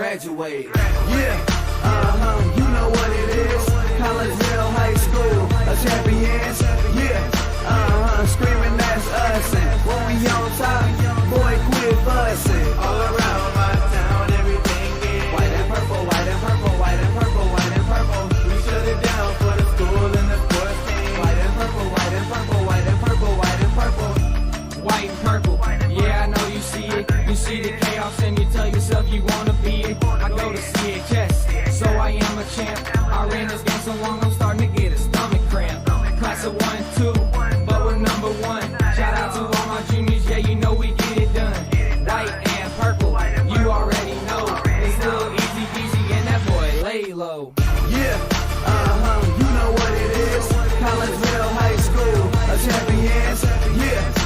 graduate. Yeah, you know what it is. Collinsville High School, a champions. Yeah, screaming that's us. And when we on top, boy, quit fussing. All around my town, everything is white and purple, white and purple, white and purple, white and purple. We shut it down for the school and the sports team. White and purple, white and purple, white and purple, white and purple. White and purple, yeah, I know you see it. You see the chaos and you tell yourself you wanna be it. I go to see it, yes, so I am a champ. I ran this game so long, I'm starting to get a stomach cramp. Class of 1, 2, but we're number 1. Shout out to all my juniors, yeah, you know we get it done. White and purple, you already know. It's little easy peasy and that boy lay low. Yeah, you know what it is. Collinsville High School, a champions. Yeah,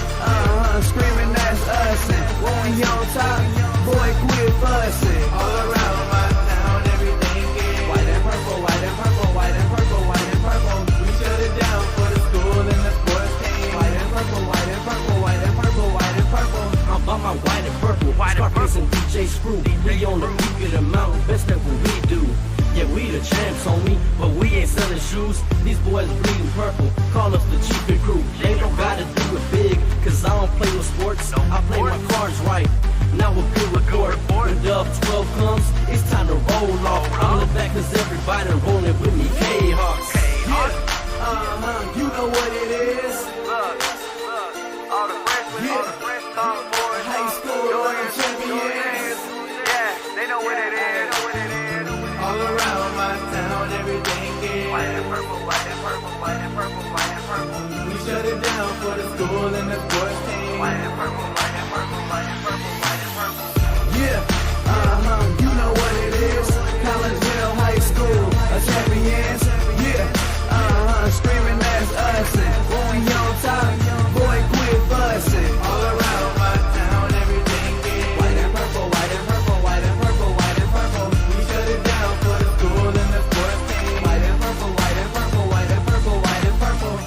screaming that's us. And when we on top, boy, quit fussing. All around my town, everything is white and purple, white and purple, white and purple, white and purple. We shut it down for the school and the sports team. White and purple, white and purple, white and purple, white and purple. I'm by my white and purple, Scarface and DJ Screw. We on the peak of the mountain, best at what we do. Yeah, we the champs, homie, but we ain't selling shoes. These boys bleeding purple, call us the chief and crew. They don't gotta do it big, cause I don't play with sports. I play my cards right, now a good report. When Dub 12 comes, it's time to roll off. I'm the back cause everybody rolling with me, K-Hawks. Yeah, you know what it is. Look, all the freshmen, all the fresh boys, High school champions. yeah, they know what it is. All around my town, everything is White and purple, white and purple, white and purple, white and purple. we shut it down for the school and the sports team. White and purple, white and purple, white and purple, white and purple. Yeah, you know what it is. Collinsville High School, a champions. Yeah, screaming that's us. And when we on top, boy, quit fussing. All around my town, everything is white and purple, white and purple, white and purple, white and purple. We shut it down for the school and the sports team. White and purple, white and purple, white and purple, white and purple.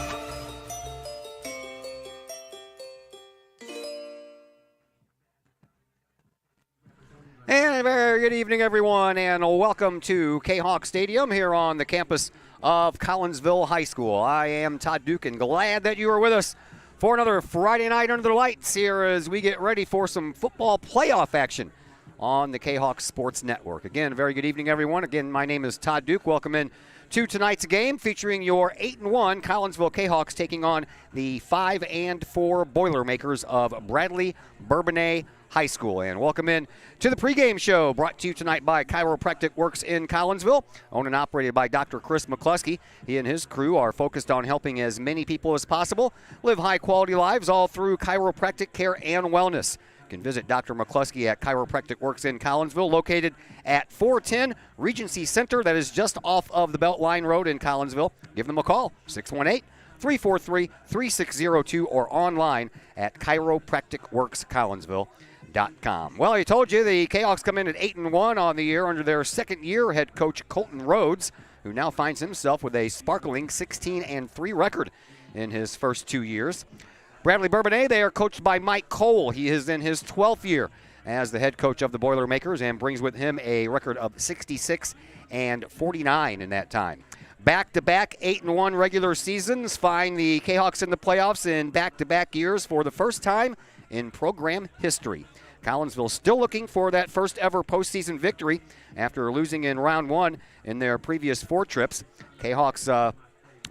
And a very good evening, everyone, and welcome to Kahok Stadium here on the campus of Collinsville High School. I am Todd Duke, and glad that you are with us for another Friday night under the lights here as we get ready for some football playoff action on the Kahok Sports Network. Again, a very good evening, everyone. Again, my name is Todd Duke. Welcome in to tonight's game featuring your 8-1 Collinsville Kahawks taking on the 5-4 Boilermakers of Bradley-Bourbonnais High School. And welcome in to the pregame show brought to you tonight by Chiropractic Works in Collinsville, owned and operated by Dr. Chris McCluskey. He and his crew are focused on helping as many people as possible live high-quality lives all through chiropractic care and wellness. You can visit Dr. McCluskey at Chiropractic Works in Collinsville, located at 410 Regency Center. That is just off of the Beltline Road in Collinsville. Give them a call, 618-343-3602, or online at chiropracticworkscollinsville.com. Well, I told you the Kahawks come in at 8-1 on the year under their second-year head coach Colton Rhodes, who now finds himself with a sparkling 16-3 record in his first 2 years. Bradley-Bourbonnais, they are coached by Mike Cole. He is in his 12th year as the head coach of the Boilermakers and brings with him a record of 66-49 in that time. Back-to-back 8-1 regular seasons find the Kahawks in the playoffs in back-to-back years for the first time in program history. Collinsville still looking for that first ever postseason victory after losing in round one in their previous 4 trips. Kahawks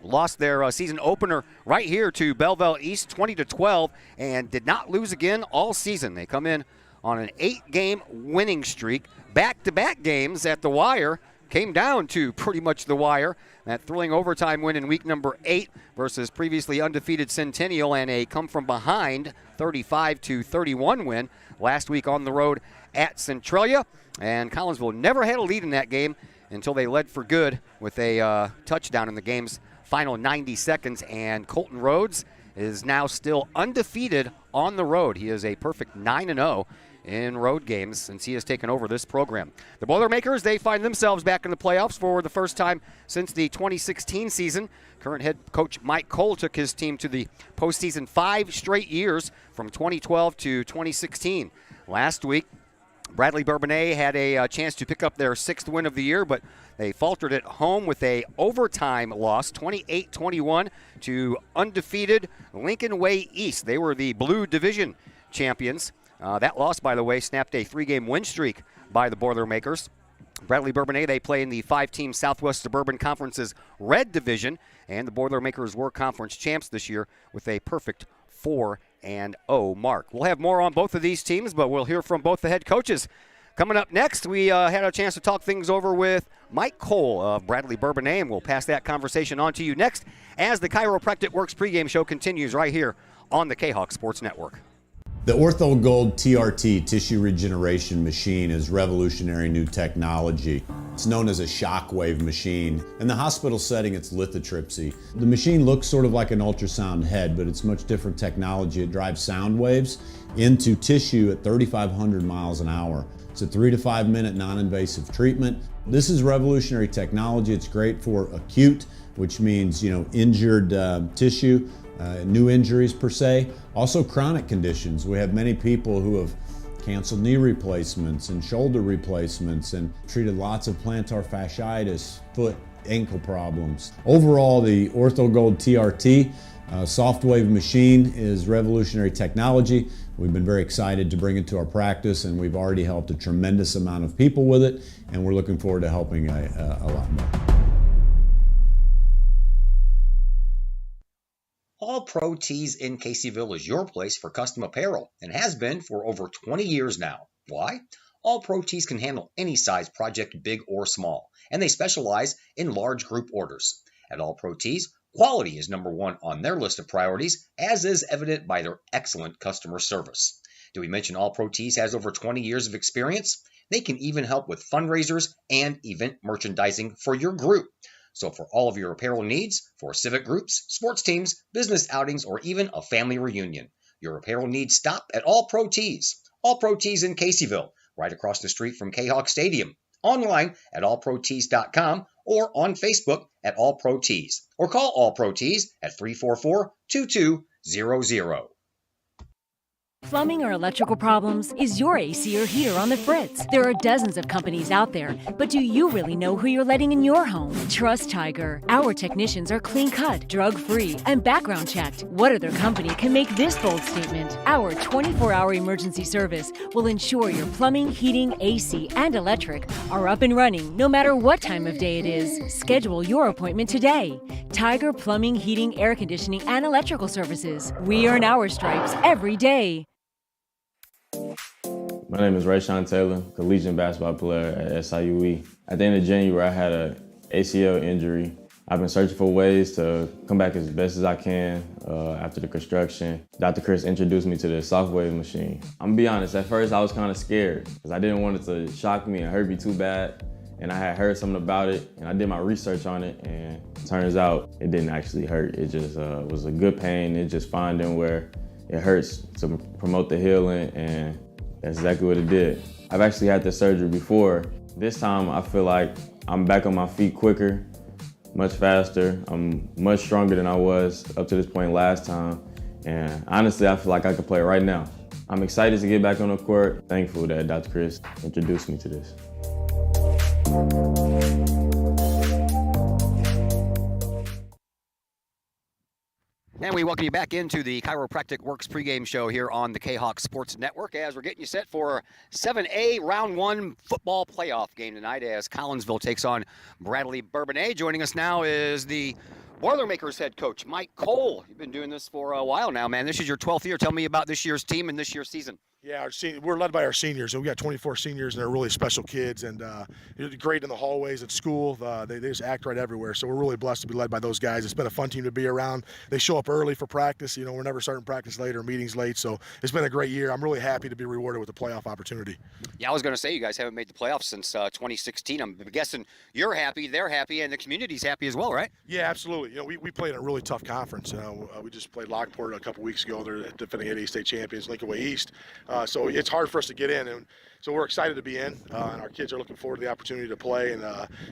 lost their season opener right here to Belleville East 20-12 and did not lose again all season. They come in on an 8-game winning streak. Back-to-back games at the wire came down to pretty much the wire. That thrilling overtime win in week number 8 versus previously undefeated Centennial, and a come-from-behind 35-31 win last week on the road at Centralia. And Collinsville never had a lead in that game until they led for good with a touchdown in the game's final 90 seconds. And Colton Rhodes is now still undefeated on the road. He is a perfect 9-0 in road games since he has taken over this program. The Boilermakers, they find themselves back in the playoffs for the first time since the 2016 season. Current head coach Mike Cole took his team to the postseason 5 straight years from 2012 to 2016. Last week, Bradley-Bourbonnais had a chance to pick up their 6th win of the year, but they faltered at home with a overtime loss, 28-21 to undefeated Lincoln Way East. They were the Blue Division champions. That loss, by the way, snapped a 3-game win streak by the Boilermakers. Bradley-Bourbonnais, they play in the 5-team Southwest Suburban Conference's Red Division, and the Boilermakers were conference champs this year with a perfect 4-0 mark. We'll have more on both of these teams, but we'll hear from both the head coaches. Coming up next, we had a chance to talk things over with Mike Cole of Bradley-Bourbonnais, and we'll pass that conversation on to you next as the Chiropractic Works pregame show continues right here on the Kahok Sports Network. The Ortho Gold TRT tissue regeneration machine is revolutionary new technology. It's known as a shockwave machine. In the hospital setting, it's lithotripsy. The machine looks sort of like an ultrasound head, but it's much different technology. It drives sound waves into tissue at 3,500 miles an hour. It's a 3 to 5 minute non-invasive treatment. This is revolutionary technology. It's great for acute, which means, injured tissue. New injuries per se, also chronic conditions. We have many people who have canceled knee replacements and shoulder replacements and treated lots of plantar fasciitis, foot, ankle problems. Overall, the Ortho Gold TRT soft wave machine is revolutionary technology. We've been very excited to bring it to our practice, and we've already helped a tremendous amount of people with it, and we're looking forward to helping a lot more. All Pro Tees in Caseyville is your place for custom apparel and has been for over 20 years now. Why? All Pro Tees can handle any size project, big or small, and they specialize in large group orders. At All Pro Tees, quality is number one on their list of priorities, as is evident by their excellent customer service. Did we mention All Pro Tees has over 20 years of experience? They can even help with fundraisers and event merchandising for your group. So for all of your apparel needs, for civic groups, sports teams, business outings, or even a family reunion, your apparel needs stop at All Pro Tees. All Pro Tees in Caseyville, right across the street from Kahok Stadium. Online at allprotees.com or on Facebook at All Pro Tees. Or call All Pro Tees at 344-2200. Plumbing or electrical problems? Is your AC or heater on the fritz? There are dozens of companies out there, but do you really know who you're letting in your home? Trust Tiger. Our technicians are clean-cut, drug-free, and background checked. What other company can make this bold statement? Our 24-hour emergency service will ensure your plumbing, heating, AC, and electric are up and running no matter what time of day it is. Schedule your appointment today. Tiger Plumbing, Heating, Air Conditioning, and Electrical Services. We earn our stripes every day. My name is Rayshawn Taylor, collegiate basketball player at SIUE. At the end of January, I had an ACL injury. I've been searching for ways to come back as best as I can after the construction. Dr. Chris introduced me to the soft wave machine. I'm gonna be honest, at first I was kind of scared because I didn't want it to shock me and hurt me too bad. And I had heard something about it, and I did my research on it, and it turns out it didn't actually hurt. It just was a good pain. It just finding where it hurts to promote the healing, and that's exactly what it did. I've actually had this surgery before. This time I feel like I'm back on my feet quicker, much faster. I'm much stronger than I was up to this point last time. And honestly, I feel like I could play right now. I'm excited to get back on the court. Thankful that Dr. Chris introduced me to this. And we welcome you back into the Chiropractic Works pregame show here on the Kahok Sports Network as we're getting you set for 7A Round 1 football playoff game tonight as Collinsville takes on Bradley-Bourbonnais. Joining us now is the Boilermakers head coach, Mike Cole. You've been doing this for a while now, man. This is your 12th year. Tell me about this year's team and this year's season. Yeah, we're led by our seniors, and we got 24 seniors, and they're really special kids, and they're great in the hallways at school. They just act right everywhere, so we're really blessed to be led by those guys. It's been a fun team to be around. They show up early for practice. We're never starting practice late or meetings late, so it's been a great year. I'm really happy to be rewarded with a playoff opportunity. Yeah, I was going to say you guys haven't made the playoffs since 2016. I'm guessing you're happy, they're happy, and the community's happy as well, right? Yeah, absolutely. We played in a really tough conference. We just played Lockport a couple weeks ago. They're defending 8A state champions, Lincoln Way East. So it's hard for us to get in, and so we're excited to be in, and our kids are looking forward to the opportunity to play and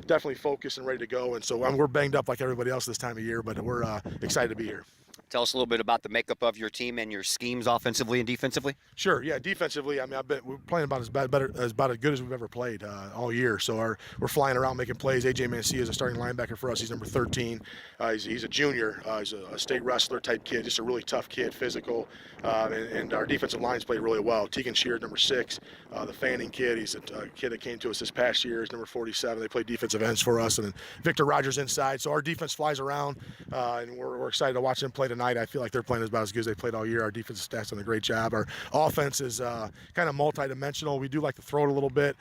definitely focused and ready to go. And so we're banged up like everybody else this time of year, but we're excited to be here. Tell us a little bit about the makeup of your team and your schemes offensively and defensively. Sure, yeah, defensively, I mean, we're playing about as good as we've ever played all year. So we're flying around making plays. A.J. Mancia is a starting linebacker for us. He's number 13. He's a junior. He's a state wrestler type kid, just a really tough kid, physical. And our defensive line's played really well. Tegan Shear, number 6. The Fanning kid, he's a kid that came to us this past year. He's number 47. They play defensive ends for us. And then Victor Rogers inside. So our defense flies around, and we're excited to watch them play tonight. I feel like they're playing about as good as they played all year. Our defensive staff's done a great job. Our offense is kind of multi-dimensional. We do like to throw it a little bit.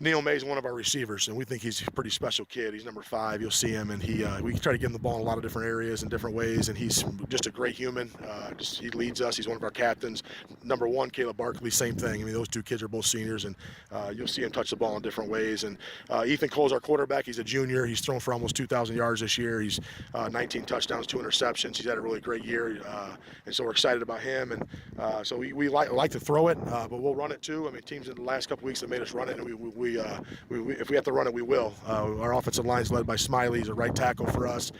Neil May's one of our receivers, and we think he's a pretty special kid. He's number 5. You'll see him, and we try to get him the ball in a lot of different areas and different ways, and he's just a great human. He leads us. He's one of our captains. Number 1, Caleb Barkley, same thing. I mean, those 2 kids are both seniors, and you'll see him touch the ball in different ways. And Ethan Cole's our quarterback. He's a junior. He's thrown for almost 2,000 yards this year. He's 19 touchdowns, 2 interceptions. He's had a really great year, and so we're excited about him. And so we like to throw it, but we'll run it too. I mean, teams in the last couple weeks have made us run it, and we if we have to run it, we will. Our offensive line is led by Smiley. He's a right tackle for us.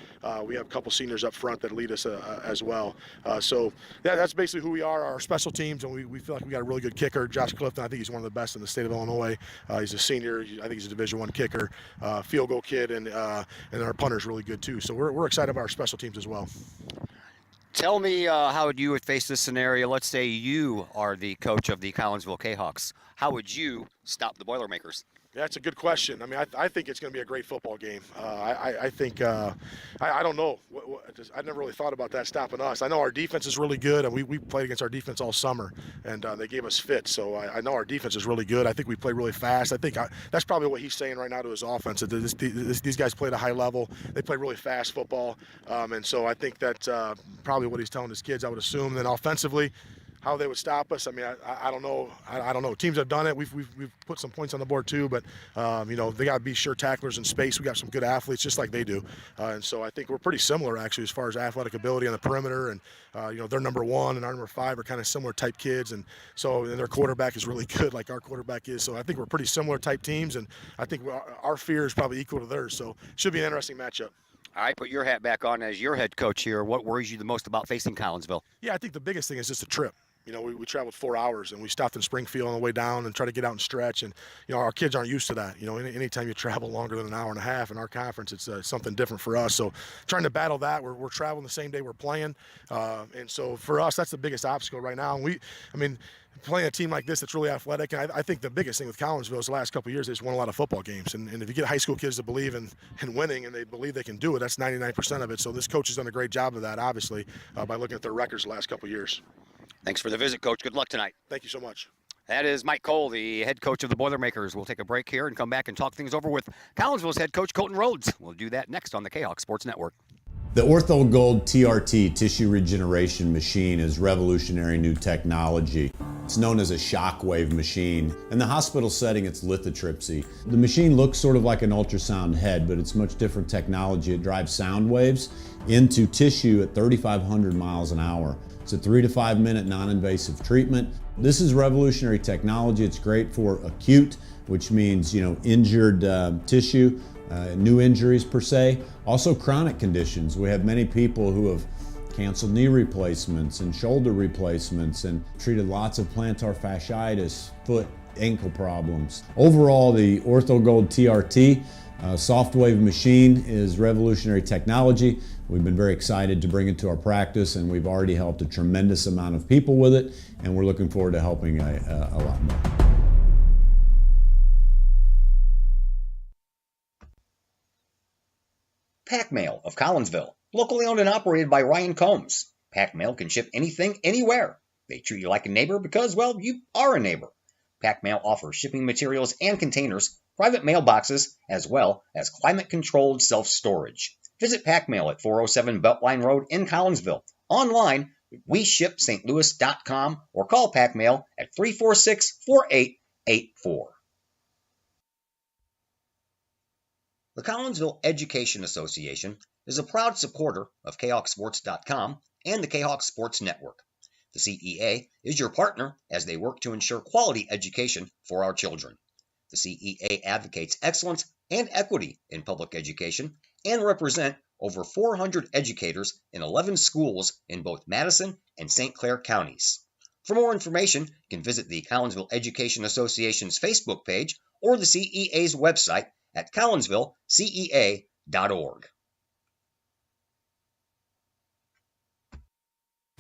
We have a couple seniors up front that lead us as well. So yeah, that's basically who we are, our special teams, and we feel like we got a really good kicker. Josh Clifton, I think he's one of the best in the state of Illinois. He's a senior. I think he's a Division I kicker, field goal kid, and our punter's really good too. So we're excited about our special teams as well. Tell me how you would face this scenario. Let's say you are the coach of the Collinsville Kahawks. How would you stop the Boilermakers? Yeah, that's a good question. I mean, I think it's going to be a great football game. I think I don't know. I never really thought about that stopping us. I know our defense is really good, and we played against our defense all summer, and they gave us fits. So I know our defense is really good. I think we play really fast. I think that's probably what he's saying right now to his offense. That these guys play at a high level. They play really fast football, and so I think that's probably what he's telling his kids, I would assume. And then offensively, how they would stop us, I mean, I don't know. I don't know. Teams have done it. We've put some points on the board too, but they got to be sure tacklers in space. We got some good athletes, just like they do, and so I think we're pretty similar actually as far as athletic ability on the perimeter. And they're number 1 and our number 5 are kind of similar type kids, and their quarterback is really good, like our quarterback is. So I think we're pretty similar type teams, and I think our fear is probably equal to theirs. So it should be an interesting matchup. All right, put your hat back on as your head coach here. What worries you the most about facing Collinsville? Yeah, I think the biggest thing is just a trip. We traveled 4 hours, and we stopped in Springfield on the way down and tried to get out and stretch. And, our kids aren't used to that. Anytime you travel longer than an hour and a half in our conference, it's something different for us. So trying to battle that, we're traveling the same day we're playing. And so for us, that's the biggest obstacle right now. And playing a team like this that's really athletic, and I think the biggest thing with Collinsville is the last couple of years, they just won a lot of football games. And if you get high school kids to believe in winning and they believe they can do it, that's 99% of it. So this coach has done a great job of that, obviously, by looking at their records the last couple of years. Thanks for the visit, Coach. Good luck tonight. Thank you so much. That is Mike Cole, the head coach of the Boilermakers. We'll take a break here and come back and talk things over with Collinsville's head coach, Colton Rhodes. We'll do that next on the Kahok Sports Network. The Ortho Gold TRT tissue regeneration machine is revolutionary new technology. It's known as a shockwave machine. In the hospital setting, it's lithotripsy. The machine looks sort of like an ultrasound head, but it's much different technology. It drives sound waves into tissue at 3,500 miles an hour. It's a 3 to 5 minute non-invasive treatment. This is revolutionary technology. It's great for acute, which means injured tissue, new injuries per se. Also chronic conditions. We have many people who have canceled knee replacements and shoulder replacements and treated lots of plantar fasciitis, foot, ankle problems. Overall, the Ortho Gold TRT soft wave machine is revolutionary technology. We've been very excited to bring it to our practice, and we've already helped a tremendous amount of people with it, and we're looking forward to helping a lot more. Pack Mail of Collinsville, locally owned and operated by Ryan Combs. Pack Mail can ship anything, anywhere. They treat you like a neighbor because, well, you are a neighbor. Pack Mail offers shipping materials and containers, private mailboxes, as well as climate-controlled self-storage. Visit Pack Mail at 407 Beltline Road in Collinsville. Online, WeShipSt.Louis.com or call Pack Mail at 346-4884. The Collinsville Education Association is a proud supporter of KahokSports.com and the Kahok Sports Network. The CEA is your partner as they work to ensure quality education for our children. The CEA advocates excellence and equity in public education and represent over 400 educators in 11 schools in both Madison and St. Clair counties. For more information, you can visit the Collinsville Education Association's Facebook page or the CEA's website at collinsvillecea.org.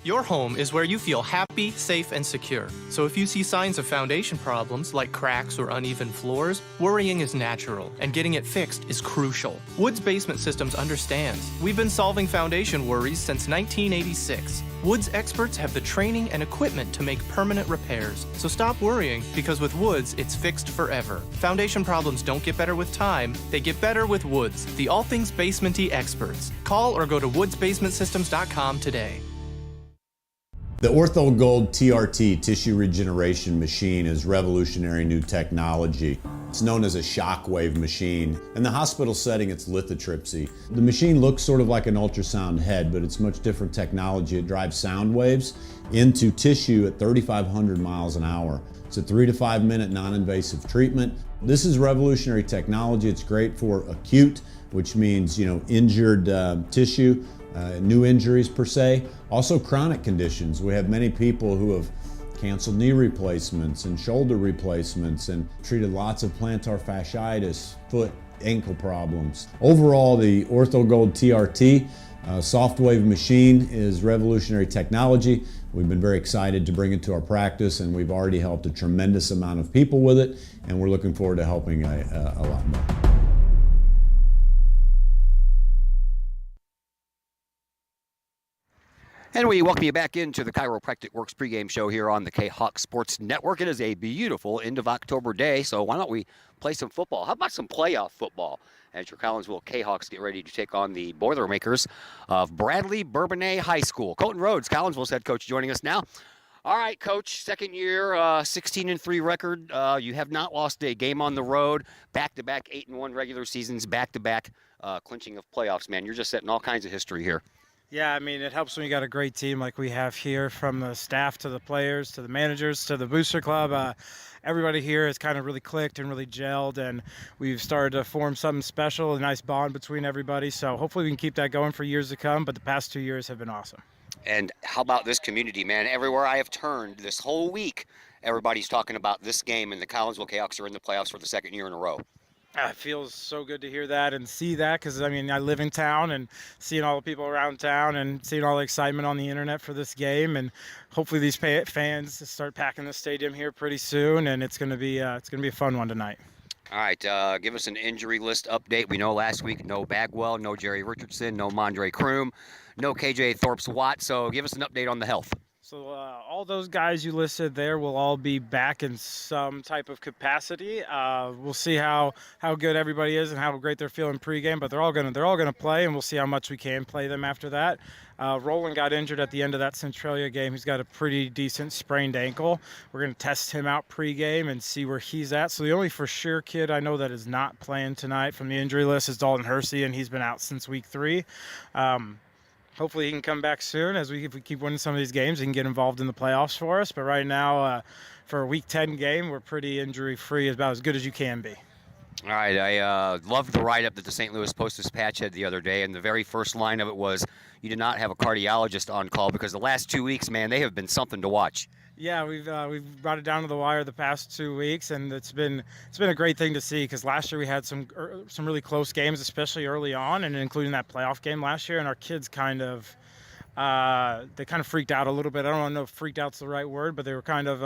Your home is where you feel happy, safe, and secure. So if you see signs of foundation problems like cracks or uneven floors, worrying is natural, and getting it fixed is crucial. Woods Basement Systems understands. We've been solving foundation worries since 1986. Woods experts have the training and equipment to make permanent repairs. So stop worrying, because with Woods, it's fixed forever. Foundation problems don't get better with time, they get better with Woods, the all things basement-y experts. Call or go to woodsbasementsystems.com today. The Ortho Gold TRT tissue regeneration machine is revolutionary new technology. It's known as a shockwave machine. In the hospital setting, it's lithotripsy. The machine looks sort of like an ultrasound head, but it's much different technology. It drives sound waves into tissue at 3,500 miles an hour. It's a 3 to 5 minute non-invasive treatment. This is revolutionary technology. It's great for acute, which means, injured tissue. New injuries per se, also chronic conditions. We have many people who have canceled knee replacements and shoulder replacements and treated lots of plantar fasciitis, foot, ankle problems. Overall, the Ortho Gold TRT soft wave machine is revolutionary technology. We've been very excited to bring it to our practice, and we've already helped a tremendous amount of people with it, and we're looking forward to helping a lot more. And we welcome you back into the Chiropractic Works pregame show here on the Kahok Sports Network. It is a beautiful end of October day, so why don't we play some football? How about some playoff football as your Collinsville Kahawks get ready to take on the Boilermakers of Bradley-Bourbonnais High School. Colton Rhodes, Collinsville's head coach, joining us now. All right, Coach, second year, 16-3 record. You have not lost a game on the road. Back-to-back 8-1 regular seasons, back-to-back clinching of playoffs, man. You're just setting all kinds of history here. Yeah, I mean, it helps when you got a great team like we have here, from the staff to the players to the managers to the booster club. Everybody here has kind of really clicked and really gelled, and we've started to form something special, a nice bond between everybody. So hopefully we can keep that going for years to come, but the past 2 years have been awesome. And how about this community, man? Everywhere I have turned this whole week, everybody's talking about this game, and the Collinsville Kahawks are in the playoffs for the second year in a row. It feels so good to hear that and see that, because, I mean, I live in town, and seeing all the people around town and seeing all the excitement on the internet for this game, and hopefully these fans start packing the stadium here pretty soon, and it's going to be a fun one tonight. All right, give us an injury list update. We know last week no Bagwell, no Jerry Richardson, no Mondre Kroom, no KJ Thorpes-Watt, so give us an update on the health. So all those guys you listed there will all be back in some type of capacity. We'll see how good everybody is and how great they're feeling pregame, but they're all gonna play, and we'll see how much we can play them after that. Roland got injured at the end of that Centralia game. He's got a pretty decent sprained ankle. We're gonna test him out pregame and see where he's at. So the only for sure kid I know that is not playing tonight from the injury list is Dalton Hersey, and he's been out since week 3. Hopefully he can come back soon. If we keep winning some of these games, he can get involved in the playoffs for us. But right now, for a Week 10 game, we're pretty injury-free, about as good as you can be. All right, I loved the write-up that the St. Louis Post-Dispatch had the other day, and the very first line of it was, you did not have a cardiologist on call, because the last 2 weeks, man, they have been something to watch. Yeah, we've brought it down to the wire the past 2 weeks, and it's been a great thing to see, because last year we had some really close games, especially early on, and including that playoff game last year, and our kids kind of freaked out a little bit. I don't know if freaked out's the right word, but they were kind of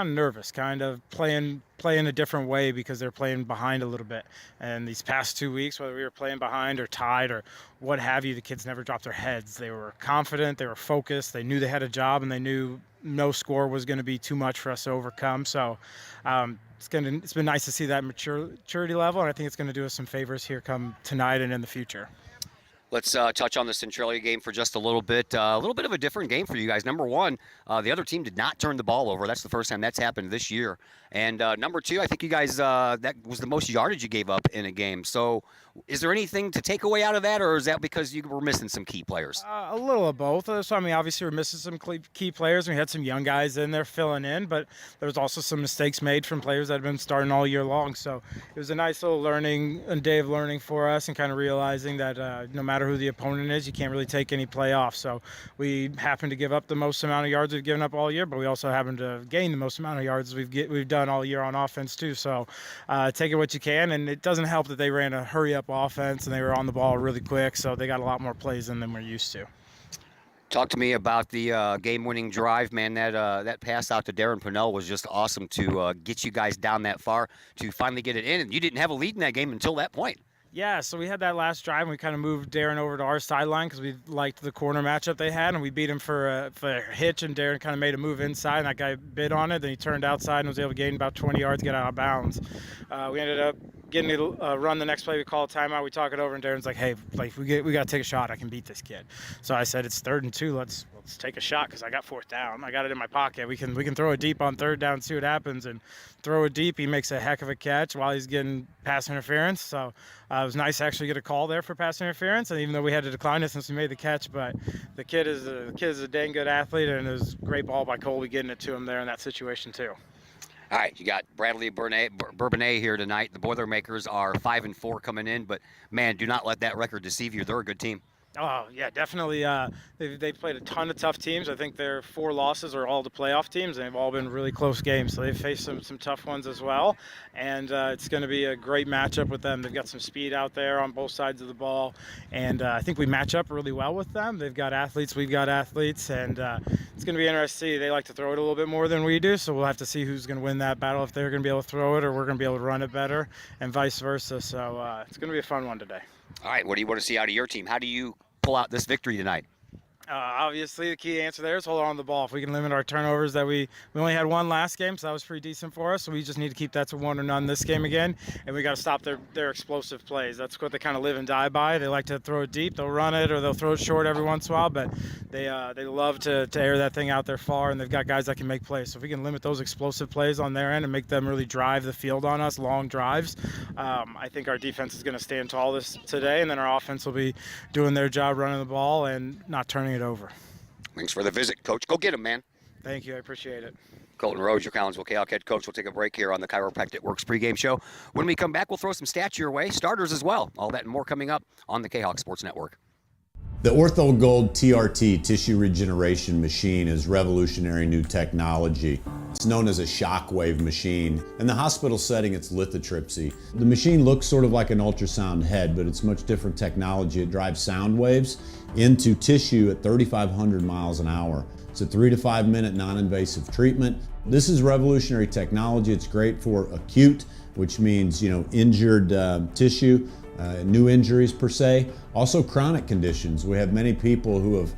nervous, kind of playing a different way, because they're playing behind a little bit. And these past 2 weeks, whether we were playing behind or tied or what have you, the kids never dropped their heads. They were confident, they were focused, they knew they had a job, and they knew no score was going to be too much for us to overcome. So it's been nice to see that maturity level, and I think it's going to do us some favors here come tonight and in the future. Let's touch on the Centralia game for just a little bit. A little bit of a different game for you guys. Number one, the other team did not turn the ball over. That's the first time that's happened this year. And number two, I think you guys, that was the most yardage you gave up in a game. So is there anything to take away out of that, or is that because you were missing some key players? A little of both. So, I mean, obviously we're missing some key players. We had some young guys in there filling in, but there was also some mistakes made from players that have been starting all year long. So it was a nice little day of learning for us, and kind of realizing that no matter matter who the opponent is. You can't really take any play off. So we happen to give up the most amount of yards we've given up all year, but we also happen to gain the most amount of yards we've done all year on offense too. So take it what you can, and it doesn't help that they ran a hurry-up offense and they were on the ball really quick, so they got a lot more plays in than we're used to. Talk to me about the game-winning drive, man. That pass out to Darren Pinnell was just awesome to get you guys down that far to finally get it in, and you didn't have a lead in that game until that point. Yeah, so we had that last drive, and we kind of moved Darren over to our sideline because we liked the corner matchup they had, and we beat him for a hitch, and Darren kind of made a move inside, and that guy bid on it. Then he turned outside and was able to gain about 20 yards, get out of bounds. We ended up getting to run the next play. We call a timeout. We talk it over, and Darren's like, hey, we got to take a shot. I can beat this kid. So I said, it's 3rd and 2. Let's take a shot because I got 4th down. I got it in my pocket. We can throw it deep on 3rd down, see what happens, and throw it deep. He makes a heck of a catch while he's getting pass interference. So it was nice to actually get a call there for pass interference, and even though we had to decline it since we made the catch, but the kid is a dang good athlete, and it was a great ball by Colby getting it to him there in that situation too. All right, you got Bradley-Bourbonnais here tonight. The Boilermakers are 5-4 coming in, but man, do not let that record deceive you. They're a good team. Oh, yeah, definitely. They've played a ton of tough teams. I think their 4 losses are all the playoff teams, and they've all been really close games. So they've faced some tough ones as well, and it's going to be a great matchup with them. They've got some speed out there on both sides of the ball, and I think we match up really well with them. They've got athletes, we've got athletes, and it's going to be interesting to see. They like to throw it a little bit more than we do, so we'll have to see who's going to win that battle, if they're going to be able to throw it or we're going to be able to run it better, and vice versa. So it's going to be a fun one today. All right, what do you want to see out of your team? How do you pull out this victory tonight? Obviously, the key answer there is hold on to the ball. If we can limit our turnovers, that we only had 1 last game, so that was pretty decent for us. So we just need to keep that to 1 or none this game again, and we got to stop their explosive plays. That's what they kind of live and die by. They like to throw it deep. They'll run it or they'll throw it short every once in a while, but they love to air that thing out there far, and they've got guys that can make plays. So if we can limit those explosive plays on their end and make them really drive the field on us, long drives, I think our defense is going to stand tall today, and then our offense will be doing their job running the ball and not turning it over. Thanks for the visit, Coach. Go get him, man. Thank you. I appreciate it. Colton Rhodes, your Collinsville Kahok head coach. We'll take a break here on the Chiropractic Works pregame show. When we come back, we'll throw some stats your way, starters as well. All that and more coming up on the Kahok Sports Network. The Ortho Gold TRT tissue regeneration machine is revolutionary new technology. It's known as a shockwave machine. In the hospital setting, it's lithotripsy. The machine looks sort of like an ultrasound head, but it's much different technology. It drives sound waves into tissue at 3,500 miles an hour. It's a 3 to 5 minute non-invasive treatment. This is revolutionary technology. It's great for acute, which means, injured tissue. New injuries per se, also chronic conditions. We have many people who have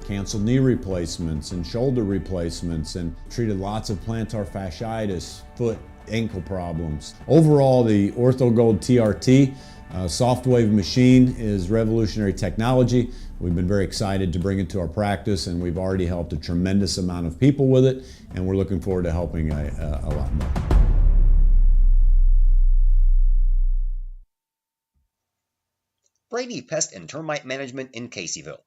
canceled knee replacements and shoulder replacements and treated lots of plantar fasciitis, foot, ankle problems. Overall, the Ortho Gold TRT soft wave machine is revolutionary technology. We've been very excited to bring it to our practice, and we've already helped a tremendous amount of people with it, and we're looking forward to helping a lot more. Brady Pest and Termite Management in Caseyville.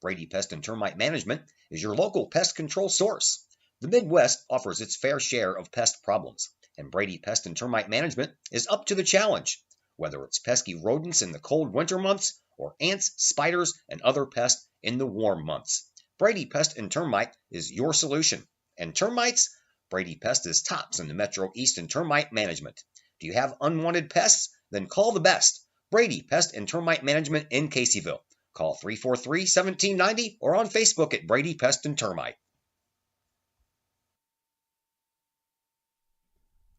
Brady Pest and Termite Management is your local pest control source. The Midwest offers its fair share of pest problems, and Brady Pest and Termite Management is up to the challenge. Whether it's pesky rodents in the cold winter months or ants, spiders, and other pests in the warm months, Brady Pest and Termite is your solution. And termites? Brady Pest is tops in the Metro East in termite management. Do you have unwanted pests? Then call the best. Brady Pest and Termite Management in Caseyville. Call 343-1790 or on Facebook at Brady Pest and Termite.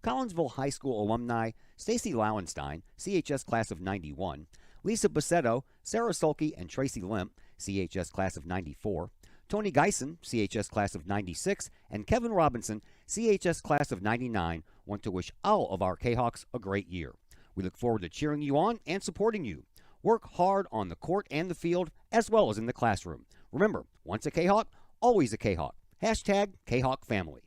Collinsville High School alumni Stacy Lauenstein, CHS class of 91, Lisa Bassetto, Sarah Sulke, and Tracy Limp, CHS class of 94, Tony Geisen, CHS class of 96, and Kevin Robinson, CHS class of 99, want to wish all of our Kahawks a great year. We look forward to cheering you on and supporting you. Work hard on the court and the field, as well as in the classroom. Remember, once a Kahawk, always a Kahawk. Hashtag Kahawk Family.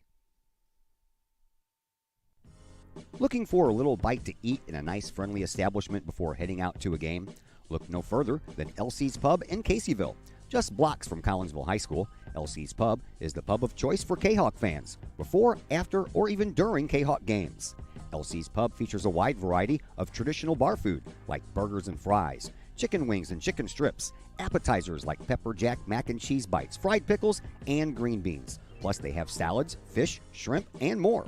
Looking for a little bite to eat in a nice, friendly establishment before heading out to a game? Look no further than LC's Pub in Caseyville. Just blocks from Collinsville High School, LC's Pub is the pub of choice for Kahawk fans, before, after, or even during Kahawk games. LC's Pub features a wide variety of traditional bar food like burgers and fries, chicken wings and chicken strips, appetizers like pepper jack mac and cheese bites, fried pickles, and green beans. Plus, they have salads, fish, shrimp, and more.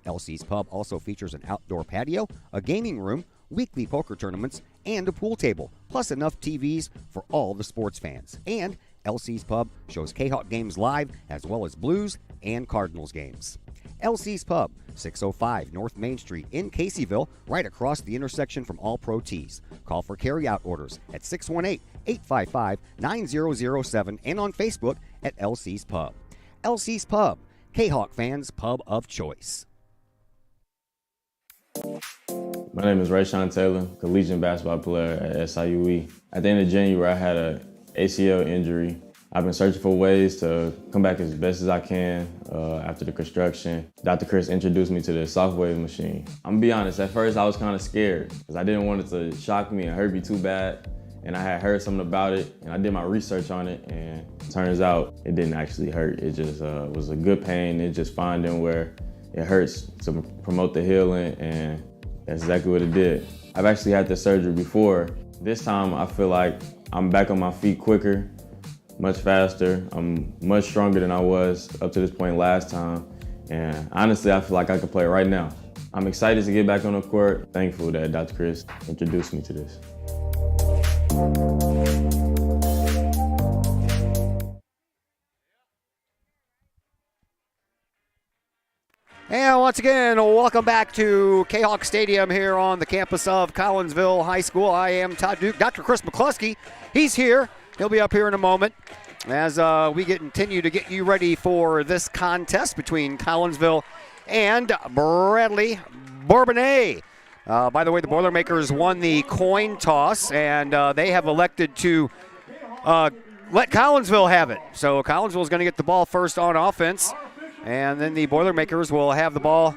LC's Pub also features an outdoor patio, a gaming room, weekly poker tournaments, and a pool table, plus enough TVs for all the sports fans. And LC's Pub shows Kahok games live, as well as Blues and Cardinals games. LC's Pub, 605 North Main Street in Caseyville, right across the intersection from All Pro Tees. Call for carry-out orders at 618-855-9007 and on Facebook at LC's Pub. LC's Pub, Kahok fans' pub of choice. My name is Rayshawn Taylor, collegiate basketball player at SIUE. At the end of January, I had an ACL injury. I've been searching for ways to come back as best as I can after the construction. Dr. Chris introduced me to the Shockwave machine. I'm gonna be honest, at first I was kind of scared because I didn't want it to shock me and hurt me too bad. And I had heard something about it, and I did my research on it, and it turns out it didn't actually hurt. It just was a good pain. It's just finding where it hurts to promote the healing, and that's exactly what it did. I've actually had this surgery before. This time I feel like I'm back on my feet quicker, much faster. I'm much stronger than I was up to this point last time. And honestly, I feel like I could play right now. I'm excited to get back on the court. Thankful that Dr. Chris introduced me to this. And once again, welcome back to Kahok Stadium here on the campus of Collinsville High School. I am Todd Duke. Dr. Chris McCluskey, he's here. He'll be up here in a moment as we continue to get you ready for this contest between Collinsville and Bradley-Bourbonnais. By the way, the Boilermakers won the coin toss, and they have elected to let Collinsville have it. So Collinsville is going to get the ball first on offense, and then the Boilermakers will have the ball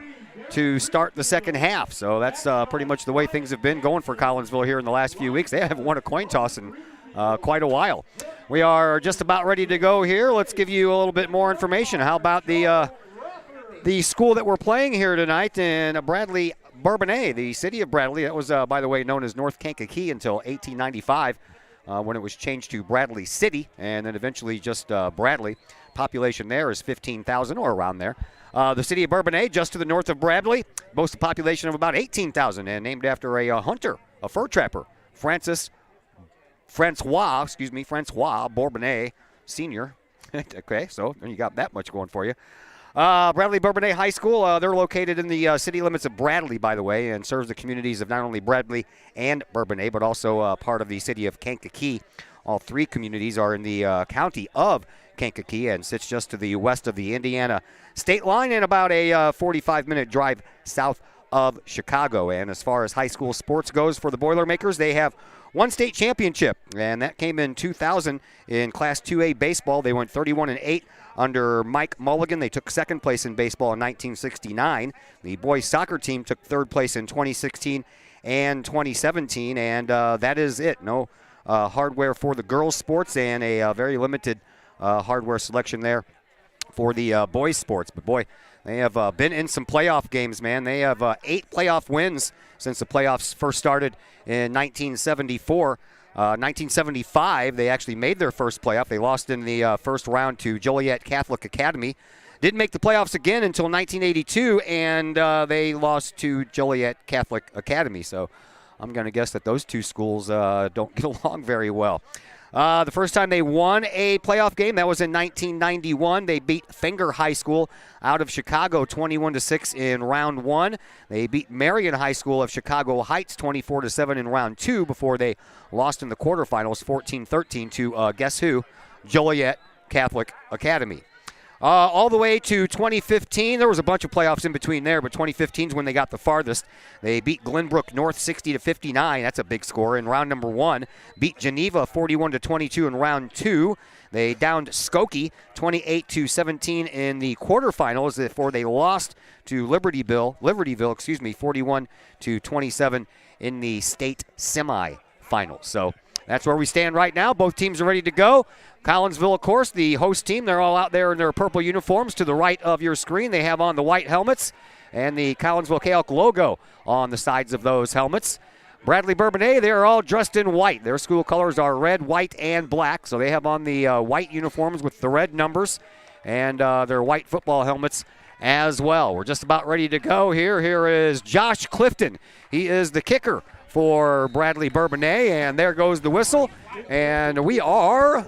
to start the second half. So that's pretty much the way things have been going for Collinsville here in the last few weeks. They haven't won a coin toss in quite a while. We are just about ready to go here. Let's give you a little bit more information. How about the school that we're playing here tonight in Bradley-Bourbonnais, the city of Bradley. That was, by the way, known as North Kankakee until 1895 when it was changed to Bradley City and then eventually just Bradley. Population there is 15,000 or around there. The city of Bourbonnais, just to the north of Bradley, boasts a population of about 18,000 and named after a hunter, a fur trapper, Francois Bourbonnais Sr. Okay, so you got that much going for you. Bradley-Bourbonnais High School, they're located in the city limits of Bradley, by the way, and serves the communities of not only Bradley and Bourbonnais, but also part of the city of Kankakee. All three communities are in the county of Kankakee and sits just to the west of the Indiana state line and about a 45-minute drive south of Chicago. And as far as high school sports goes for the Boilermakers, they have one state championship, and that came in 2000 in Class 2A baseball. They went 31-8 under Mike Mulligan. They took second place in baseball in 1969. The boys soccer team took third place in 2016 and 2017, and that is it. No hardware for the girls' sports and a very limited hardware selection there for the boys' sports. But, boy, they have been in some playoff games, man. They have 8 playoff wins since the playoffs first started in 1974. 1975, they actually made their first playoff. They lost in the first round to Joliet Catholic Academy. Didn't make the playoffs again until 1982, and they lost to Joliet Catholic Academy. So I'm going to guess that those two schools don't get along very well. The first time they won a playoff game, that was in 1991. They beat Fenger High School out of Chicago 21-6 in round 1. They beat Marion High School of Chicago Heights 24-7 in round 2 before they lost in the quarterfinals 14-13 to, guess who? Joliet Catholic Academy. All the way to 2015. There was a bunch of playoffs in between there, but 2015 is when they got the farthest. They beat Glenbrook North 60-59. That's a big score in round number 1. Beat Geneva 41-22 in round 2. They downed Skokie 28-17 in the quarterfinals before they lost to Libertyville, 41-27 in the state semifinals. So that's where we stand right now. Both teams are ready to go. Collinsville, of course, the host team, they're all out there in their purple uniforms. To the right of your screen, they have on the white helmets and the Collinsville Kahok logo on the sides of those helmets. Bradley-Bourbonnais, they're all dressed in white. Their school colors are red, white, and black. So they have on the white uniforms with the red numbers and their white football helmets as well. We're just about ready to go here. Here is Josh Clifton. He is the kicker for Bradley-Bourbonnais, and there goes the whistle. And we are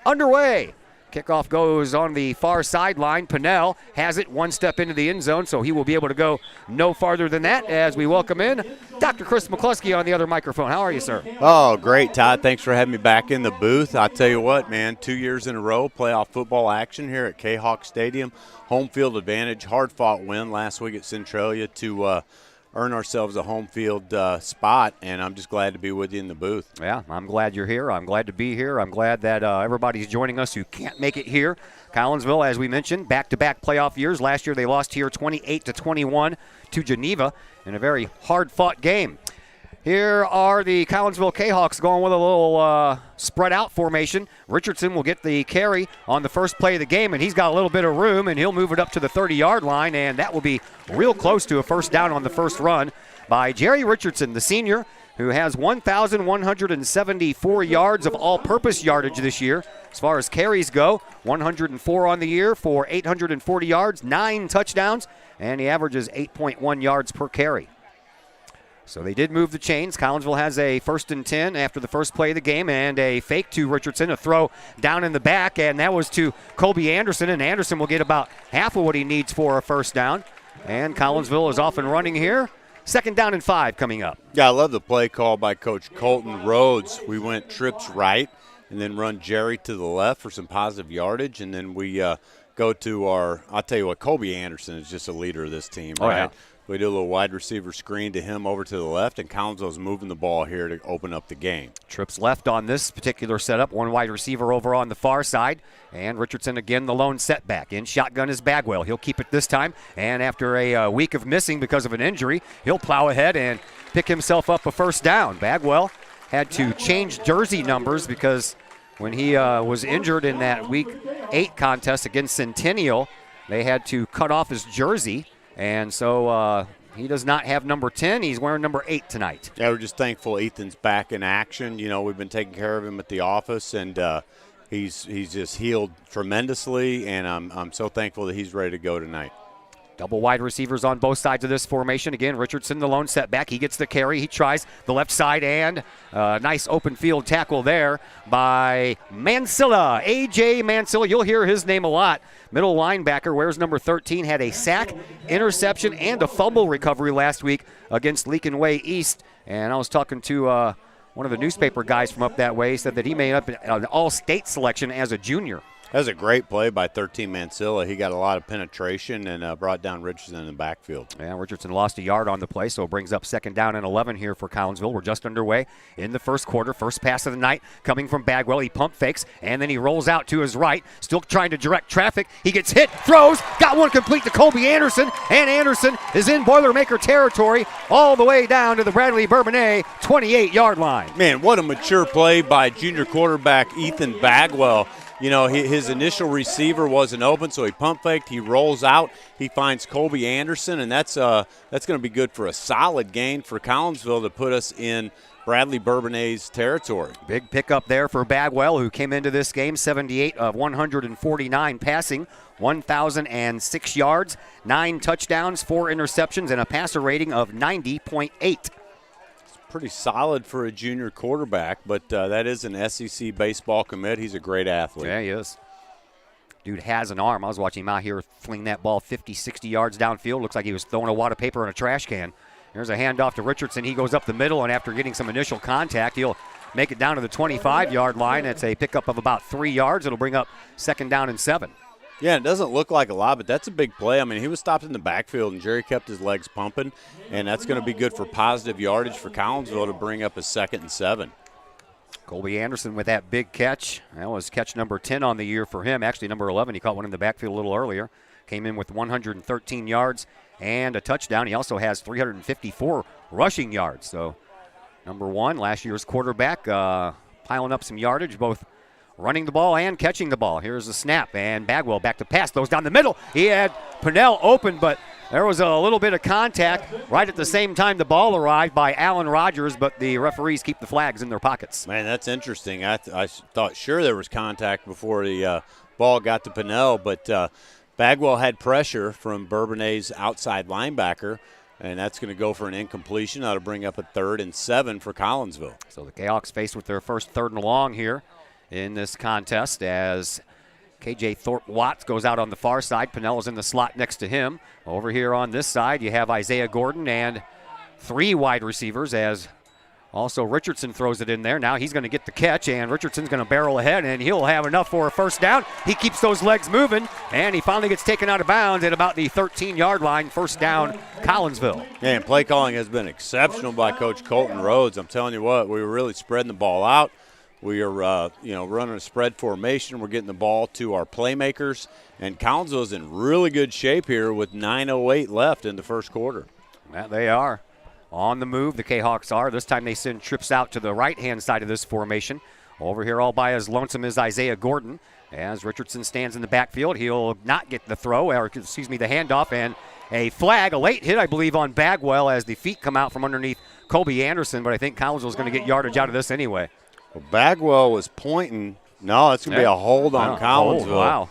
underway. Kickoff goes on the far sideline. Pinnell has it one step into the end zone, so he will be able to go no farther than that as we welcome in Dr. Chris McCluskey on the other microphone. How are you, sir? Oh, great, Todd. Thanks for having me back in the booth. I tell you what, man, 2 years in a row, playoff football action here at Kahok Stadium. Home field advantage, hard-fought win last week at Centralia to earn ourselves a home field spot, and I'm just glad to be with you in the booth. Yeah, I'm glad you're here. I'm glad to be here. I'm glad that everybody's joining us who can't make it here. Collinsville, as we mentioned, back-to-back playoff years. Last year they lost here 28-21 to Geneva in a very hard-fought game. Here are the Collinsville Kahawks going with a little spread-out formation. Richardson will get the carry on the first play of the game, and he's got a little bit of room, and he'll move it up to the 30-yard line, and that will be real close to a first down on the first run by Jerry Richardson, the senior, who has 1,174 yards of all-purpose yardage this year. As far as carries go, 104 on the year for 840 yards, 9 touchdowns, and he averages 8.1 yards per carry. So they did move the chains. Collinsville has a 1st and 10 after the first play of the game, and a fake to Richardson, a throw down in the back, and that was to Colby Anderson, and Anderson will get about half of what he needs for a first down. And Collinsville is off and running here. 2nd down and 5 coming up. Yeah, I love the play call by Coach Colton Rhodes. We went trips right and then run Jerry to the left for some positive yardage, and then we go to our – I'll tell you what, Colby Anderson is just a leader of this team, right? Oh, yeah. We do a little wide receiver screen to him over to the left, and Collinsville's moving the ball here to open up the game. Trips left on this particular setup. One wide receiver over on the far side. And Richardson again the lone setback. In shotgun is Bagwell. He'll keep it this time. And after a week of missing because of an injury, he'll plow ahead and pick himself up a first down. Bagwell had to change jersey numbers because when he was injured in that Week 8 contest against Centennial, they had to cut off his jersey. And so he does not have number 10. He's wearing number 8 tonight. Yeah, we're just thankful Ethan's back in action. You know, we've been taking care of him at the office, and he's just healed tremendously, and I'm so thankful that he's ready to go tonight. Double wide receivers on both sides of this formation. Again, Richardson, the lone setback. He gets the carry. He tries the left side, and nice open field tackle there by Mansilla. A.J. Mansilla. You'll hear his name a lot. Middle linebacker, wears number 13, had a sack, interception, and a fumble recovery last week against Leakin Way East. And I was talking to one of the newspaper guys from up that way. He said that he made up an all-state selection as a junior. That was a great play by 13 Mansilla. He got a lot of penetration and brought down Richardson in the backfield. Yeah, Richardson lost a yard on the play, so it brings up 2nd down and 11 here for Collinsville. We're just underway in the first quarter. First pass of the night coming from Bagwell. He pump fakes, and then he rolls out to his right, still trying to direct traffic. He gets hit, throws, got one complete to Colby Anderson, and Anderson is in Boilermaker territory all the way down to the Bradley-Bourbonnais 28-yard line. Man, what a mature play by junior quarterback Ethan Bagwell. You know, his initial receiver wasn't open, so he pump faked. He rolls out. He finds Colby Anderson, and that's going to be good for a solid gain for Collinsville to put us in Bradley-Bourbonnais' territory. Big pickup there for Bagwell, who came into this game 78 of 149 passing, 1,006 yards, 9 touchdowns, 4 interceptions, and a passer rating of 90.8. Pretty solid for a junior quarterback, but that is an SEC baseball commit. He's a great athlete. Yeah, he is. Dude has an arm. I was watching him out here fling that ball 50, 60 yards downfield. Looks like he was throwing a wad of paper in a trash can. There's a handoff to Richardson. He goes up the middle, and after getting some initial contact, he'll make it down to the 25-yard line. That's a pickup of about 3 yards. It'll bring up 2nd down and 7. Yeah, it doesn't look like a lot, but that's a big play. I mean, he was stopped in the backfield, and Jerry kept his legs pumping, and that's going to be good for positive yardage for Collinsville to bring up a 2nd and 7. Colby Anderson with that big catch. That was catch number 10 on the year for him. Actually, number 11. He caught one in the backfield a little earlier. Came in with 113 yards and a touchdown. He also has 354 rushing yards. So, number 1, last year's quarterback, piling up some yardage, both running the ball and catching the ball. Here's the snap, and Bagwell back to pass. Throws down the middle. He had Pinnell open, but There was a little bit of contact right at the same time the ball arrived by Allen Rogers, but the referees keep the flags in their pockets. Man, that's interesting. I thought sure there was contact before the ball got to Pinnell, but Bagwell had pressure from Bourbonnais' outside linebacker, and that's going to go for an incompletion. That'll bring up a 3rd and 7 for Collinsville. So the Kahawks faced with their first 3rd and long here in this contest as KJ Thorpe-Watts goes out on the far side. Pinnell is in the slot next to him. Over here on this side, you have Isaiah Gordon and 3 wide receivers as also Richardson throws it in there. Now he's going to get the catch, and Richardson's going to barrel ahead, and he'll have enough for a first down. He keeps those legs moving, and he finally gets taken out of bounds at about the 13-yard line. First down, Collinsville. Yeah, and play calling has been exceptional by Coach Colton Rhodes. I'm telling you what, we were really spreading the ball out. We are, running a spread formation. We're getting the ball to our playmakers, and Collinsville's in really good shape here with 9:08 left in the first quarter. That they are. On the move, the Kahawks are. This time they send trips out to the right-hand side of this formation. Over here all by his lonesome is Isaiah Gordon. As Richardson stands in the backfield, he'll not get the throw, or the handoff, and a flag, a late hit, I believe, on Bagwell as the feet come out from underneath Colby Anderson, but I think Collinsville's going to get yardage out of this anyway. Well, Bagwell was pointing. No, it's going to be a hold on Collinsville. Wow.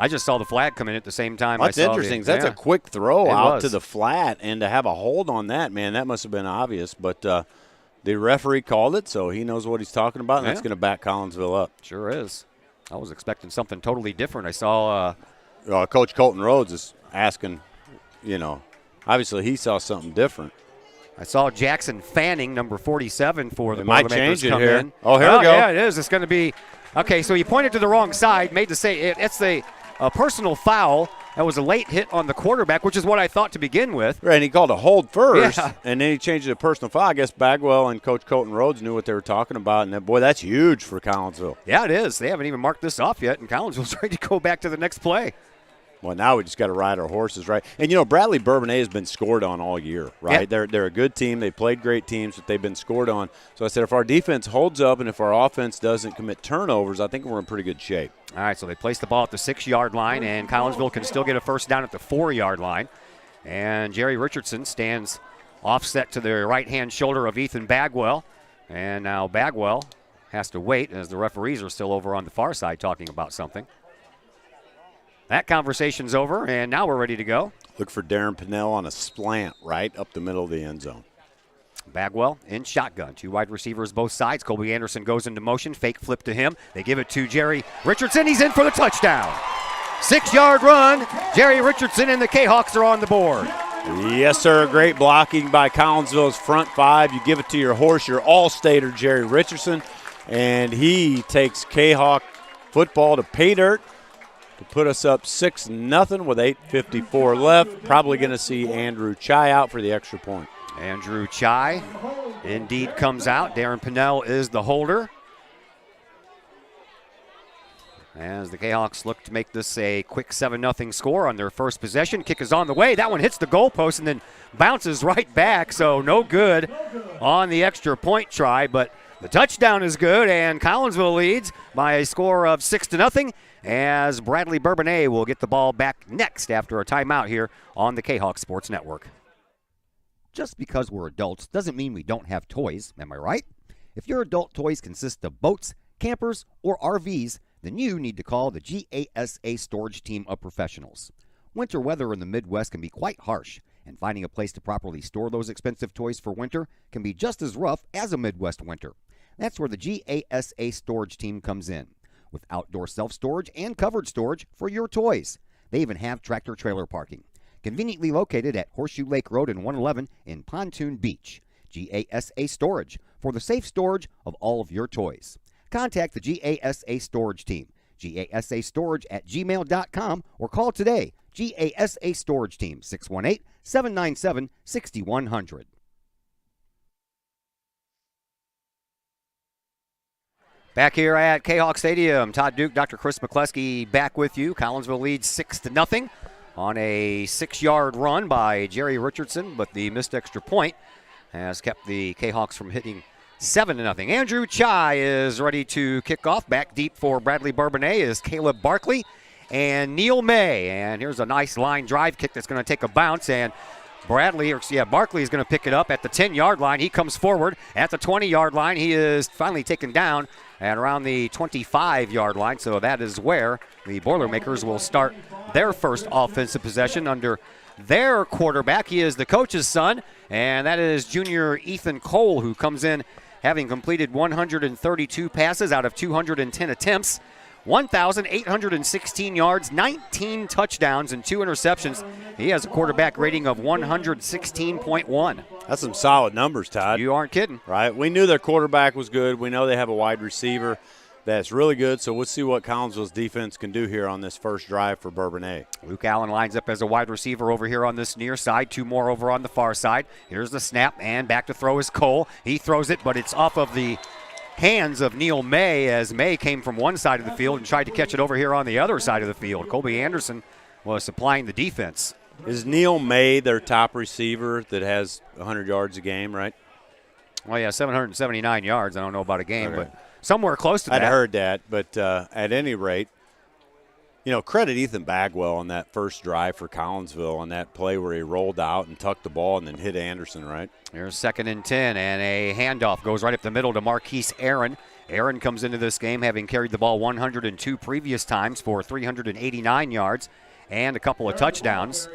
I just saw the flag come in at the same time. That's interesting. That's a quick throw out to the flat, and to have a hold on that, man, that must have been obvious. But the referee called it, so he knows what he's talking about, and that's going to back Collinsville up. Sure is. I was expecting something totally different. I saw Coach Colton Rhodes is asking, obviously he saw something different. I saw Jackson Fanning, number 47 for the might change it come here. in. Oh, here we go. Yeah, it is. It's going to be – okay, so he pointed to the wrong side, made the say it's a personal foul. That was a late hit on the quarterback, which is what I thought to begin with. Right, and he called a hold first, and then he changed it to personal foul. I guess Bagwell and Coach Colton Rhodes knew what they were talking about, and boy, that's huge for Collinsville. Yeah, it is. They haven't even marked this off yet, and Collinsville's ready to go back to the next play. Well, now we just got to ride our horses, right? And, Bradley-Bourbonnais has been scored on all year, right? Yeah. They're a good team. They played great teams, but they've been scored on. So I said if our defense holds up and if our offense doesn't commit turnovers, I think we're in pretty good shape. All right, so they place the ball at the 6-yard line, and Collinsville can still get a first down at the 4-yard line. And Jerry Richardson stands offset to the right-hand shoulder of Ethan Bagwell. And now Bagwell has to wait as the referees are still over on the far side talking about something. That conversation's over, and now we're ready to go. Look for Darren Pinnell on a slant right up the middle of the end zone. Bagwell in shotgun. 2 wide receivers both sides. Colby Anderson goes into motion. Fake flip to him. They give it to Jerry Richardson. He's in for the touchdown. 6-yard run. Jerry Richardson and the Kahawks are on the board. Yes, sir. Great blocking by Collinsville's front 5. You give it to your horse, your all-stater, Jerry Richardson, and he takes Kahawk football to pay dirt to put us up 6-0 with 8:54 left. Probably going to see Andrew Chai out for the extra point. Andrew Chai indeed comes out. Darren Pinnell is the holder. As the Kahawks look to make this a quick 7-0 score on their first possession. Kick is on the way. That one hits the goalpost and then bounces right back, so no good on the extra point try. But the touchdown is good, and Collinsville leads by a score of 6-0 as Bradley-Bourbonnais will get the ball back next after a timeout here on the Kahawk Sports Network. Just because we're adults doesn't mean we don't have toys, am I right? If your adult toys consist of boats, campers, or RVs, then you need to call the GASA storage team of professionals. Winter weather in the Midwest can be quite harsh, and finding a place to properly store those expensive toys for winter can be just as rough as a Midwest winter. That's where the GASA storage team comes in, with outdoor self-storage and covered storage for your toys. They even have tractor-trailer parking, conveniently located at Horseshoe Lake Road and 111 in Pontoon Beach. GASA Storage, for the safe storage of all of your toys. Contact the GASA Storage team, gasastorage@gmail.com, or call today, GASA Storage Team, 618-797-6100. Back here at Kahawk Stadium, Todd Duke, Dr. Chris McCleskey back with you. Collinsville leads 6-0 on a 6-yard run by Jerry Richardson, but the missed extra point has kept the Kahawks from hitting 7-0. Andrew Chai is ready to kick off. Back deep for Bradley-Bourbonnais is Caleb Barkley. and Neil May. And here's a nice line drive kick that's going to take a bounce, and Barkley is going to pick it up at the 10-yard line. He comes forward at the 20-yard line. He is finally taken down at around the 25-yard line, so that is where the Boilermakers will start their first offensive possession under their quarterback. He is the coach's son, and that is junior Ethan Cole, who comes in having completed 132 passes out of 210 attempts, 1,816 yards, 19 touchdowns, and 2 interceptions. He has a quarterback rating of 116.1. That's some solid numbers, Todd. You aren't kidding. Right? We knew their quarterback was good. We know they have a wide receiver that's really good, so we'll see what Collinsville's defense can do here on this first drive for Bourbonnais. Luke Allen lines up as a wide receiver over here on this near side. 2 more over on the far side. Here's the snap, and back to throw is Cole. He throws it, but it's off of the hands of Neil May, as May came from one side of the field and tried to catch it over here on the other side of the field. Colby Anderson was supplying the defense. Is Neil May their top receiver that has 100 yards a game, right? Well, yeah, 779 yards. I don't know about a game, but somewhere close to that. I'd heard that, but at any rate, credit Ethan Bagwell on that first drive for Collinsville on that play where he rolled out and tucked the ball and then hit Anderson, right? Here's 2nd and 10, and a handoff goes right up the middle to Marquise Aaron. Aaron comes into this game having carried the ball 102 previous times for 389 yards and a couple of touchdowns,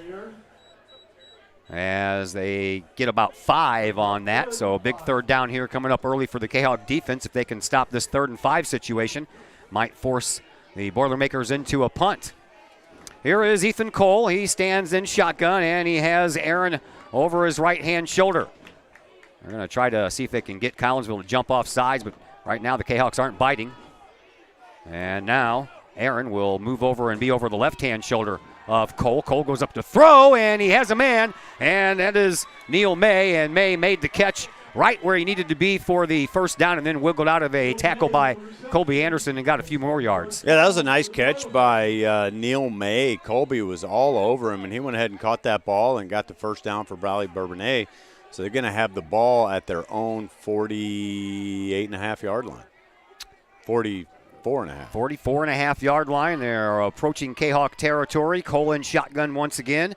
as they get about 5 on that. So a big third down here coming up early for the Kahok defense. If they can stop this 3rd and 5 situation, might force the Boilermakers into a punt. Here is Ethan Cole. He stands in shotgun, and he has Aaron over his right-hand shoulder. They're going to try to see if they can get Collinsville to jump off sides, but right now the Kahawks aren't biting. And now Aaron will move over and be over the left-hand shoulder of Cole. Cole goes up to throw, and he has a man, and that is Neil May, and May made the catch right where he needed to be for the first down, and then wiggled out of a tackle by Colby Anderson and got a few more yards. Yeah, that was a nice catch by Neil May. Colby was all over him, and he went ahead and caught that ball and got the first down for Bradley-Bourbonnais. So they're going to have the ball at their own 48.5-yard line. 44.5. 44.5-yard line. They're approaching Kahawk territory. Cole in shotgun once again.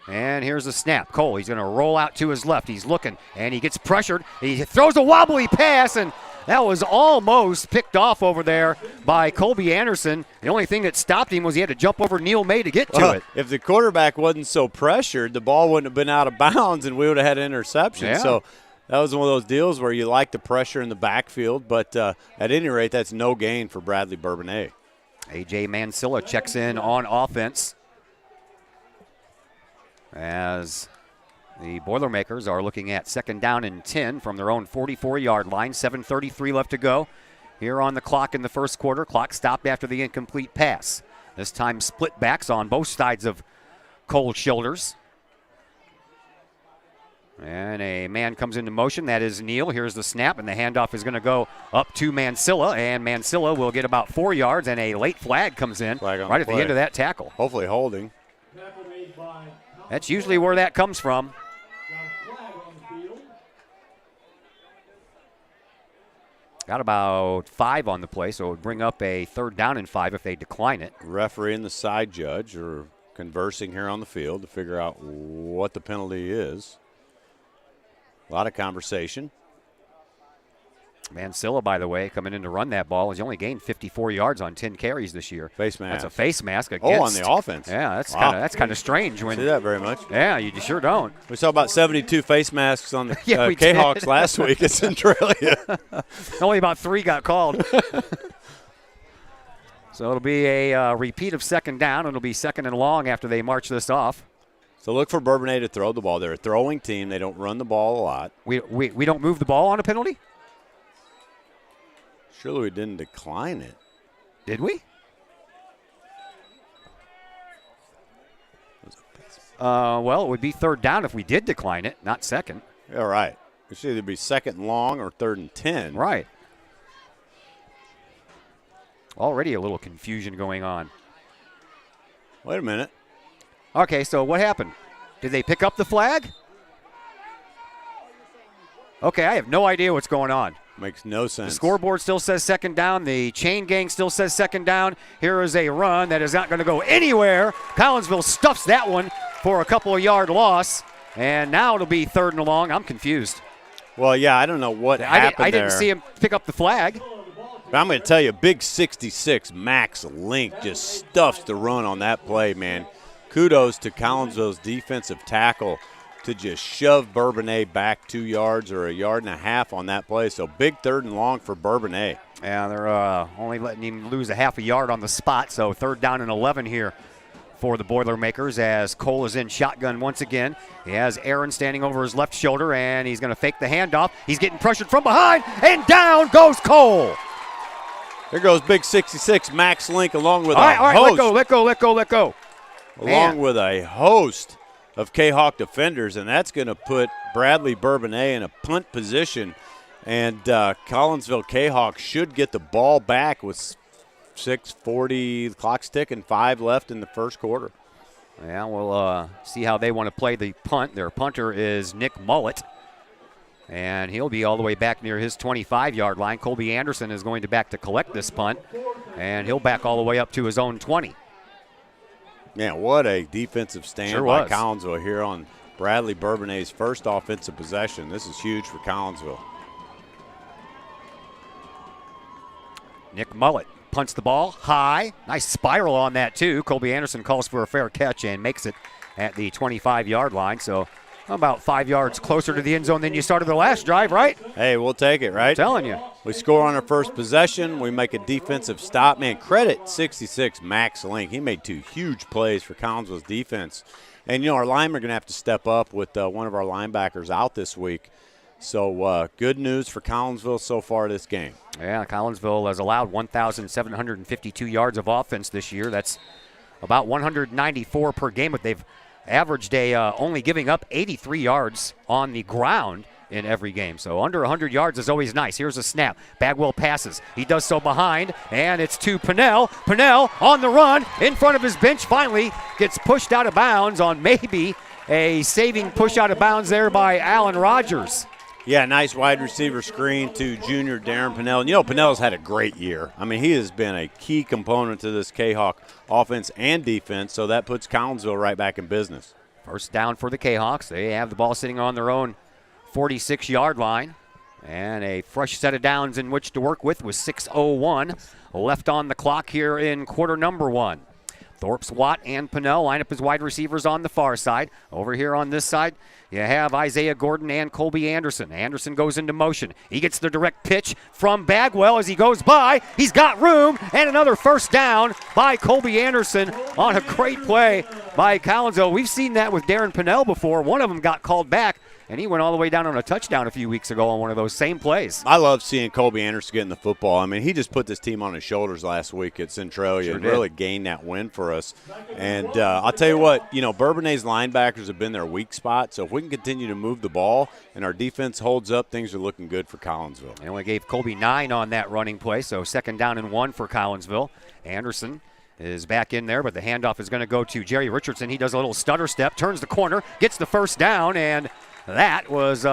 And here's the snap. Cole, he's going to roll out to his left. He's looking, and he gets pressured. He throws a wobbly pass, and that was almost picked off over there by Colby Anderson. The only thing that stopped him was he had to jump over Neil May to get to it. If the quarterback wasn't so pressured, the ball wouldn't have been out of bounds, and we would have had an interception. Yeah. So that was one of those deals where you like the pressure in the backfield, but at any rate, that's no gain for Bradley-Bourbonnais. A.J. Mansilla checks in on offense, as the Boilermakers are looking at 2nd down and 10 from their own 44-yard line. 7:33 left to go here on the clock in the first quarter. Clock stopped after the incomplete pass. This time split backs on both sides of Cole's shoulders. And a man comes into motion. That is Neal. Here's the snap, and the handoff is going to go up to Mansilla, and Mansilla will get about 4 yards, and a late flag comes in right at the end of that tackle. Hopefully holding. That's usually where that comes from. Got about 5 on the play, so it would bring up a 3rd down and 5 if they decline it. Referee and the side judge are conversing here on the field to figure out what the penalty is. A lot of conversation. Mansilla, by the way, coming in to run that ball. He's only gained 54 yards on 10 carries this year. Face mask. That's a face mask against. Oh, on the offense. Yeah, that's kind of strange. See that very much. Yeah, you sure don't. We saw about 72 face masks on the yeah, Kahawks last week at Centralia. Only about 3 got called. So it'll be a repeat of 2nd down. It'll be 2nd and long after they march this off. So look for Bourbonnais to throw the ball. They're a throwing team. They don't run the ball a lot. We don't move the ball on a penalty? Surely we didn't decline it. Did we? Well, it would be 3rd down if we did decline it, not 2nd. All right. It should either be 2nd and long or 3rd and 10. Right. Already a little confusion going on. Wait a minute. Okay, so what happened? Did they pick up the flag? Okay, I have no idea what's going on. Makes no sense. The scoreboard still says second down. The chain gang still says second down. Here is a run that is not going to go anywhere. Collinsville stuffs that one for a couple of yard loss. And now it'll be 3rd and long. I'm confused. Well, yeah, I don't know what happened I didn't there. see him pick up the flag. But I'm going to tell you, big 66 Max Link just stuffs the run on that play, man. Kudos to Collinsville's defensive tackle to just shove Bourbonnais back 2 yards or 1.5 yards on that play. So big 3rd and long for Bourbonnais. Yeah, they're only letting him lose a half a yard on the spot. So 3rd down and 11 here for the Boilermakers as Cole is in shotgun once again. He has Aaron standing over his left shoulder, and he's going to fake the handoff. He's getting pressured from behind, and down goes Cole. There goes big 66 Max Link along with All right, host. let go. Along with a host of Kahok defenders, and that's going to put Bradley-Bourbonnais in a punt position. And Collinsville Kahok should get the ball back with 6:40, the clock's ticking, 5 left in the first quarter. Yeah, we'll see how they want to play the punt. Their punter is Nick Mullet, and he'll be all the way back near his 25-yard line. Colby Anderson is going to back to collect this punt, and he'll back all the way up to his own 20. Man, what a defensive stand Sure by was. Collinsville here on Bradley-Bourbonnais' first offensive possession. This is huge for Collinsville. Nick Mullet punts the ball high. Nice spiral on that, too. Colby Anderson calls for a fair catch and makes it at the 25-yard line. So about 5 yards closer to the end zone than you started the last drive, right? Hey, we'll take it, right? I'm telling you. We score on our first possession. We make a defensive stop. Man, credit 66 Max Link. He made 2 huge plays for Collinsville's defense. And, our linemen are going to have to step up with one of our linebackers out this week. So good news for Collinsville so far this game. Yeah, Collinsville has allowed 1,752 yards of offense this year. That's about 194 per game, but they've averaged only giving up 83 yards on the ground in every game. So under 100 yards is always nice. Here's a snap. Bagwell passes. He does so behind, and it's to Pennell. Pennell on the run in front of his bench. Finally gets pushed out of bounds on maybe a saving push out of bounds there by Alan Rogers. Yeah, nice wide receiver screen to junior Darren Pennell. And Pennell's had a great year. I mean, he has been a key component to this Kahok offense and defense, so that puts Collinsville right back in business. First down for the Kahawks. They have the ball sitting on their own 46-yard line. And a fresh set of downs in which to work with 6:01 left on the clock here in quarter number 1. Thorpe, Watt, and Pennell line up as wide receivers on the far side. Over here on this side, you have Isaiah Gordon and Colby Anderson. Anderson goes into motion. He gets the direct pitch from Bagwell as he goes by. He's got room, and another first down by Colby Anderson on a great play by Collinsville. We've seen that with Darren Pennell before. One of them got called back, and he went all the way down on a touchdown a few weeks ago on one of those same plays. I love seeing Colby Anderson getting the football. I mean, he just put this team on his shoulders last week at Centralia and really gained that win for us. And I'll tell you what, Bourbonnais' linebackers have been their weak spot. So if we can continue to move the ball and our defense holds up, things are looking good for Collinsville. They only gave Colby 9 on that running play, so 2nd down and 1 for Collinsville. Anderson is back in there, but the handoff is going to go to Jerry Richardson. He does a little stutter step, turns the corner, gets the first down, and that was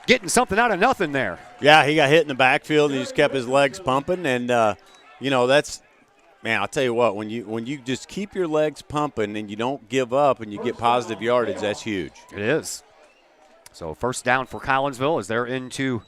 getting something out of nothing there. Yeah, he got hit in the backfield and he just kept his legs pumping. And, that's – man, I'll tell you what, when you just keep your legs pumping and you don't give up and you get positive yardage, that's huge. It is. So first down for Collinsville as they're into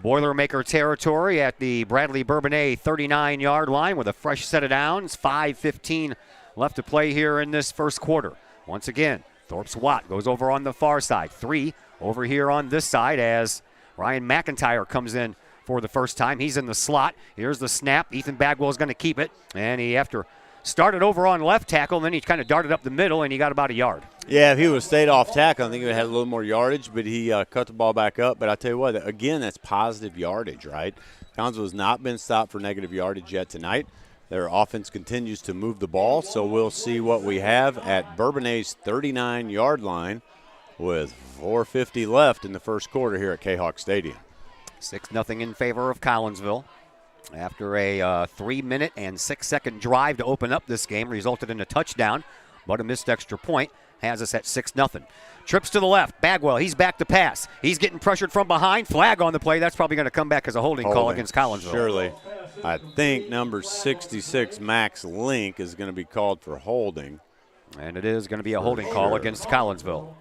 Boilermaker territory at the Bradley-Bourbonnais 39-yard line with a fresh set of downs. 5:15 left to play here in this first quarter. Once again, Thorpe Watt goes over on the far side. 3 over here on this side as Ryan McIntyre comes in for the first time. He's in the slot. Here's the snap. Ethan Bagwell is going to keep it. And he, after started over on left tackle, and then he kind of darted up the middle, and he got about a yard. Yeah, if he would have stayed off tackle, I think he would have had a little more yardage, but he cut the ball back up. But I tell you what, again, that's positive yardage, right? Collinsville has not been stopped for negative yardage yet tonight. Their offense continues to move the ball, so we'll see what we have at Bourbonnais' 39-yard line with 4:50 left in the first quarter here at Kahok Stadium. 6-0 in favor of Collinsville. After a 3-minute and 6-second drive to open up this game, resulted in a touchdown, but a missed extra point has us at 6-0. Trips to the left. Bagwell, he's back to pass. He's getting pressured from behind. Flag on the play. That's probably going to come back as a holding call against Collinsville. Surely. I think number 66, Max Link, is going to be called for holding. And it is going to be a holding call against Collinsville.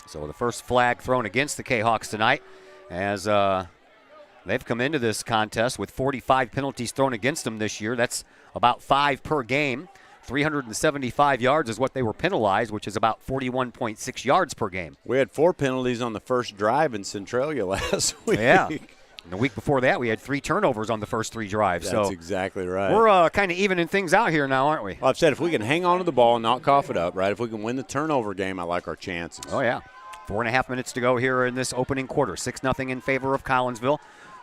So the first flag thrown against the Kahawks tonight, as they've come into this contest with 45 penalties thrown against them this year. That's about 5 per game. 375 yards is what they were penalized, which is about 41.6 yards per game. We had 4 penalties on the first drive in Centralia last week. Yeah. And the week before that, we had 3 turnovers on the first 3 drives. That's so exactly right. We're kind of evening things out here now, aren't we? Well, I've said if we can hang on to the ball and not cough it up, right, if we can win the turnover game, I like our chances. Oh, yeah. 4.5 minutes to go here in this opening quarter. 6-0 in favor of Collinsville.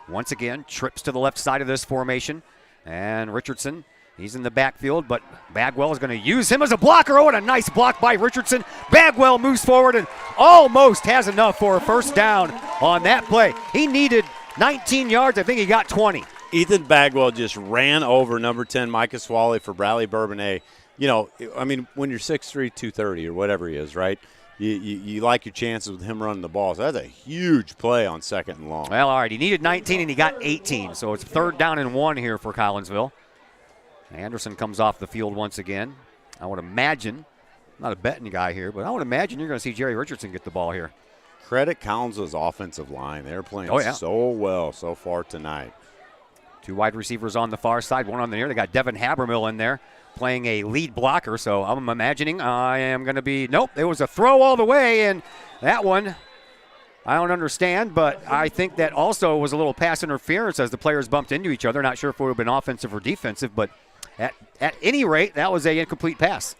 Once again, trips to the left side of this formation. And Richardson, he's in the backfield, but Bagwell is going to use him as a blocker. Oh, what a nice block by Richardson. Bagwell moves forward and almost has enough for a first down on that play. He needed 19 yards. I think he got 20. Ethan Bagwell just ran over number 10, Micah Swally, for Bradley-Bourbonnais. You know, I mean, when you're 6'3", 230 or whatever he is, right, you like your chances with him running the ball. So that's a huge play on 2nd and long. Well, all right, he needed 19 and he got 18. So it's 3rd down and 1 here for Collinsville. Anderson comes off the field once again. I would imagine, I'm not a betting guy here, but I would imagine you're going to see Jerry Richardson get the ball here. Credit Collinsville's offensive line. They're playing so well so far tonight. 2 wide receivers on the far side, 1 on the near. They got Devin Habermill in there playing a lead blocker, so I'm imagining I am going to be – nope, it was a throw all the way, and that one I don't understand, but I think that also was a little pass interference as the players bumped into each other. Not sure if it would have been offensive or defensive, but at any rate, that was an incomplete pass.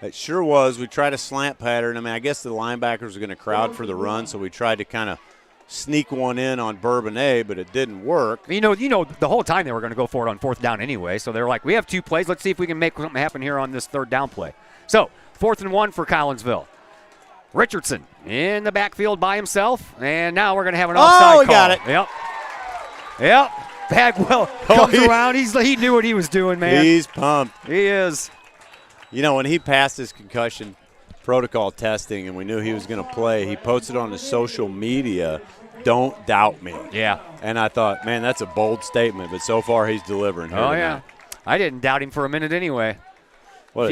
It sure was. We tried a slant pattern. I mean, I guess the linebackers were going to crowd for the run, so we tried to kind of sneak one in on Bourbonnais, but it didn't work. You know, the whole time they were going to go for it on 4th down anyway, so they're like, we have 2 plays. Let's see if we can make something happen here on this 3rd down play. So 4th and 1 for Collinsville. Richardson in the backfield by himself, and now we're going to have an offside call. Got it. Yep. Bagwell comes around. He knew what he was doing, man. He's pumped. He is. You know, when he passed his concussion protocol testing and we knew he was going to play, he posted on his social media, "Don't doubt me." Yeah. And I thought, man, that's a bold statement, but so far he's delivering here tonight. Yeah. I didn't doubt him for a minute anyway. What if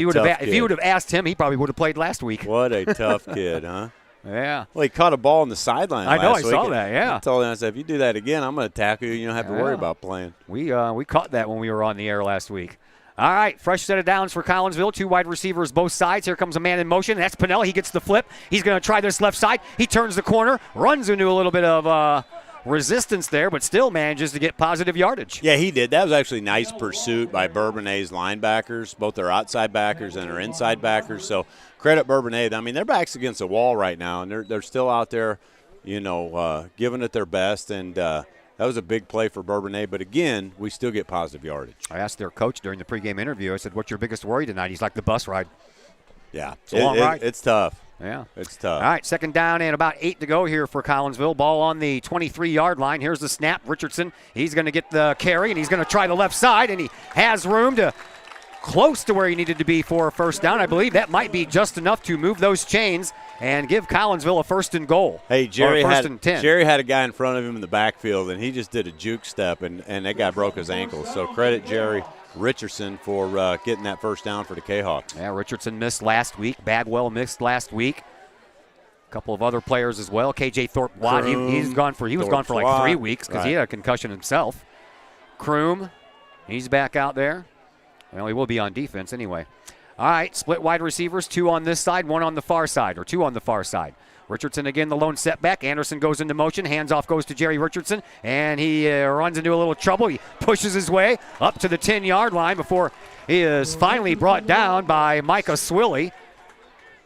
he would have asked him, he probably would have played last week. What a tough kid, huh? Yeah. Well, he caught a ball on the sideline last week. I saw that, yeah. I told him, I said, if you do that again, I'm going to tackle you. You don't have to worry about playing. We caught that when we were on the air last week. All right, fresh set of downs for Collinsville. 2 wide receivers both sides. Here comes a man in motion. That's Pinnell. He gets the flip. He's going to try this left side. He turns the corner, runs into a little bit of resistance there, but still manages to get positive yardage. Yeah, he did. That was actually nice pursuit by Bourbonnais' linebackers, both their outside backers and their inside backers. So credit Bourbonnais. I mean, their back's against a wall right now, and they're still out there, giving it their best. And that was a big play for Bourbonnais. But, again, we still get positive yardage. I asked their coach during the pregame interview, I said, what's your biggest worry tonight? He's like, the bus ride. Yeah. It's a long ride. It's tough. Yeah. It's tough. All right, 2nd down and about 8 to go here for Collinsville. Ball on the 23-yard line. Here's the snap. Richardson, he's going to get the carry, and he's going to try the left side, and he has room to close to where he needed to be for a first down. I believe that might be just enough to move those chains and give Collinsville a 1st and goal. Hey, Jerry and 10. Jerry had a guy in front of him in the backfield, and he just did a juke step, and that guy broke his ankle. So credit Jerry Richardson for getting that first down for the Kahawks. Yeah, Richardson missed last week. Bagwell missed last week. A couple of other players as well. KJ Thorpe-Watt, he was gone for like 3 weeks because he had a concussion himself. Kroom, he's back out there. Well, he will be on defense anyway. All right, split wide receivers, 2 on this side, 1 on the far side, or 2 on the far side. Richardson again, the lone setback. Anderson goes into motion. Hands off goes to Jerry Richardson, and he runs into a little trouble. He pushes his way up to the 10-yard line before he is finally brought down by Micah Swilly.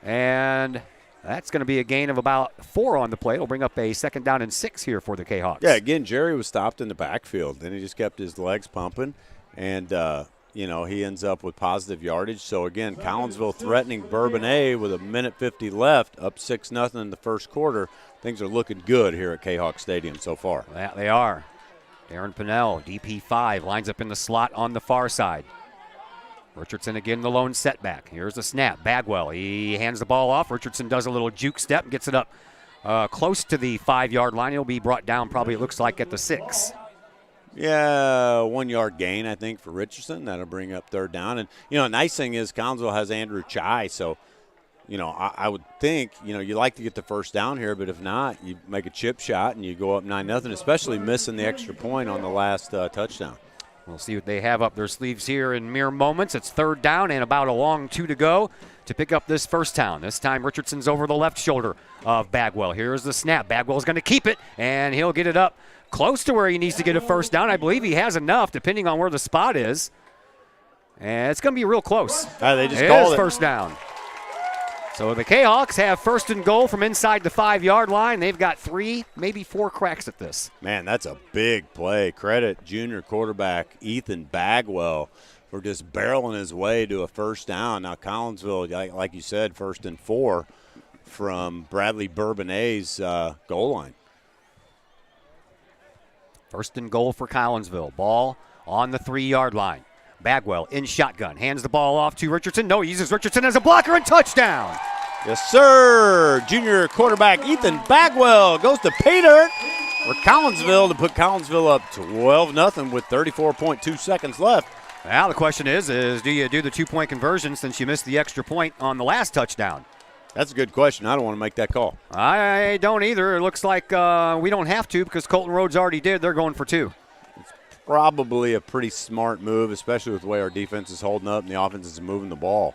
And that's going to be a gain of about 4 on the play. It'll bring up a 2nd down and 6 here for the Kahawks. Yeah, again, Jerry was stopped in the backfield. Then he just kept his legs pumping, and he ends up with positive yardage. So, again, Collinsville threatening Bourbonnais with 1:50 left, up 6-0 in the first quarter. Things are looking good here at Kahawk Stadium so far. Yeah, they are. Darren Pinnell, DP5, lines up in the slot on the far side. Richardson again, the lone setback. Here's the snap. Bagwell, he hands the ball off. Richardson does a little juke step and gets it up close to the 5-yard line. He'll be brought down probably, it looks like, at the 6. Yeah, 1 yard gain, I think, for Richardson. That'll bring up third down. And, the nice thing is Collinsville has Andrew Chai, so, I would think, you like to get the first down here, but if not, you make a chip shot and you go up 9-0, especially missing the extra point on the last touchdown. We'll see what they have up their sleeves here in mere moments. It's third down and about a long 2 to go to pick up this first down. This time Richardson's over the left shoulder of Bagwell. Here's the snap. Bagwell's going to keep it, and he'll get it up close to where he needs to get a first down. I believe he has enough, depending on where the spot is. And it's going to be real close. They just called it. First down. So the Kahawks have first and goal from inside the 5-yard line. They've got 3, maybe 4 cracks at this. Man, that's a big play. Credit junior quarterback Ethan Bagwell for just barreling his way to a first down. Now Collinsville, like you said, 1st and 4 from Bradley-Bourbonnais' goal line. First and goal for Collinsville. Ball on the 3-yard line. Bagwell in shotgun. Hands the ball off to Richardson. No, he uses Richardson as a blocker and touchdown. Yes, sir. Junior quarterback Ethan Bagwell goes to pay dirt for Collinsville to put Collinsville up 12-0 with 34.2 seconds left. Now the question is do you do the 2-point conversion since you missed the extra point on the last touchdown? That's a good question. I don't want to make that call. I don't either. It looks like we don't have to because Colton Rhodes already did. They're going for 2. Probably a pretty smart move, especially with the way our defense is holding up and the offense is moving the ball.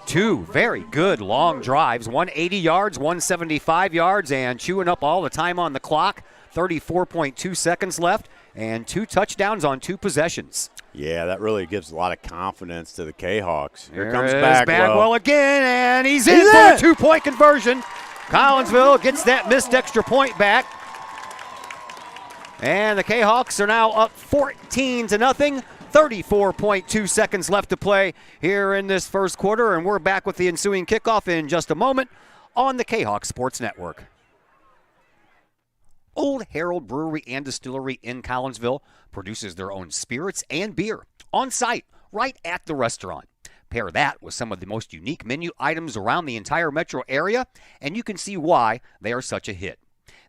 2 very good long drives, 180 yards, 175 yards, and chewing up all the time on the clock. 34.2 seconds left, and 2 touchdowns on 2 possessions. Yeah, that really gives a lot of confidence to the Kahawks. Here comes Bagwell again, and he's in for a 2-point conversion. Collinsville gets that missed extra point back. And the Kahawks are now up 14-0. 34.2 seconds left to play here in this first quarter, and we're back with the ensuing kickoff in just a moment on the Kahawk Sports Network. Old Herald Brewery and Distillery in Collinsville produces their own spirits and beer on site right at the restaurant. Pair that with some of the most unique menu items around the entire metro area, and you can see why they are such a hit.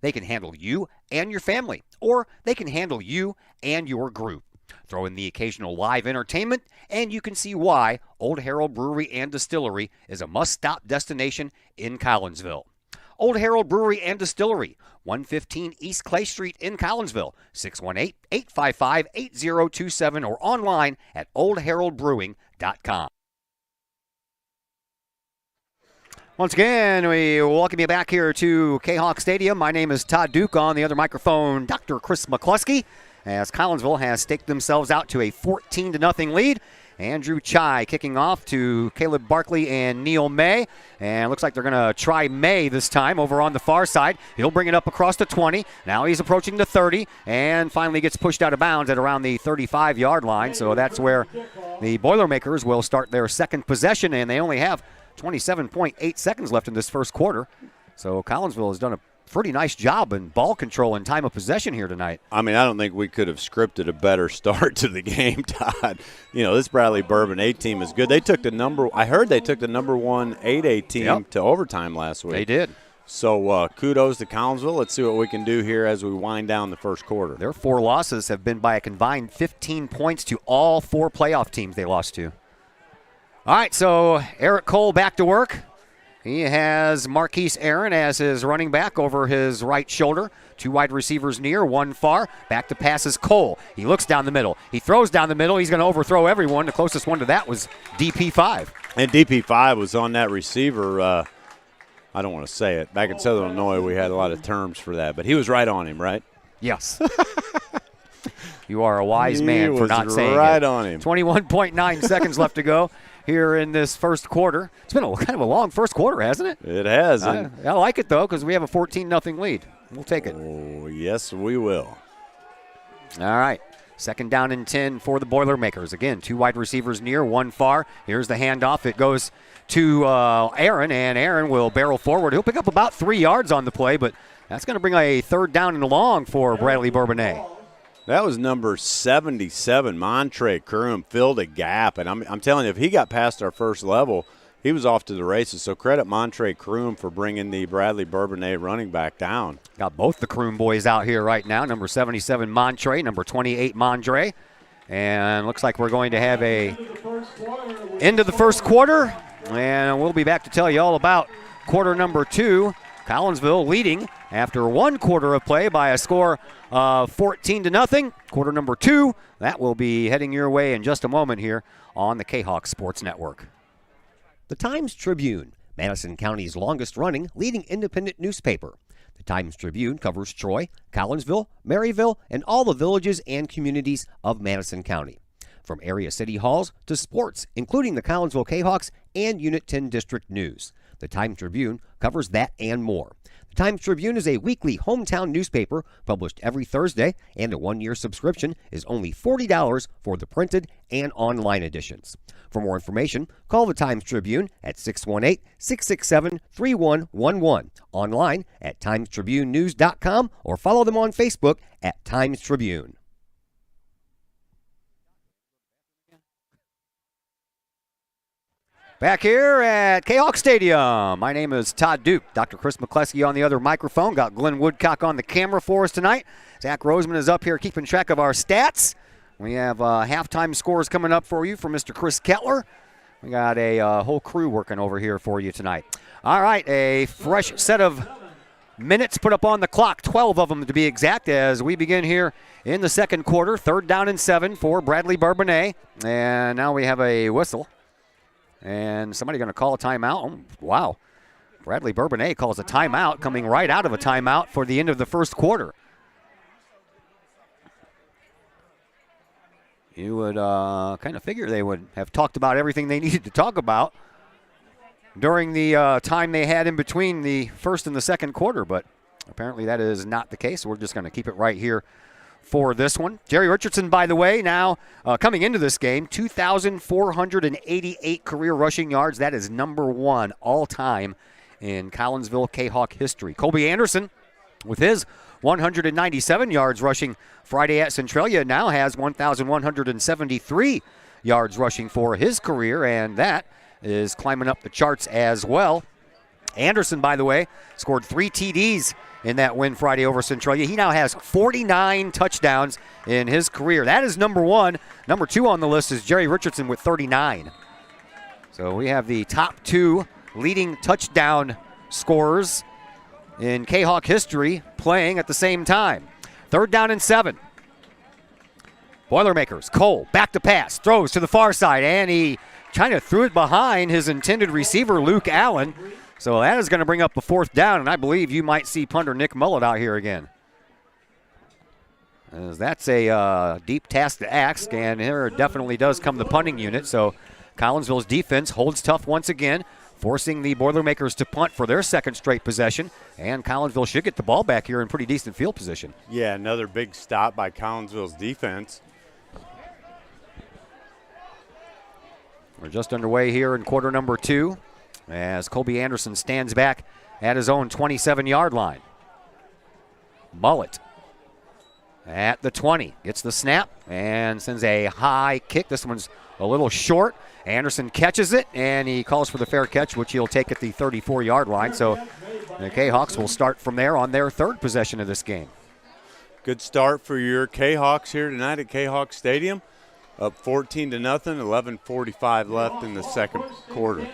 They can handle you and your family, or they can handle you and your group. Throw in the occasional live entertainment, and you can see why Old Herald Brewery and Distillery is a must-stop destination in Collinsville. Old Herald Brewery and Distillery, 115 East Clay Street in Collinsville, 618-855-8027, or online at oldheraldbrewing.com. Once again, we welcome you back here to Kahawk Stadium. My name is Todd Duke. On the other microphone, Dr. Chris McCluskey, as Collinsville has staked themselves out to a 14-0 lead. Andrew Chai kicking off to Caleb Barkley and Neil May. And looks like they're going to try May this time over on the far side. He'll bring it up across the 20. Now he's approaching the 30 and finally gets pushed out of bounds at around the 35-yard line. So that's where the Boilermakers will start their second possession, and they only have 27.8 seconds left in this first quarter. So Collinsville has done a pretty nice job in ball control and time of possession here tonight. I mean, I don't think we could have scripted a better start to the game, Todd. This Bradley-Bourbonnais team is good. I heard they took the number 1 8A team to overtime last week. They did. So kudos to Collinsville. Let's see what we can do here as we wind down the first quarter. Their 4 losses have been by a combined 15 points to all 4 playoff teams they lost to. All right, so Eric Cole back to work. He has Marquise Aaron as his running back over his right shoulder. 2 wide receivers near, 1 far. Back to pass is Cole. He looks down the middle. He throws down the middle. He's going to overthrow everyone. The closest one to that was DP5. And DP5 was on that receiver. I don't want to say it. Back in Southern Illinois, we had a lot of terms for that. But he was right on him, right? Yes. You are a wise man for not saying it. Right on him. 21.9 seconds left to go here in this first quarter. It's been kind of a long first quarter, hasn't it? It has. I like it, though, because we have a 14-0 lead. We'll take it. Oh, yes, we will. All right. Second down and 10 for the Boilermakers. Again, 2 wide receivers near, 1 far. Here's the handoff. It goes to Aaron, and Aaron will barrel forward. He'll pick up about 3 yards on the play, but that's going to bring a third down and long for Bradley-Bourbonnais. That was number 77, Montre Crum, filled a gap. And I'm telling you, if he got past our first level, he was off to the races. So credit Montre Crum for bringing the Bradley-Bourbonnais running back down. Got both the Crum boys out here right now, number 77, Montre, number 28, Mondre. And looks like we're going to have a end of the first quarter. And we'll be back to tell you all about quarter number 2. Collinsville leading after 1 quarter of play by a score of 14-0. Quarter number 2, that will be heading your way in just a moment here on the Kahok Sports Network. The Times-Tribune, Madison County's longest-running leading independent newspaper. The Times-Tribune covers Troy, Collinsville, Maryville, and all the villages and communities of Madison County. From area city halls to sports, including the Collinsville Kahawks and Unit 10 District News. The Times-Tribune covers that and more. The Times-Tribune is a weekly hometown newspaper published every Thursday, and a 1-year subscription is only $40 for the printed and online editions. For more information, call the Times-Tribune at 618-667-3111, online at timestribunenews.com, or follow them on Facebook at Times-Tribune. Back here at Kahok Stadium, my name is Todd Duke. Dr. Chris McCleskey on the other microphone. Got Glenn Woodcock on the camera for us tonight. Zach Roseman is up here keeping track of our stats. We have halftime scores coming up for you from Mr. Chris Kettler. We got a whole crew working over here for you tonight. All right, a fresh set of minutes put up on the clock, 12 of them to be exact, as we begin here in the second quarter. 3rd down and 7 for Bradley-Bourbonnais. And now we have a whistle. And somebody going to call a timeout. Oh, wow. Bradley-Bourbonnais calls a timeout, coming right out of a timeout for the end of the first quarter. You would kind of figure they would have talked about everything they needed to talk about during the time they had in between the first and the second quarter, but apparently that is not the case. We're just going to keep it right here for this one. Jerry Richardson, by the way, now coming into this game, 2,488 career rushing yards. That is number 1 all-time in Collinsville Kahawk history. Colby Anderson, with his 197 yards rushing Friday at Centralia, now has 1,173 yards rushing for his career, and that is climbing up the charts as well. Anderson, by the way, scored 3 TDs in that win Friday over Centralia. He now has 49 touchdowns in his career. That is number 1. Number 2 on the list is Jerry Richardson with 39. So we have the top 2 leading touchdown scorers in Kahawk history playing at the same time. 3rd down and 7. Boilermakers, Cole, back to pass, throws to the far side, and he kind of threw it behind his intended receiver, Luke Allen. So that is going to bring up the 4th down, and I believe you might see punter Nick Mullet out here again. As that's a deep task to ask, and here definitely does come the punting unit. So Collinsville's defense holds tough once again, forcing the Boilermakers to punt for their 2nd straight possession, and Collinsville should get the ball back here in pretty decent field position. Yeah, another big stop by Collinsville's defense. We're just underway here in quarter number 2 as Colby Anderson stands back at his own 27-yard line. Mullet at the 20, gets the snap and sends a high kick. This one's a little short. Anderson catches it, and he calls for the fair catch, which he'll take at the 34-yard line. So the Kahawks will start from there on their 3rd possession of this game. Good start for your Kahawks here tonight at Kahawk Stadium. Up 14-0, 11:45 left in the second quarter.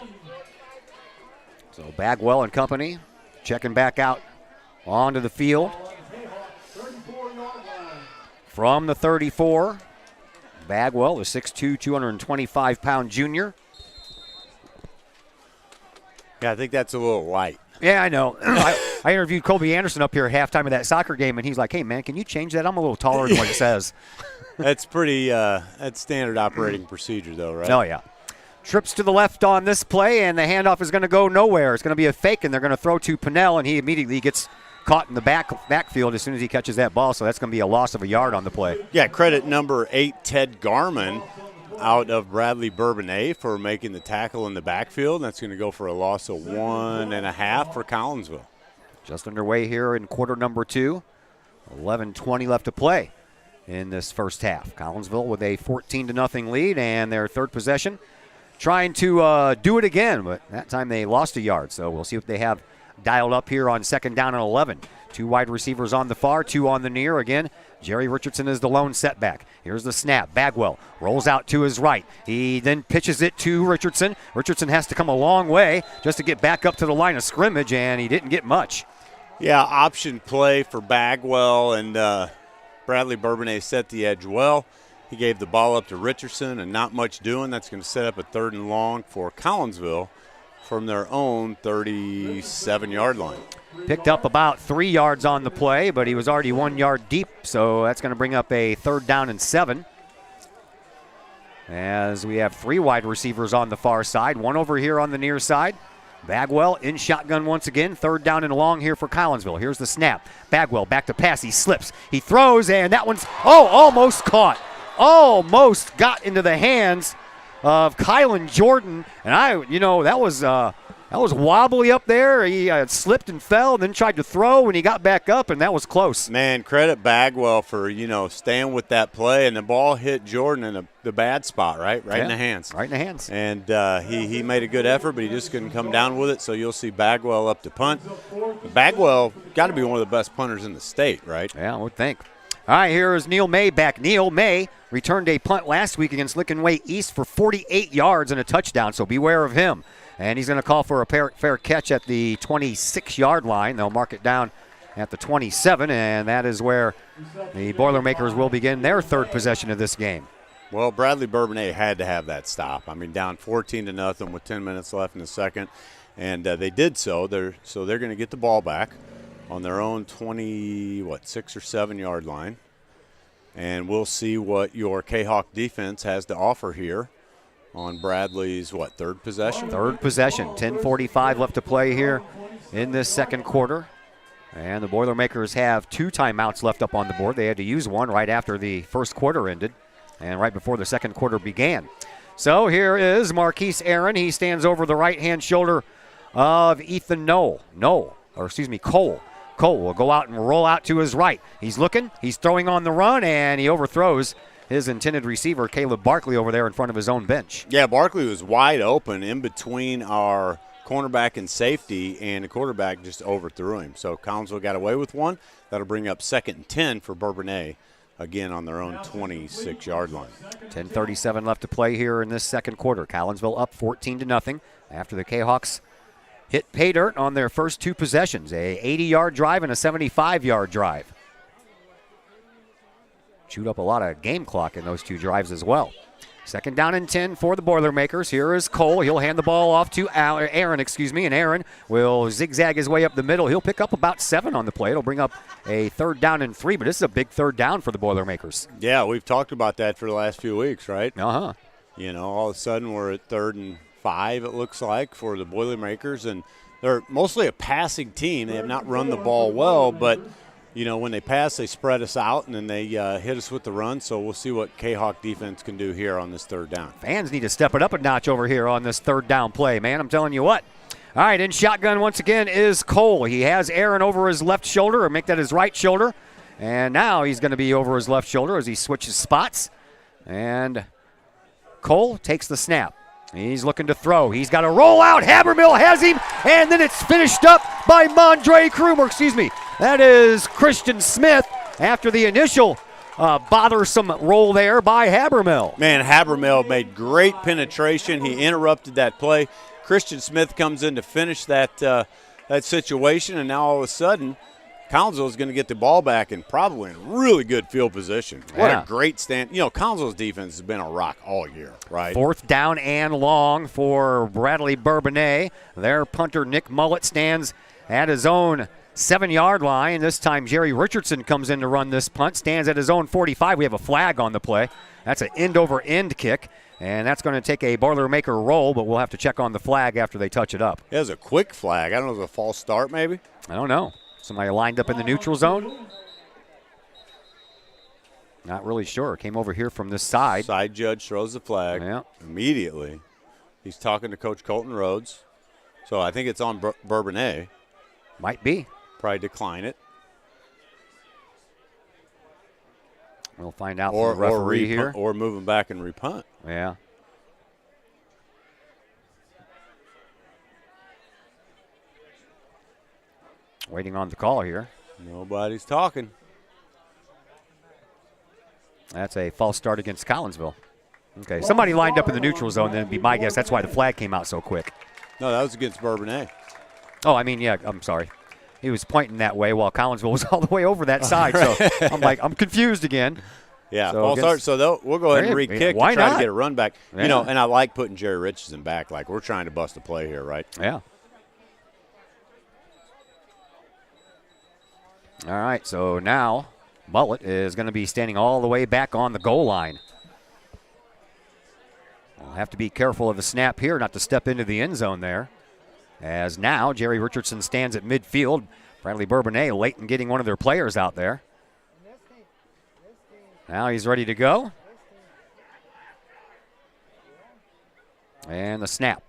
So Bagwell and company checking back out onto the field. From the 34, Bagwell, the 6'2", 225-pound junior. Yeah, I think that's a little light. Yeah, I know. I interviewed Colby Anderson up here at halftime of that soccer game, and he's like, hey, man, can you change that? I'm a little taller than what it says. That's pretty that's standard operating procedure, though, right? Oh, yeah. Trips to the left on this play, and the handoff is going to go nowhere. It's going to be a fake, and they're going to throw to Pinnell, and he immediately gets caught in the backfield as soon as he catches that ball, so that's going to be a loss of a yard on the play. Yeah, credit number 8, Ted Garman, out of Bradley-Bourbonnais for making the tackle in the backfield. That's going to go for a loss of 1.5 for Collinsville. Just underway here in quarter number 2. 11:20 left to play in this first half. Collinsville with a 14-0 lead and their third possession. Trying to do it again, but that time they lost a yard. So we'll see what they have dialed up here on 2nd down and 11. 2 wide receivers on the far, 2 on the near. Again, Jerry Richardson is the lone setback. Here's the snap. Bagwell rolls out to his right. He then pitches it to Richardson. Richardson has to come a long way just to get back up to the line of scrimmage, and he didn't get much. Yeah, option play for Bagwell, and Bradley-Bourbonnais set the edge well. He gave the ball up to Richardson, and not much doing. That's going to set up a 3rd and long for Collinsville from their own 37-yard line. Picked up about 3 yards on the play, but he was already 1 yard deep, so that's going to bring up a 3rd down and 7. As we have 3 wide receivers on the far side, 1 over here on the near side. Bagwell in shotgun once again, 3rd down and long here for Collinsville. Here's the snap. Bagwell back to pass. He slips. He throws, and that one's, almost caught. Almost got into the hands of Kylan Jordan. And that was wobbly up there. He slipped and fell and then tried to throw when he got back up, and that was close. Man, credit Bagwell for, staying with that play, and the ball hit Jordan in the bad spot, right? Right in the hands. Right in the hands. And he made a good effort, but he just couldn't come down with it, so you'll see Bagwell up to punt. Bagwell got to be one of the best punters in the state, right? Yeah, I would think. All right, here is Neil May back. Neil May returned a punt last week against Licking Way East for 48 yards and a touchdown, so beware of him. And he's going to call for a fair catch at the 26-yard line. They'll mark it down at the 27, and that is where the Boilermakers will begin their 3rd possession of this game. Well, Bradley-Bourbonnais had to have that stop. I mean, down 14-0 with 10 minutes left in the second, and they did so. They're going to get the ball back on their own 6 or 7 yard line. And we'll see what your Kahok defense has to offer here on Bradley's, 3rd possession? 3rd possession. 10:45 left to play here in this second quarter. And the Boilermakers have 2 timeouts left up on the board. They had to use one right after the first quarter ended and right before the second quarter began. So here is Marquise Aaron. He stands over the right-hand shoulder of Ethan Cole. Cole will go out and roll out to his right. He's looking, he's throwing on the run, and he overthrows his intended receiver, Caleb Barkley, over there in front of his own bench. Yeah, Barkley was wide open in between our cornerback and safety, and the quarterback just overthrew him. So Collinsville got away with one. That'll bring up 2nd and 10 for Bourbonnais, again on their own 26-yard line. 10:37 left to play here in this second quarter. Collinsville up 14-0 after the Kahawks hit pay dirt on their first 2 possessions, a 80-yard drive and a 75-yard drive. Chewed up a lot of game clock in those 2 drives as well. 2nd down and 10 for the Boilermakers. Here is Cole. He'll hand the ball off to Aaron, and Aaron will zigzag his way up the middle. He'll pick up about 7 on the play. It'll bring up a 3rd down and 3, but this is a big 3rd down for the Boilermakers. Yeah, we've talked about that for the last few weeks, right? Uh-huh. All of a sudden we're at 3rd and 5, it looks like, for the Boilermakers, and they're mostly a passing team. They have not run the ball well, but when they pass, they spread us out, and then they hit us with the run. So we'll see what Kahok defense can do here on this 3rd down. Fans need to step it up a notch over here on this 3rd down play, man. I'm telling you what. All right, in shotgun once again is Cole. He has Aaron over his left shoulder, or make that his right shoulder. And now he's going to be over his left shoulder as he switches spots. And Cole takes the snap. He's looking to throw. He's got a roll out. Habermill has him, and then it's finished up by Mondre Krumer. That is Christian Smith after the initial bothersome roll there by Habermill. Man, Habermill made great penetration. He interrupted that play. Christian Smith comes in to finish that situation, and now all of a sudden, Collinsville is going to get the ball back and probably in really good field position. What a great stand. Collinsville's defense has been a rock all year, right? 4th down and long for Bradley-Bourbonnais. Their punter, Nick Mullet, stands at his own 7-yard line. This time Jerry Richardson comes in to run this punt, stands at his own 45. We have a flag on the play. That's an end-over-end kick, and that's going to take a Boilermaker roll, but we'll have to check on the flag after they touch it up. It was a quick flag. I don't know if it was a false start maybe. I don't know. Somebody lined up in the neutral zone? Not really sure. Came over here from this side. Side judge throws the flag immediately. He's talking to Coach Colton Rhodes. So I think it's on Bourbonnais. Might be. Probably decline it. We'll find out from the referee here. Or move them back and repunt. Yeah. Waiting on the call here. Nobody's talking. That's a false start against Collinsville. Okay, somebody lined up in the neutral zone, then it'd be my guess. That's why the flag came out so quick. No, that was against Bourbonnais. Oh, I mean, yeah, I'm sorry. He was pointing that way while Collinsville was all the way over that side. So I'm like, I'm confused again. Yeah, false start. So we'll go ahead and re-kick why to try not? to get a run back. Yeah. You know, and I like putting Jerry Richardson back. Like, we're trying to bust a play here, right? Yeah. All right, so now Mullet is going to be standing all the way back on the goal line. We'll have to be careful of the snap here, not to step into the end zone there. As now Jerry Richardson stands at midfield. Bradley-Bourbonnais late in getting one of their players out there. Now he's ready to go. And the snap.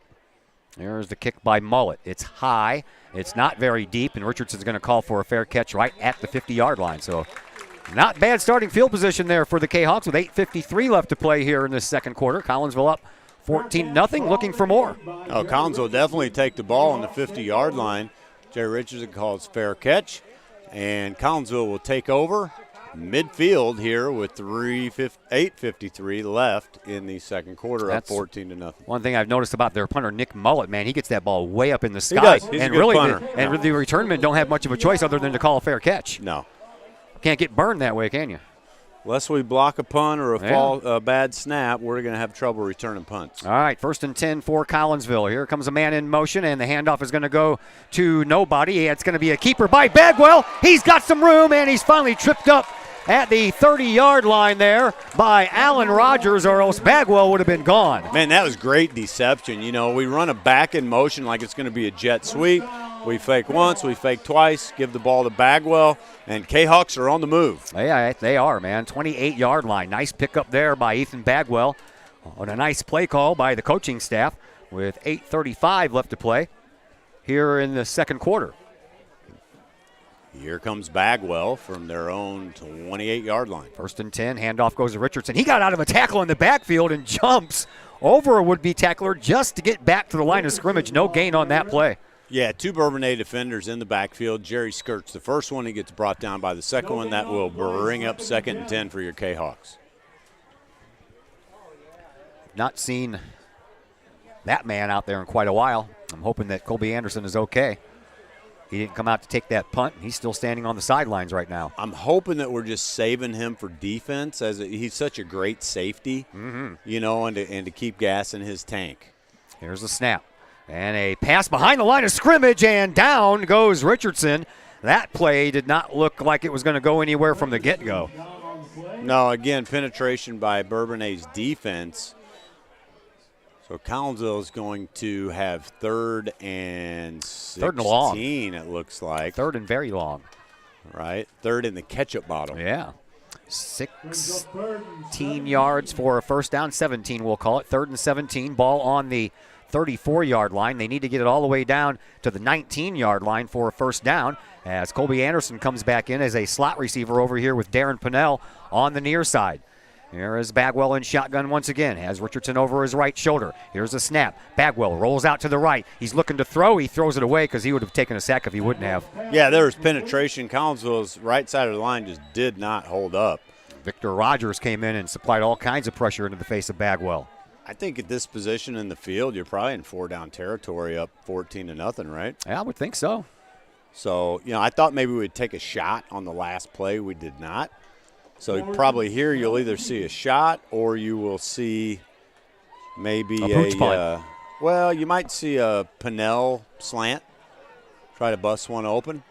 There's the kick by Mullet. It's high. It's not very deep, and Richardson's going to call for a fair catch right at the 50-yard line. So not bad starting field position there for the Kahawks with 8:53 left to play here in this second quarter. Collinsville up 14-0, looking for more. Oh, Collins will definitely take the ball on the 50-yard line. Jerry Richardson calls fair catch, and Collinsville will take over midfield here with 8:53 left in the second quarter. That's up 14-0. One thing I've noticed about their punter, Nick Mullet, man, he gets that ball way up in the sky. He does. He's and a good really, punter. And the return men don't have much of a choice other than to call a fair catch. No. Can't get burned that way, can you? Unless we block a punt or a bad snap, we're going to have trouble returning punts. All right, 1st and 10 for Collinsville. Here comes a man in motion, and the handoff is going to go to nobody. It's going to be a keeper by Bagwell. He's got some room, and he's finally tripped up at the 30-yard line there by Allen Rogers, or else Bagwell would have been gone. Man, that was great deception. You know, we run a back in motion like it's going to be a jet sweep. We fake once, we fake twice, give the ball to Bagwell, and K-Hawks are on the move. Yeah, they are, man. 28-yard line. Nice pickup there by Ethan Bagwell on a nice play call by the coaching staff with 8:35 left to play here in the second quarter. Here comes Bagwell from their own 28-yard line. 1st and 10, handoff goes to Richardson. He got out of a tackle in the backfield and jumps over a would-be tackler just to get back to the line of scrimmage. No gain on that play. Yeah, 2 Bourbonnais defenders in the backfield. Jerry skirts the first one. He gets brought down by the second one. That will bring up 2nd and 10 for your K-Hawks. Not seen that man out there in quite a while. I'm hoping that Colby Anderson is okay. He didn't come out to take that punt. He's still standing on the sidelines right now. I'm hoping that we're just saving him for defense, he's such a great safety, you know, and to keep gas in his tank. Here's the snap. And a pass behind the line of scrimmage, and down goes Richardson. That play did not look like it was going to go anywhere from the get-go. No, again, penetration by Bourbonnais' defense. So Collinsville is going to have 3rd and 16, 3rd and long. It looks like. 3rd and very long. Right, 3rd in the ketchup bottle. Yeah. 16 yards for a first down, 17 we'll call it. 3rd and 17, ball on the 34-yard line. They need to get it all the way down to the 19-yard line for a first down as Colby Anderson comes back in as a slot receiver over here with Darren Pinnell on the near side. Here is Bagwell in shotgun once again. Has Richardson over his right shoulder. Here's a snap. Bagwell rolls out to the right. He's looking to throw. He throws it away because he would have taken a sack if he wouldn't have. Yeah, there was penetration. Collinsville's right side of the line just did not hold up. Victor Rogers came in and supplied all kinds of pressure into the face of Bagwell. I think at this position in the field, you're probably in 4-down territory, up 14-0, right? Yeah, I would think so. So, you know, I thought maybe we'd take a shot on the last play. We did not. So probably here you'll either see a shot or you will see maybe well, you might see a Pinnell slant. Try to bust one open.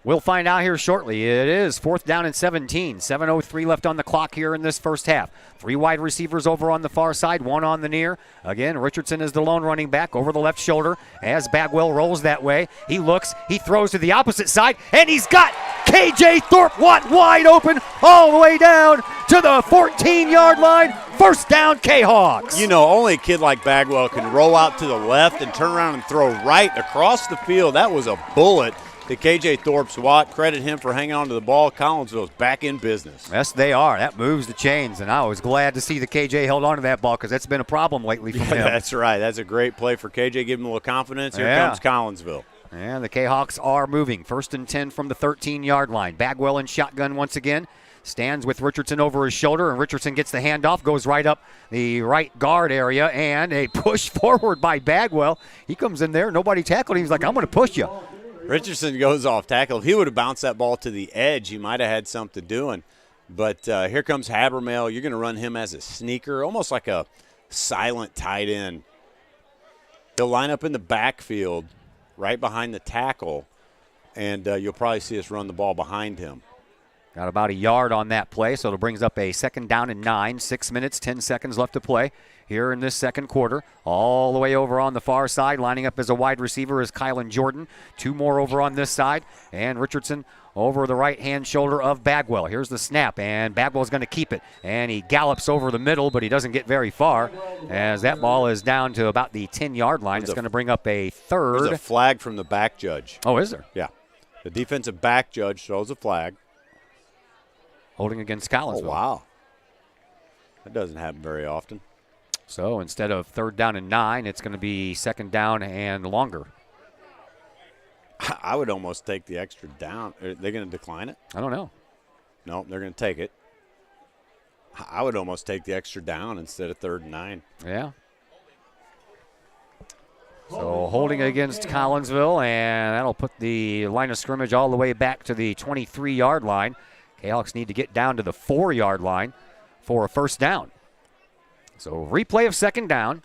We'll find out here shortly. It is 4th down and 17. 7:03 left on the clock here in this first half. 3 wide receivers over on the far side, 1 on the near. Again, Richardson is the lone running back over the left shoulder as Bagwell rolls that way. He looks, he throws to the opposite side, and he's got KJ Thorpe wide open all the way down to the 14-yard line. First down, K-Hawks. You know, only a kid like Bagwell can roll out to the left and turn around and throw right across the field. That was a bullet. to KJ Thorpe-Swat. Credit him for hanging on to the ball. Collinsville's back in business. Yes, they are. That moves the chains, and I was glad to see the KJ held on to that ball because that's been a problem lately from him. That's right. That's a great play for KJ. Give him a little confidence. Here comes Collinsville. And the Kahawks are moving. 1st and 10 from the 13-yard line. Bagwell in shotgun once again. Stands with Richardson over his shoulder, and Richardson gets the handoff, goes right up the right guard area, and a push forward by Bagwell. He comes in there, nobody tackled him. He's like, I'm going to push you. Richardson goes off tackle. If he would have bounced that ball to the edge, he might have had something doing. But here comes Habermail. You're going to run him as a sneaker, almost like a silent tight end. He'll line up in the backfield right behind the tackle, and you'll probably see us run the ball behind him. Got about a yard on that play, so it brings up a 2nd down and 9. 6 minutes, 10 seconds left to play here in this second quarter. All the way over on the far side, lining up as a wide receiver is Kylan Jordan. 2 more over on this side, and Richardson over the right-hand shoulder of Bagwell. Here's the snap, and Bagwell's going to keep it. And he gallops over the middle, but he doesn't get very far as that ball is down to about the 10-yard line. It's going to bring up a third. There's a flag from the back judge. Oh, is there? Yeah. The defensive back judge throws a flag. Holding against Collinsville. Oh, wow. That doesn't happen very often. So instead of 3rd down and 9, it's going to be 2nd down and longer. I would almost take the extra down. Are they going to decline it? I don't know. No, they're going to take it. I would almost take the extra down instead of 3rd and 9. Yeah. So holding against Collinsville, and that'll put the line of scrimmage all the way back to the 23-yard line. Kahawks need to get down to the 4-yard line for a 1st down. So replay of 2nd down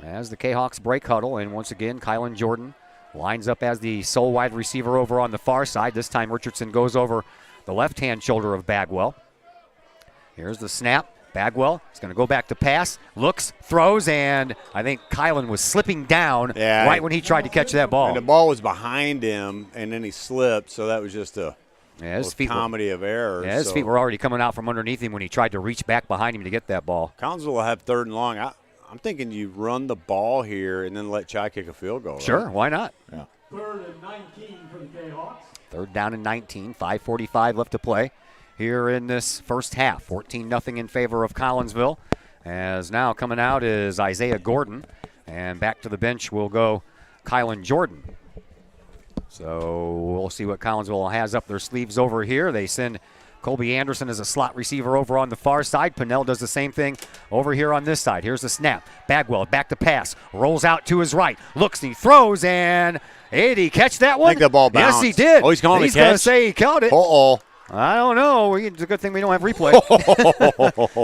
as the Kahawks break huddle. And once again, Kylan Jordan lines up as the sole wide receiver over on the far side. This time Richardson goes over the left-hand shoulder of Bagwell. Here's the snap. Bagwell is going to go back to pass, looks, throws, and I think Kylan was slipping down right when he tried to catch that ball. And the ball was behind him, and then he slipped, so that was just a comedy of errors. Yeah, his feet were already coming out from underneath him when he tried to reach back behind him to get that ball. Collinsville will have 3rd and long. I'm thinking you run the ball here and then let Chai kick a field goal. Sure, why not? Yeah. 3rd and 19 for the Jayhawks. 3rd down and 19, 5:45 left to play here in this first half. 14-0 in favor of Collinsville. As now coming out is Isaiah Gordon, and back to the bench will go Kylan Jordan. So we'll see what Collinsville has up their sleeves over here. They send Colby Anderson as a slot receiver over on the far side. Pinnell does the same thing over here on this side. Here's the snap. Bagwell back to pass. Rolls out to his right. Looks and he throws, and did he catch that one? I think the ball bounced. Yes, he did. Oh, he's calling the catch? He's going to say he caught it. Uh-oh. I don't know. It's a good thing we don't have replay.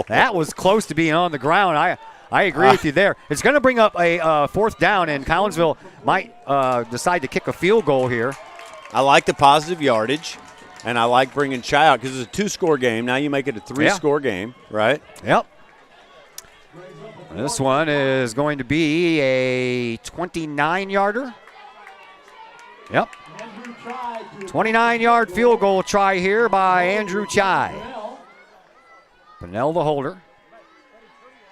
That was close to being on the ground. I agree with you there. It's going to bring up a 4th down, and Collinsville might decide to kick a field goal here. I like the positive yardage, and I like bringing Chai out because it's a 2-score game. Now you make it a 3-score game, right? Yep. This one is going to be a 29-yarder. Yep. 29-yard field goal try here by Andrew Chai. Pinnell the holder.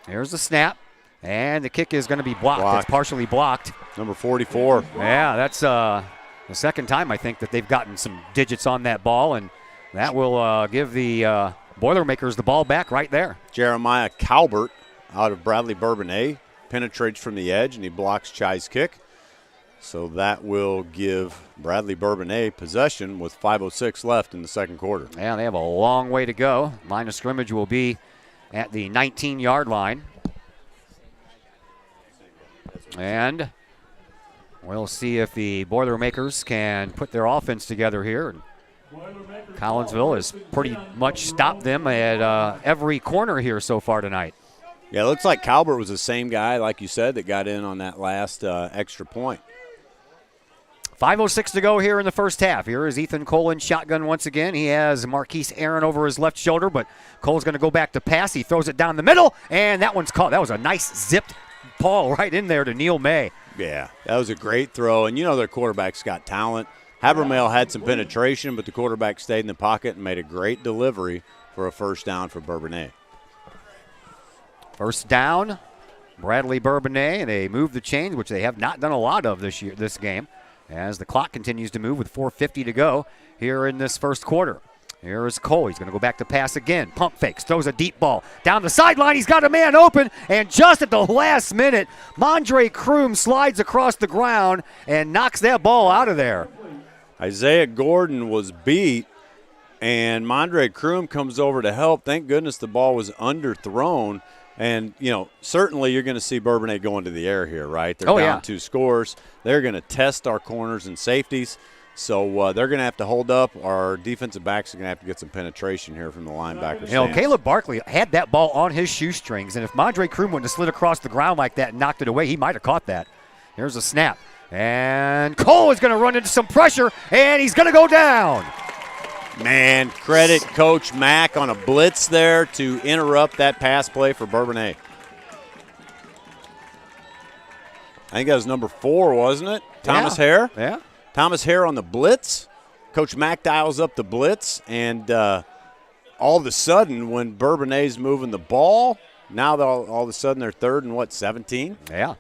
Here's the snap, and the kick is going to be blocked. It's partially blocked. Number 44. Yeah, that's the second time I think that they've gotten some digits on that ball, and that will give the Boilermakers the ball back right there. Jeremiah Calbert out of Bradley-Bourbonnais penetrates from the edge, and he blocks Chai's kick. So that will give Bradley-Bourbonnais possession with 5:06 left in the second quarter. Yeah, they have a long way to go. Line of scrimmage will be at the 19-yard line. And we'll see if the Boilermakers can put their offense together here. Collinsville has pretty much stopped them at every corner here so far tonight. Yeah, it looks like Calbert was the same guy, like you said, that got in on that last extra point. 5:06 to go here in the first half. Here is Ethan Cole in shotgun once again. He has Marquise Aaron over his left shoulder, but Cole's going to go back to pass. He throws it down the middle, and that one's caught. That was a nice zipped ball right in there to Neil May. Yeah, that was a great throw, and you know their quarterback's got talent. Habermail had some penetration, but the quarterback stayed in the pocket and made a great delivery for a 1st down for Bourbonnais. 1st down, Bradley-Bourbonnais, and they move the chains, which they have not done a lot of this game. as the clock continues to move with 4:50 to go here in this first quarter. Here is Cole. He's going to go back to pass again. Pump fakes, throws a deep ball down the sideline. He's got a man open, and just at the last minute, Mondre Kroom slides across the ground and knocks that ball out of there. Isaiah Gordon was beat, and Mondre Kroom comes over to help. Thank goodness the ball was underthrown. And, you know, certainly you're going to see Bourbonnais going to the air here, right? They're down 2 scores. They're going to test our corners and safeties. So they're going to have to hold up. Our defensive backs are going to have to get some penetration here from the linebacker. You know, Caleb Barkley had that ball on his shoestrings, and if Mondre Kroom wouldn't have slid across the ground like that and knocked it away, he might have caught that. Here's a snap. And Cole is going to run into some pressure, and he's going to go down. Man, credit Coach Mack on a blitz there to interrupt that pass play for Bourbonnais. I think that was number 4, wasn't it? Thomas Hare? Yeah. Thomas Hare on the blitz. Coach Mack dials up the blitz, and all of a sudden, when Bourbonnais moving the ball, now all of a sudden they're 3rd and 17? Yeah.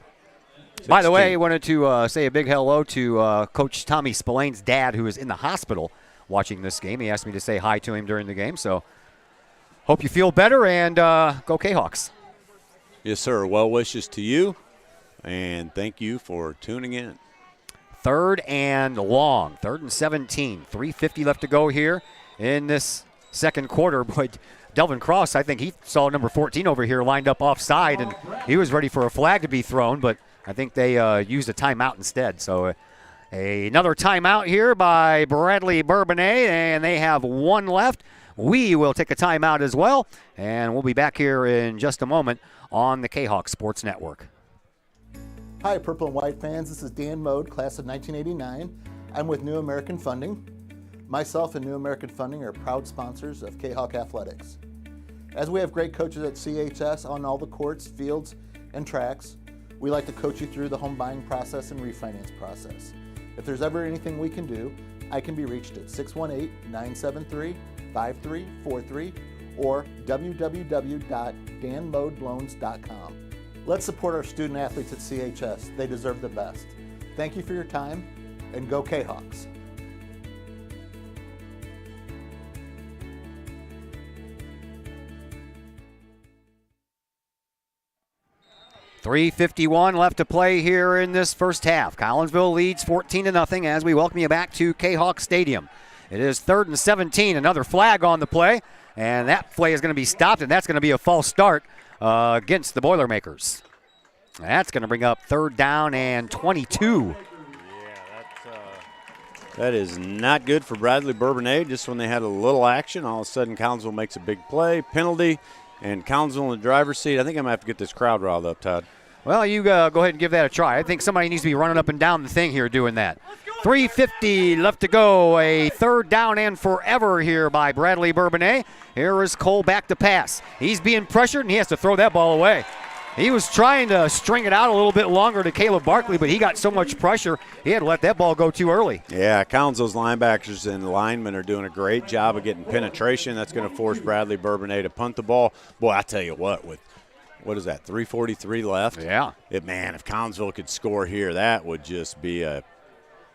16. By the way, I wanted to say a big hello to Coach Tommy Spillane's dad, who is in the hospital watching this game. He asked me to say hi to him during the game, so hope you feel better, and go K-Hawks. Yes, sir. Well wishes to you, and thank you for tuning in. 3rd and long, 3rd and 17. 3:50 left to go here in this second quarter. But Delvin Cross, I think he saw number 14 over here lined up offside, and he was ready for a flag to be thrown, but I think they used a timeout instead. So another timeout here by Bradley-Bourbonnais, and they have 1 left. We will take a timeout as well, and we'll be back here in just a moment on the K-Hawk Sports Network. Hi, Purple and White fans. This is Dan Mode, class of 1989. I'm with New American Funding. Myself and New American Funding are proud sponsors of K-Hawk Athletics. As we have great coaches at CHS on all the courts, fields, and tracks, we like to coach you through the home buying process and refinance process. If there's ever anything we can do, I can be reached at 618-973-5343 or www.danmodeloans.com. Let's support our student athletes at CHS. They deserve the best. Thank you for your time, and go K-Hawks. .351 left to play here in this first half. Collinsville leads 14-0 as we welcome you back to K-Hawk Stadium. It is 3rd and 17, another flag on the play, and that play is going to be stopped, and that's going to be a false start against the Boilermakers. That's going to bring up 3rd down and 22. That is not good for Bradley-Bourbonnais. Just when they had a little action, all of a sudden Collinsville makes a big play, penalty, and Collinsville in the driver's seat. I think I'm going to have to get this crowd riled up, Todd. Well, you go ahead and give that a try. I think somebody needs to be running up and down the thing here doing that. 3:50 left to go. A 3rd down and forever here by Bradley-Bourbonnais. Here is Cole back to pass. He's being pressured, and he has to throw that ball away. He was trying to string it out a little bit longer to Caleb Barkley, but he got so much pressure, he had to let that ball go too early. Yeah, Collinsville's linebackers and linemen are doing a great job of getting penetration. That's going to force Bradley-Bourbonnais to punt the ball. Boy, I tell you what is that, 3:43 left? Yeah. If Collinsville could score here, that would just be that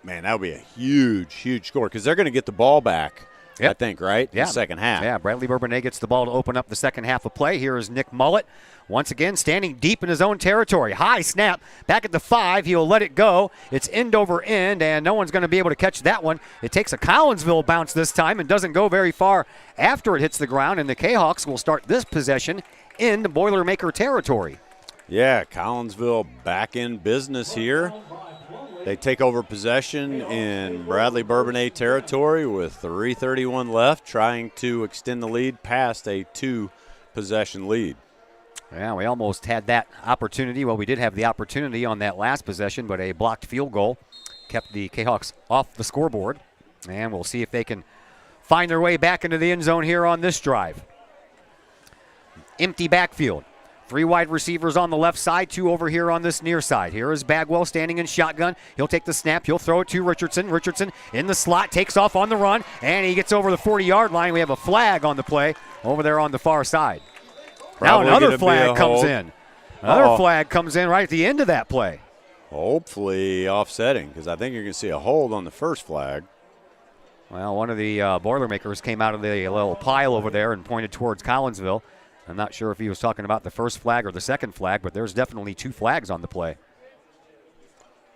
would be a huge, huge score because they're going to get the ball back. Yep. I think, right? Yeah. In the second half. Yeah, Bradley-Bourbonnais gets the ball to open up the second half of play. Here is Nick Mullett. Once again, standing deep in his own territory. High snap, back at the 5. He'll let it go. It's end over end, and no one's going to be able to catch that one. It takes a Collinsville bounce this time and doesn't go very far after it hits the ground, and the K-Hawks will start this possession in the Boilermaker territory. Yeah, Collinsville back in business here. They take over possession in Bradley-Bourbonnais territory with 3:31 left, trying to extend the lead past a 2-possession lead. Yeah, we almost had that opportunity. Well, we did have the opportunity on that last possession, but a blocked field goal kept the K-Hawks off the scoreboard. And we'll see if they can find their way back into the end zone here on this drive. Empty backfield. 3 wide receivers on the left side, 2 over here on this near side. Here is Bagwell standing in shotgun. He'll take the snap. He'll throw it to Richardson. Richardson in the slot, takes off on the run, and he gets over the 40-yard line. We have a flag on the play over there on the far side. Probably now another flag comes in. Another flag comes in right at the end of that play. Hopefully offsetting, because I think you're going to see a hold on the first flag. Well, one of the Boilermakers came out of the little pile over there and pointed towards Collinsville. I'm not sure if he was talking about the first flag or the second flag, but there's definitely 2 flags on the play.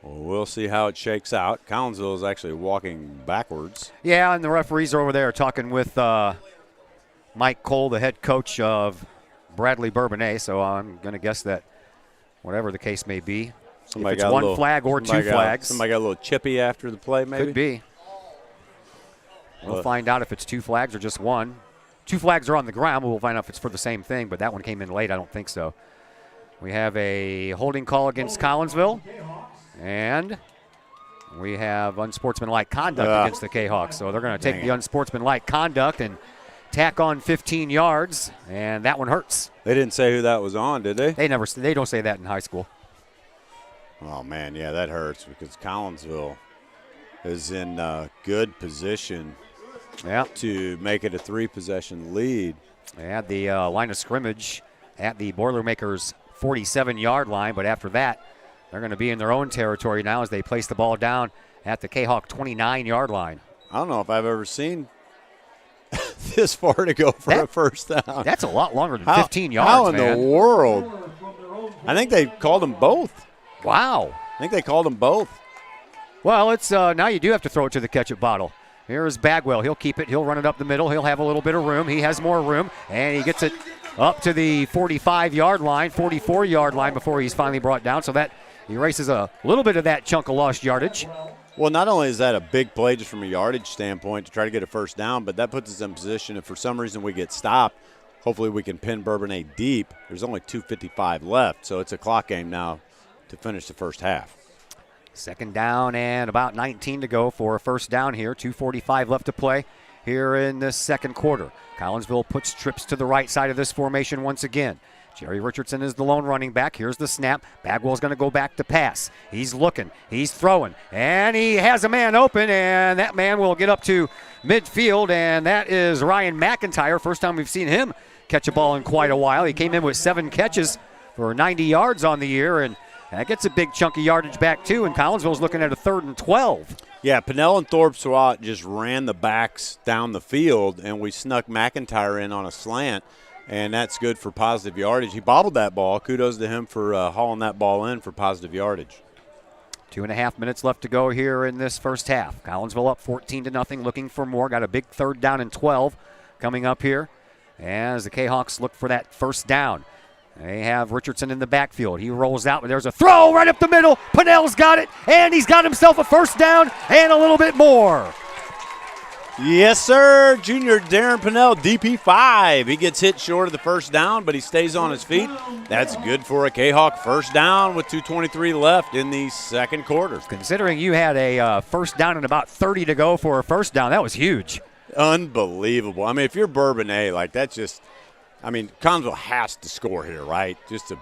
Well, we'll see how it shakes out. Collinsville is actually walking backwards. Yeah, and the referees are over there talking with Mike Cole, the head coach of Bradley-Bourbonnais, so I'm going to guess that whatever the case may be, Somebody if it's got one flag or 2 flags. Somebody got a little chippy after the play, maybe? Could be. We'll find out if it's 2 flags or just 1. 2 flags are on the ground. We'll find out if it's for the same thing, but that one came in late. I don't think so. We have a holding call against Collinsville, and we have unsportsmanlike conduct against the Kahawks. So they're going to take the unsportsmanlike conduct and tack on 15 yards, and that one hurts. They didn't say who that was on, did they? They don't say that in high school. Oh, man, yeah, that hurts because Collinsville is in good position to make it a 3-possession lead. They had the line of scrimmage at the Boilermakers' 47-yard line, but after that, they're going to be in their own territory now as they place the ball down at the Kahawk 29-yard line. I don't know if I've ever seen this far to go for a first down. That's a lot longer than 15 yards, How in the world? I think they called them both. Wow. I think they called them both. Well, it's now you do have to throw it to the ketchup bottle. Here's Bagwell. He'll keep it. He'll run it up the middle. He'll have a little bit of room. He has more room, and he gets it up to the 45-yard line, 44-yard line before he's finally brought down. So that erases a little bit of that chunk of lost yardage. Well, not only is that a big play just from a yardage standpoint to try to get a first down, but that puts us in position if for some reason we get stopped, hopefully we can pin Bourbonnais deep. There's only 2:55 left, so it's a clock game now to finish the first half. Second down and about 19 to go for a first down here. 2:45 left to play here in the second quarter. Collinsville puts trips to the right side of this formation once again. Jerry Richardson is the lone running back. Here's the snap. Bagwell's going to go back to pass. He's looking. He's throwing. And he has a man open, and that man will get up to midfield, and that is Ryan McIntyre. First time we've seen him catch a ball in quite a while. He came in with 7 catches for 90 yards on the year, and that gets a big chunk of yardage back, too, and Collinsville's looking at a 3rd and 12. Yeah, Pinnell and Thorpe Swat just ran the backs down the field, and we snuck McIntyre in on a slant, and that's good for positive yardage. He bobbled that ball. Kudos to him for hauling that ball in for positive yardage. 2.5 minutes left to go here in this first half. Collinsville up 14-0, looking for more. Got a big 3rd down and 12 coming up here as the Kahawks look for that first down. They have Richardson in the backfield. He rolls out, but there's a throw right up the middle. Pinnell's got it, and he's got himself a first down and a little bit more. Yes, sir. Junior Darren Pinnell, DP5. He gets hit short of the first down, but he stays on his feet. That's good for a Kahawk first down with 2:23 left in the second quarter. Considering you had a first down and about 30 to go for a first down, that was huge. Unbelievable. I mean, if you're Bourbonnais, like that's just – I mean, Collinsville has to score here, right? Just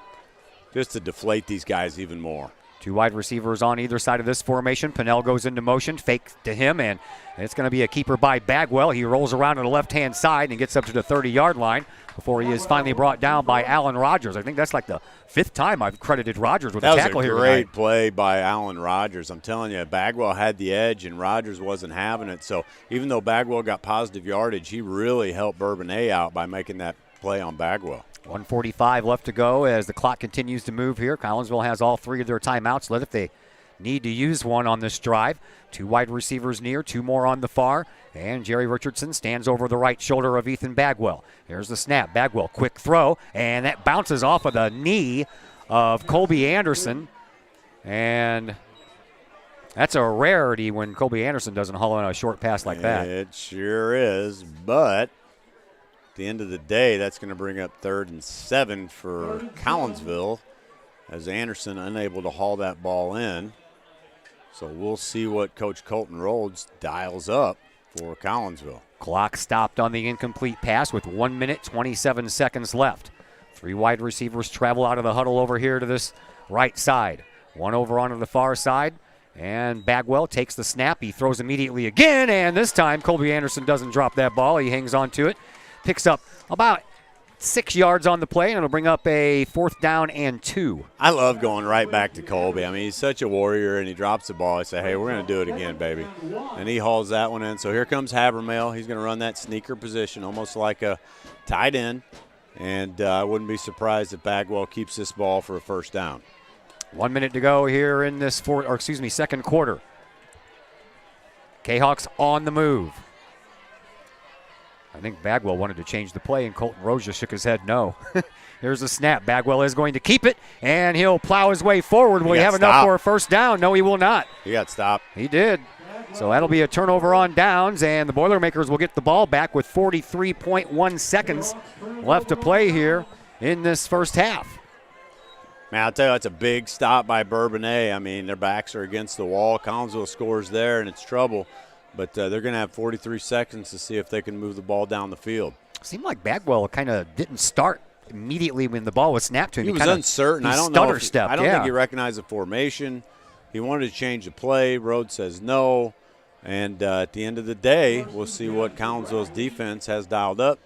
to deflate these guys even more. 2 wide receivers on either side of this formation. Pinnell goes into motion, fake to him, and it's going to be a keeper by Bagwell. He rolls around on the left-hand side and gets up to the 30-yard line before he is finally brought down by Alan Rogers. I think that's like the 5th time I've credited Rogers with a tackle here tonight. That was a great play by Alan Rogers. I'm telling you, Bagwell had the edge and Rogers wasn't having it. So even though Bagwell got positive yardage, he really helped Bourbonnais out by making that play on Bagwell. 1:45 left to go as the clock continues to move here. Collinsville has all 3 of their timeouts left if they need to use one on this drive. 2 wide receivers near, 2 more on the far, and Jerry Richardson stands over the right shoulder of Ethan Bagwell. Here's the snap. Bagwell, quick throw, and that bounces off of the knee of Colby Anderson, and that's a rarity when Colby Anderson doesn't haul in a short pass like that. It sure is, but at the end of the day, that's going to bring up 3rd and 7 for Collinsville as Anderson unable to haul that ball in. So we'll see what Coach Colton Rhodes dials up for Collinsville. Clock stopped on the incomplete pass with 1 minute, 27 seconds left. 3 wide receivers travel out of the huddle over here to this right side. 1 over onto the far side, and Bagwell takes the snap. He throws immediately again, and this time Colby Anderson doesn't drop that ball. He hangs on to it. Picks up about 6 yards on the play, and it'll bring up a 4th down and 2. I love going right back to Colby. I mean, he's such a warrior, and he drops the ball. I say, hey, we're going to do it again, baby. And he hauls that one in. So here comes Habermail. He's going to run that sneaker position, almost like a tight end. And I wouldn't be surprised if Bagwell keeps this ball for a first down. 1 minute to go here in this second quarter. Kahawks on the move. I think Bagwell wanted to change the play, and Colton Rhodes just shook his head no. Here's a snap. Bagwell is going to keep it, and he'll plow his way forward. Will he have enough for a first down? No, he will not. He got stopped. He did. So that'll be a turnover on downs, and the Boilermakers will get the ball back with 43.1 seconds left to play here in this first half. Man, I'll tell you, that's a big stop by Bourbonnais. I mean, their backs are against the wall. Collinsville scores there, and it's trouble. But they're going to have 43 seconds to see if they can move the ball down the field. Seemed like Bagwell kind of didn't start immediately when the ball was snapped to him. He was uncertain. I don't know. I don't think he recognized the formation. He wanted to change the play. Rhodes says no. And at the end of the day, we'll see what Collinsville's defense has dialed up.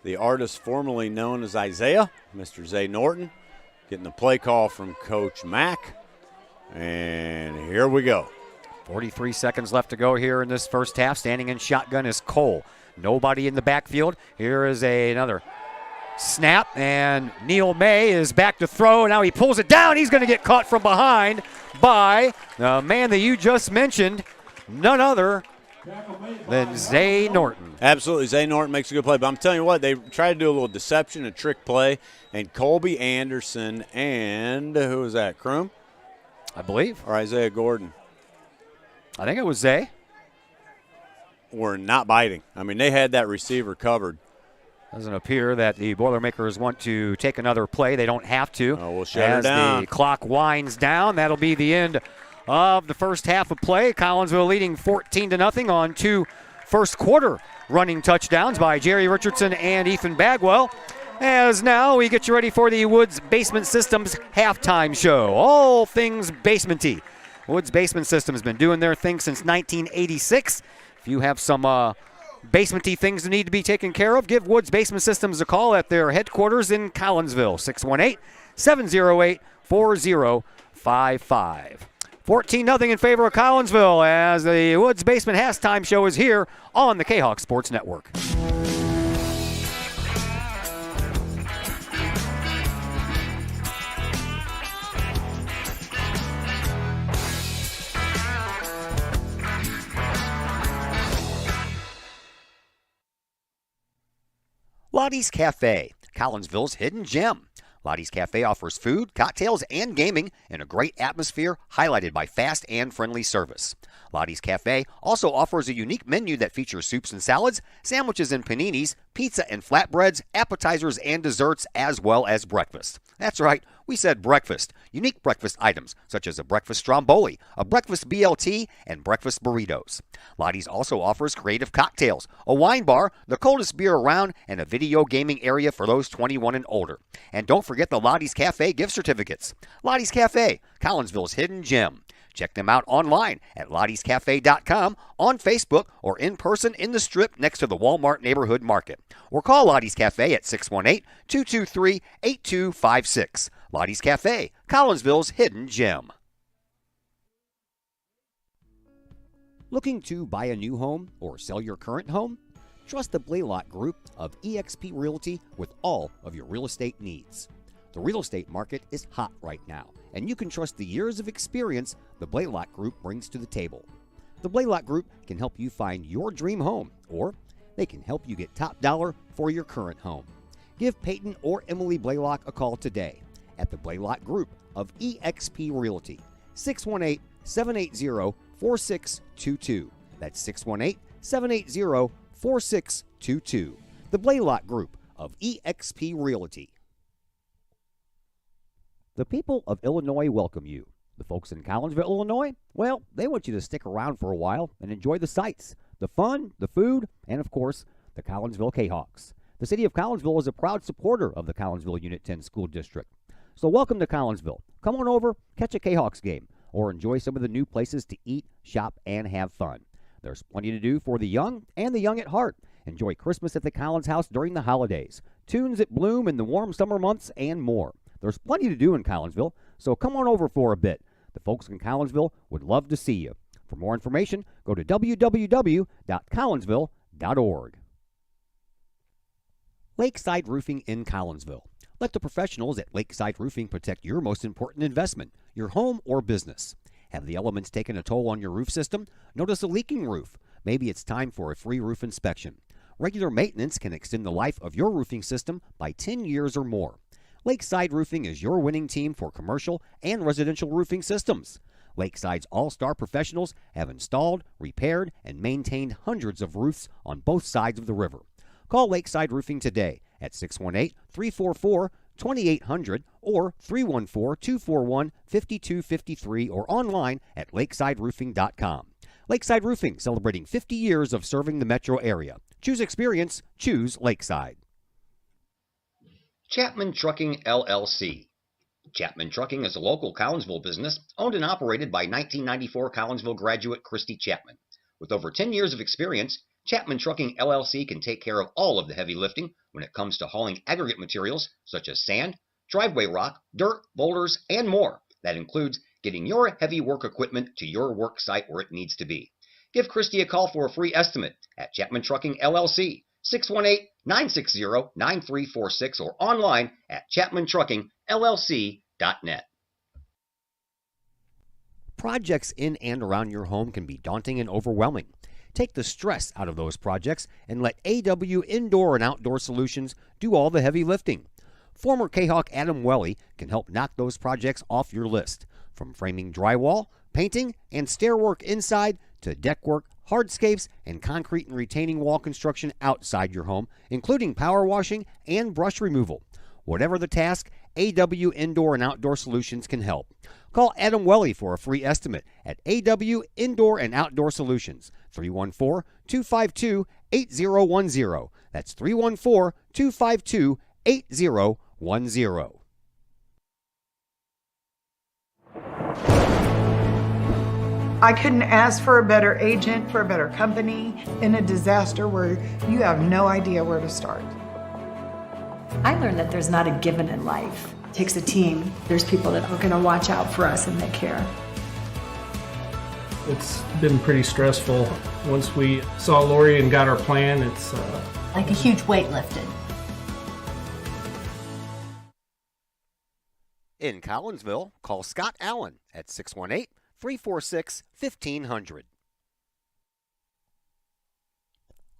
The artist formerly known as Isaiah, Mr. Zay Norton, getting the play call from Coach Mack. And here we go. 43 seconds left to go here in this first half. Standing in shotgun is Cole. Nobody in the backfield. Here is another snap, and Neil May is back to throw. Now he pulls it down. He's going to get caught from behind by the man that you just mentioned, none other than Zay Norton. Absolutely. Zay Norton makes a good play. But I'm telling you what, they try to do a little deception, a trick play, and Colby Anderson and who was that, Kroom? I believe. Or Isaiah Gordon. I think it was Zay. Were not biting. I mean, they had that receiver covered. Doesn't appear that the Boilermakers want to take another play. They don't have to. Oh, we'll shut her down. As the clock winds down, that'll be the end of the first half of play. Collinsville leading 14-0 on 2 first-quarter running touchdowns by Jerry Richardson and Ethan Bagwell. As now we get you ready for the Woods Basement Systems halftime show. All things basement-y. Woods Basement Systems has been doing their thing since 1986. If you have some basement-y things that need to be taken care of, give Woods Basement Systems a call at their headquarters in Collinsville, 618-708-4055. 14-0 in favor of Collinsville as the Woods Basement halftime show is here on the Kahok Sports Network. Lottie's Cafe, Collinsville's hidden gem. Lottie's Cafe offers food, cocktails, and gaming in a great atmosphere highlighted by fast and friendly service. Lottie's Cafe also offers a unique menu that features soups and salads, sandwiches and paninis, pizza and flatbreads, appetizers and desserts, as well as breakfast. That's right, we said breakfast. Unique breakfast items such as a breakfast stromboli, a breakfast BLT, and breakfast burritos. Lottie's also offers creative cocktails, a wine bar, the coldest beer around, and a video gaming area for those 21 and older. And don't forget the Lottie's Cafe gift certificates. Lottie's Cafe, Collinsville's hidden gem. Check them out online at lottiescafe.com, on Facebook, or in person in the Strip next to the Walmart Neighborhood Market. Or call Lottie's Cafe at 618-223-8256. Lottie's Cafe, Collinsville's hidden gem. Looking to buy a new home or sell your current home? Trust the Blaylock Group of eXp Realty with all of your real estate needs. The real estate market is hot right now, and you can trust the years of experience the Blaylock Group brings to the table. The Blaylock Group can help you find your dream home, or they can help you get top dollar for your current home. Give Peyton or Emily Blaylock a call today at the Blaylock Group of eXp Realty, 618-780-4622. That's 618-780-4622. The Blaylock Group of eXp Realty. The people of Illinois welcome you. The folks in Collinsville, Illinois, well, they want you to stick around for a while and enjoy the sights, the fun, the food, and, of course, the Collinsville Kahawks. The city of Collinsville is a proud supporter of the Collinsville Unit 10 School District. So welcome to Collinsville. Come on over, catch a Kahawks game, or enjoy some of the new places to eat, shop, and have fun. There's plenty to do for the young and the young at heart. Enjoy Christmas at the Collins House during the holidays. tunes that bloom in the warm summer months, and more. There's plenty to do in Collinsville, so come on over for a bit. The folks in Collinsville would love to see you. For more information, go to www.collinsville.org. Lakeside Roofing in Collinsville. Let the professionals at Lakeside Roofing protect your most important investment, your home or business. Have the elements taken a toll on your roof system? Notice a leaking roof? Maybe it's time for a free roof inspection. Regular maintenance can extend the life of your roofing system by 10 years or more. Lakeside Roofing is your winning team for commercial and residential roofing systems. Lakeside's all-star professionals have installed, repaired, and maintained hundreds of roofs on both sides of the river. Call Lakeside Roofing today at 618-344-2800 or 314-241-5253 or online at lakesideroofing.com. Lakeside Roofing, celebrating 50 years of serving the metro area. Choose experience, choose Lakeside. Chapman Trucking, LLC. Chapman Trucking is a local Collinsville business owned and operated by 1994 Collinsville graduate Christy Chapman. With over 10 years of experience, Chapman Trucking, LLC can take care of all of the heavy lifting when it comes to hauling aggregate materials such as sand, driveway rock, dirt, boulders, and more. That includes getting your heavy work equipment to your work site where it needs to be. Give Christy a call for a free estimate at Chapman Trucking, LLC, 618-960-9346 or online at chapmantruckingllc.net. Projects in and around your home can be daunting and overwhelming. Take the stress out of those projects and let AW Indoor and Outdoor Solutions do all the heavy lifting. Former Kahok Adam Welly can help knock those projects off your list. From framing drywall, painting, and stair work inside to deck work, hardscapes, and concrete and retaining wall construction outside your home, including power washing and brush removal. Whatever the task, AW Indoor and Outdoor Solutions can help. Call Adam Welly for a free estimate at AW Indoor and Outdoor Solutions, 314-252-8010. That's 314-252-8010. I couldn't ask for a better agent, for a better company in a disaster where you have no idea where to start. I learned that there's not a given in life. It takes a team. There's people that are going to watch out for us and they care. It's been pretty stressful. Once we saw Lori and got our plan, it's like a huge weight lifted. In Collinsville, call Scott Allen at 618-346-1500.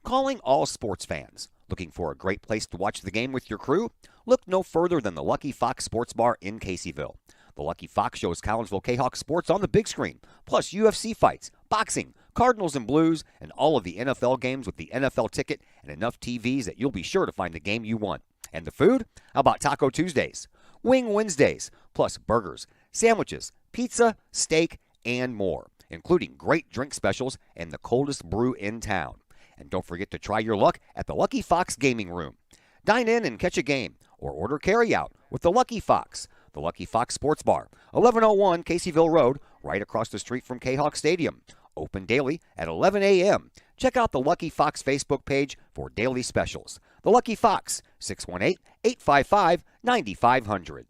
Calling all sports fans. Looking for a great place to watch the game with your crew? Look no further than the Lucky Fox Sports Bar in Caseyville. The Lucky Fox shows Collinsville Kahawk sports on the big screen, plus UFC fights, boxing, Cardinals and Blues, and all of the NFL games with the NFL ticket and enough TVs that you'll be sure to find the game you want. And the food? How about Taco Tuesdays, Wing Wednesdays, plus burgers, sandwiches, pizza, steak, and more, including great drink specials and the coldest brew in town. And don't forget to try your luck at the Lucky Fox Gaming Room. Dine in and catch a game, or order carry-out with the Lucky Fox. The Lucky Fox Sports Bar, 1101 Caseyville Road, right across the street from Kahawk Stadium. Open daily at 11 a.m. Check out the Lucky Fox Facebook page for daily specials. The Lucky Fox, 618-855-9500.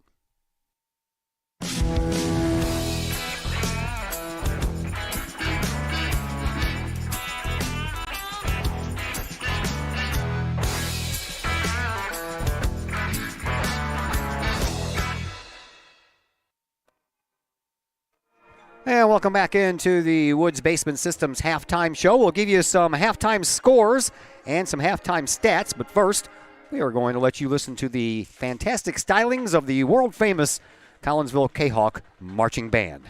And welcome back into the Woods Basement Systems halftime show. We'll give you some halftime scores and some halftime stats, but first, we are going to let you listen to the fantastic stylings of the world-famous Collinsville Kahawk Marching Band.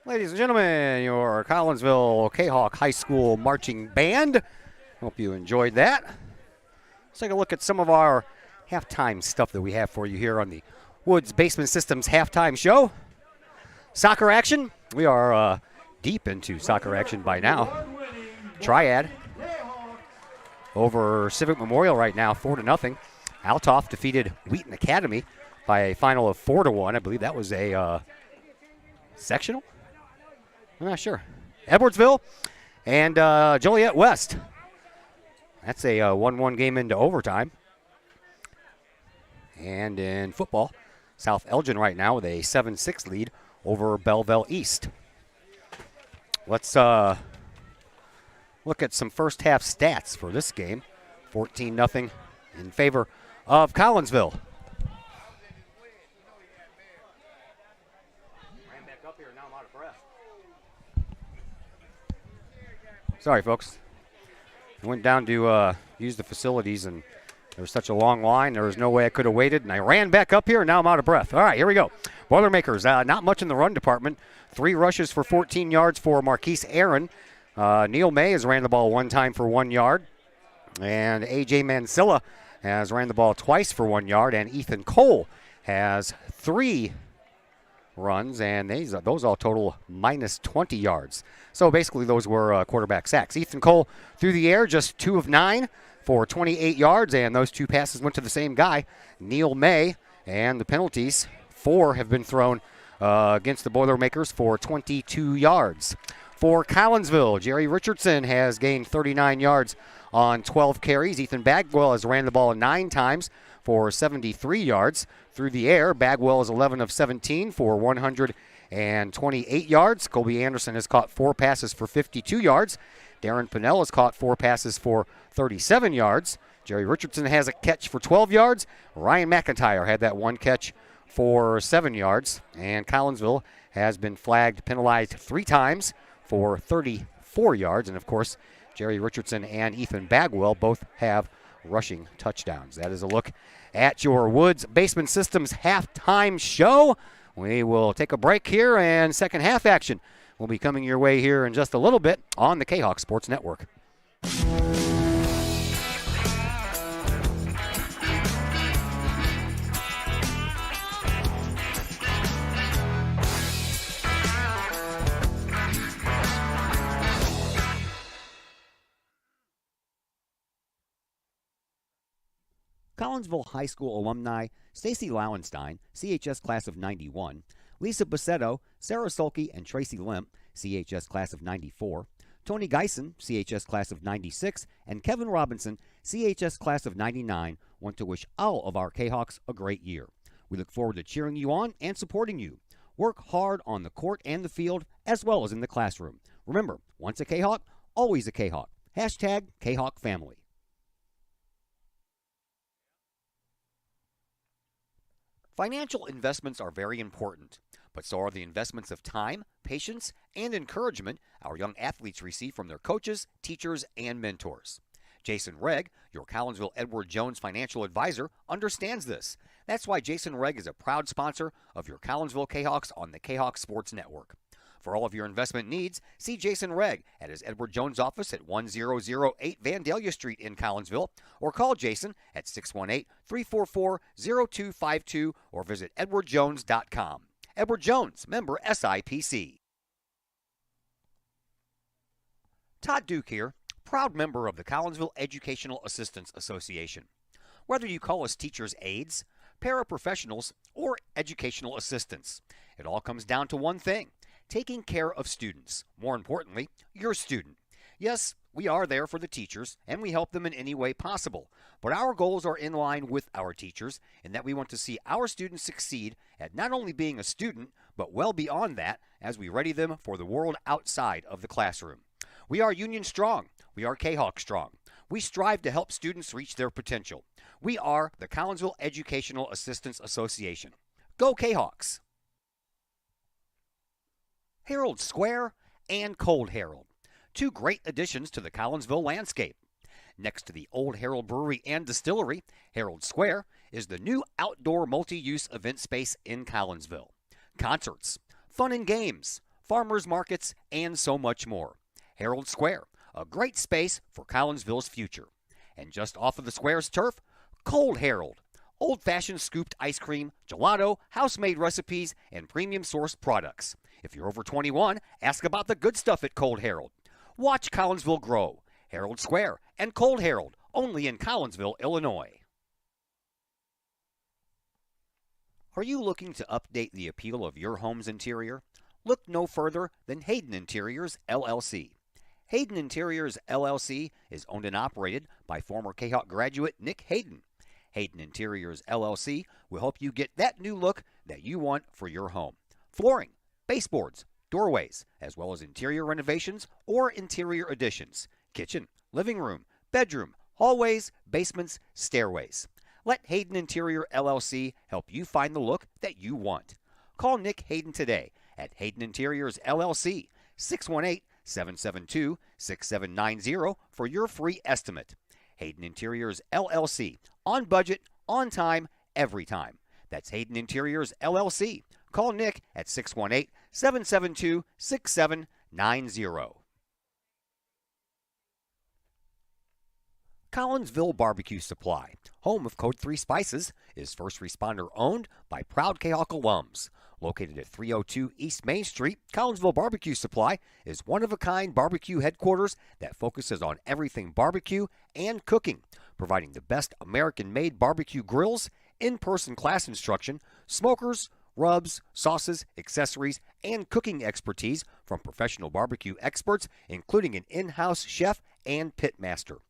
Ladies and gentlemen, your Collinsville Kahok High School Marching Band. Hope you enjoyed that. Let's take a look at some of our halftime stuff that we have for you here on the Woods Basement Systems halftime show. Soccer action. We are deep into soccer action by now. Triad over Civic Memorial right now, 4-0. Altoff defeated Wheaton Academy by a final of 4-1. I believe that was a sectional. I'm not sure. Edwardsville and Joliet West. That's a 1-1 game into overtime. And in football, South Elgin right now with a 7-6 lead over Belleville East. Let's look at some first half stats for this game. 14-0 in favor of Collinsville. Sorry, folks. I went down to use the facilities, and there was such a long line. There was no way I could have waited, and I ran back up here, and now I'm out of breath. All right, here we go. Boilermakers, not much in the run department. 3 rushes for 14 yards for Marquise Aaron. Neil May has ran the ball 1 time for 1 yard. And A.J. Mansilla has ran the ball twice for 1 yard. And Ethan Cole has 3 runs, and those all total minus 20 yards. So basically those were quarterback sacks. Ethan Cole through the air, just 2 of 9 for 28 yards, and those 2 passes went to the same guy, Neil May. And the penalties, 4 have been thrown against the Boilermakers for 22 yards. For Collinsville, Jerry Richardson has gained 39 yards on 12 carries. Ethan Bagwell has ran the ball 9 times for 73 yards. Through the air, Bagwell is 11 of 17 for 128 yards. Colby Anderson has caught 4 passes for 52 yards. Darren Pinnell has caught 4 passes for 37 yards. Jerry Richardson has a catch for 12 yards. Ryan McIntyre had that 1 catch for 7 yards, and Collinsville has been penalized 3 times for 34 yards. And, of course, Jerry Richardson and Ethan Bagwell both have rushing touchdowns. That is a look at your Woods Basement Systems halftime show. We will take a break here, and second half action will be coming your way here in just a little bit on the Kahok Sports Network. Collinsville High School alumni Stacy Lauenstein, CHS class of 91, Lisa Bassetto, Sarah Sulke, and Tracy Limp, CHS class of 94, Tony Geisen, CHS class of 96, and Kevin Robinson, CHS class of 99, want to wish all of our Kahawks a great year. We look forward to cheering you on and supporting you. Work hard on the court and the field, as well as in the classroom. Remember, once a Kahawk, always a Kahawk. Hashtag Kahawk Family. Financial investments are very important, but so are the investments of time, patience, and encouragement our young athletes receive from their coaches, teachers, and mentors. Jason Regg, your Collinsville Edward Jones financial advisor, understands this. That's why Jason Regg is a proud sponsor of your Collinsville Kahawks on the Kahok Sports Network. For all of your investment needs, see Jason Regg at his Edward Jones office at 1008 Vandalia Street in Collinsville, or call Jason at 618-344-0252 or visit edwardjones.com. Edward Jones, member SIPC. Todd Duke here, proud member of the Collinsville Educational Assistance Association. Whether you call us teachers' aides, paraprofessionals, or educational assistants, it all comes down to one thing: taking care of students. More importantly, your student. Yes, we are there for the teachers, and we help them in any way possible. But our goals are in line with our teachers, in that we want to see our students succeed at not only being a student, but well beyond that, as we ready them for the world outside of the classroom. We are Union Strong. We are Kahawk Strong. We strive to help students reach their potential. We are the Collinsville Educational Assistance Association. Go Kahawks! Herald Square and Cold Herald, two great additions to the Collinsville landscape. Next to the Old Herald Brewery and Distillery, Herald Square is the new outdoor multi-use event space in Collinsville. Concerts, fun and games, farmers markets, and so much more. Herald Square, a great space for Collinsville's future. And just off of the square's turf, Cold Herald, old-fashioned scooped ice cream, gelato, house-made recipes, and premium-sourced products. If you're over 21, ask about the good stuff at Cold Herald. Watch Collinsville grow. Herald Square and Cold Herald, only in Collinsville, Illinois. Are you looking to update the appeal of your home's interior? Look no further than Hayden Interiors, LLC. Hayden Interiors, LLC is owned and operated by former Kahawk graduate Nick Hayden. Hayden Interiors, LLC will help you get that new look that you want for your home. Flooring, baseboards, doorways, as well as interior renovations or interior additions, kitchen, living room, bedroom, hallways, basements, stairways. Let Hayden Interior LLC help you find the look that you want. Call Nick Hayden today at Hayden Interiors LLC, 618-772-6790 for your free estimate. Hayden Interiors LLC, on budget, on time, every time. That's Hayden Interiors LLC. Call Nick at 618-772-6790. Collinsville Barbecue Supply, home of Code 3 Spices, is first responder owned by proud Kahawk alums. Located at 302 East Main Street, Collinsville Barbecue Supply is one-of-a-kind barbecue headquarters that focuses on everything barbecue and cooking, providing the best American-made barbecue grills, in-person class instruction, smokers, rubs, sauces, accessories, and cooking expertise from professional barbecue experts, including an in-house chef and pitmaster.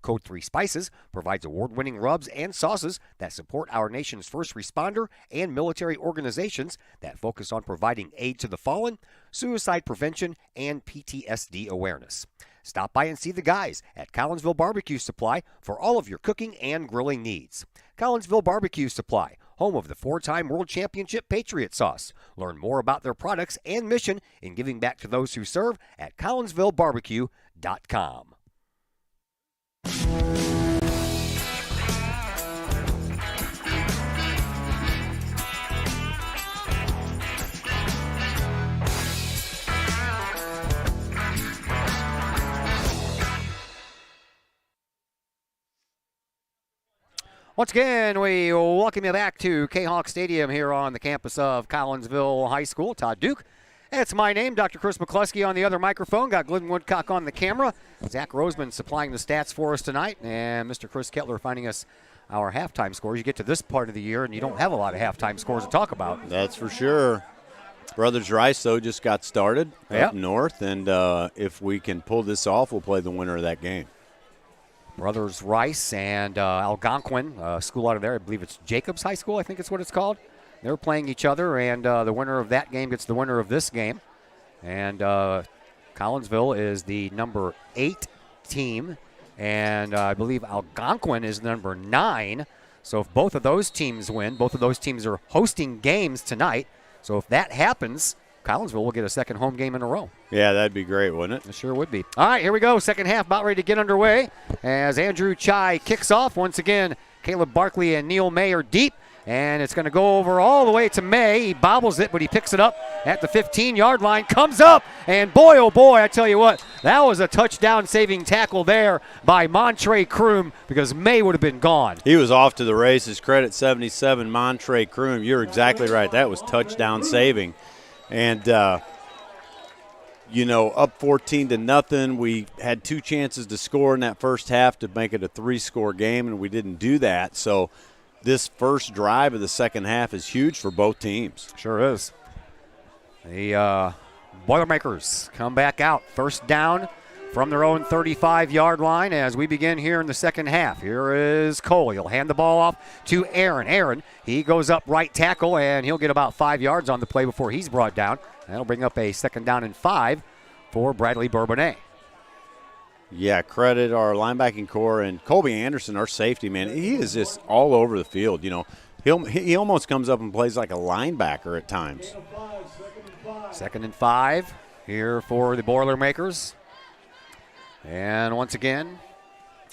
Code 3 Spices provides award-winning rubs and sauces that support our nation's first responder and military organizations that focus on providing aid to the fallen, suicide prevention, and PTSD awareness. Stop by and see the guys at Collinsville Barbecue Supply for all of your cooking and grilling needs. Collinsville Barbecue Supply, home of the 4-time World Championship Patriot Sauce. Learn more about their products and mission in giving back to those who serve at CollinsvilleBarbecue.com. Once again, we welcome you back to Kahok Stadium here on the campus of Collinsville High School. Todd Duke. That's my name, Dr. Chris McCluskey on the other microphone. Got Glenn Woodcock on the camera. Zach Roseman supplying the stats for us tonight. And Mr. Chris Kettler finding us our halftime scores. You get to this part of the year and you don't have a lot of halftime scores to talk about. That's for sure. Brothers Rice, though, just got started up north. And if we can pull this off, we'll play the winner of that game. Brothers Rice and Algonquin, school out of there. I believe it's Jacobs High School, I think it's what it's called. They're playing each other, and the winner of that game gets the winner of this game. And Collinsville is the number 8 team, and I believe Algonquin is number 9. So if both of those teams win, both of those teams are hosting games tonight. So if that happens, Collinsville will get a second home game in a row. Yeah, that'd be great, wouldn't it? It sure would be. All right, here we go. Second half about ready to get underway as Andrew Chai kicks off. Once again, Caleb Barkley and Neil May are deep, and it's going to go over all the way to May. He bobbles it, but he picks it up at the 15-yard line, comes up, and boy, oh boy, I tell you what, that was a touchdown-saving tackle there by Montre Kroom because May would have been gone. He was off to the races. Credit 77, Montre Kroom. You're exactly right. That was touchdown-saving. And, up 14-0. We had 2 chances to score in that first half to make it a 3-score game, and we didn't do that. So this first drive of the second half is huge for both teams. Sure is. The Boilermakers come back out. First down from their own 35-yard line as we begin here in the second half. Here is Cole. He'll hand the ball off to Aaron. Aaron, he goes up right tackle, and he'll get about 5 yards on the play before he's brought down. That'll bring up a second down and 5 for Bradley-Bourbonnais. Yeah, credit our linebacking core and Colby Anderson, our safety, man. He is just all over the field. He almost comes up and plays like a linebacker at times. Second and 5 here for the Boilermakers. And once again,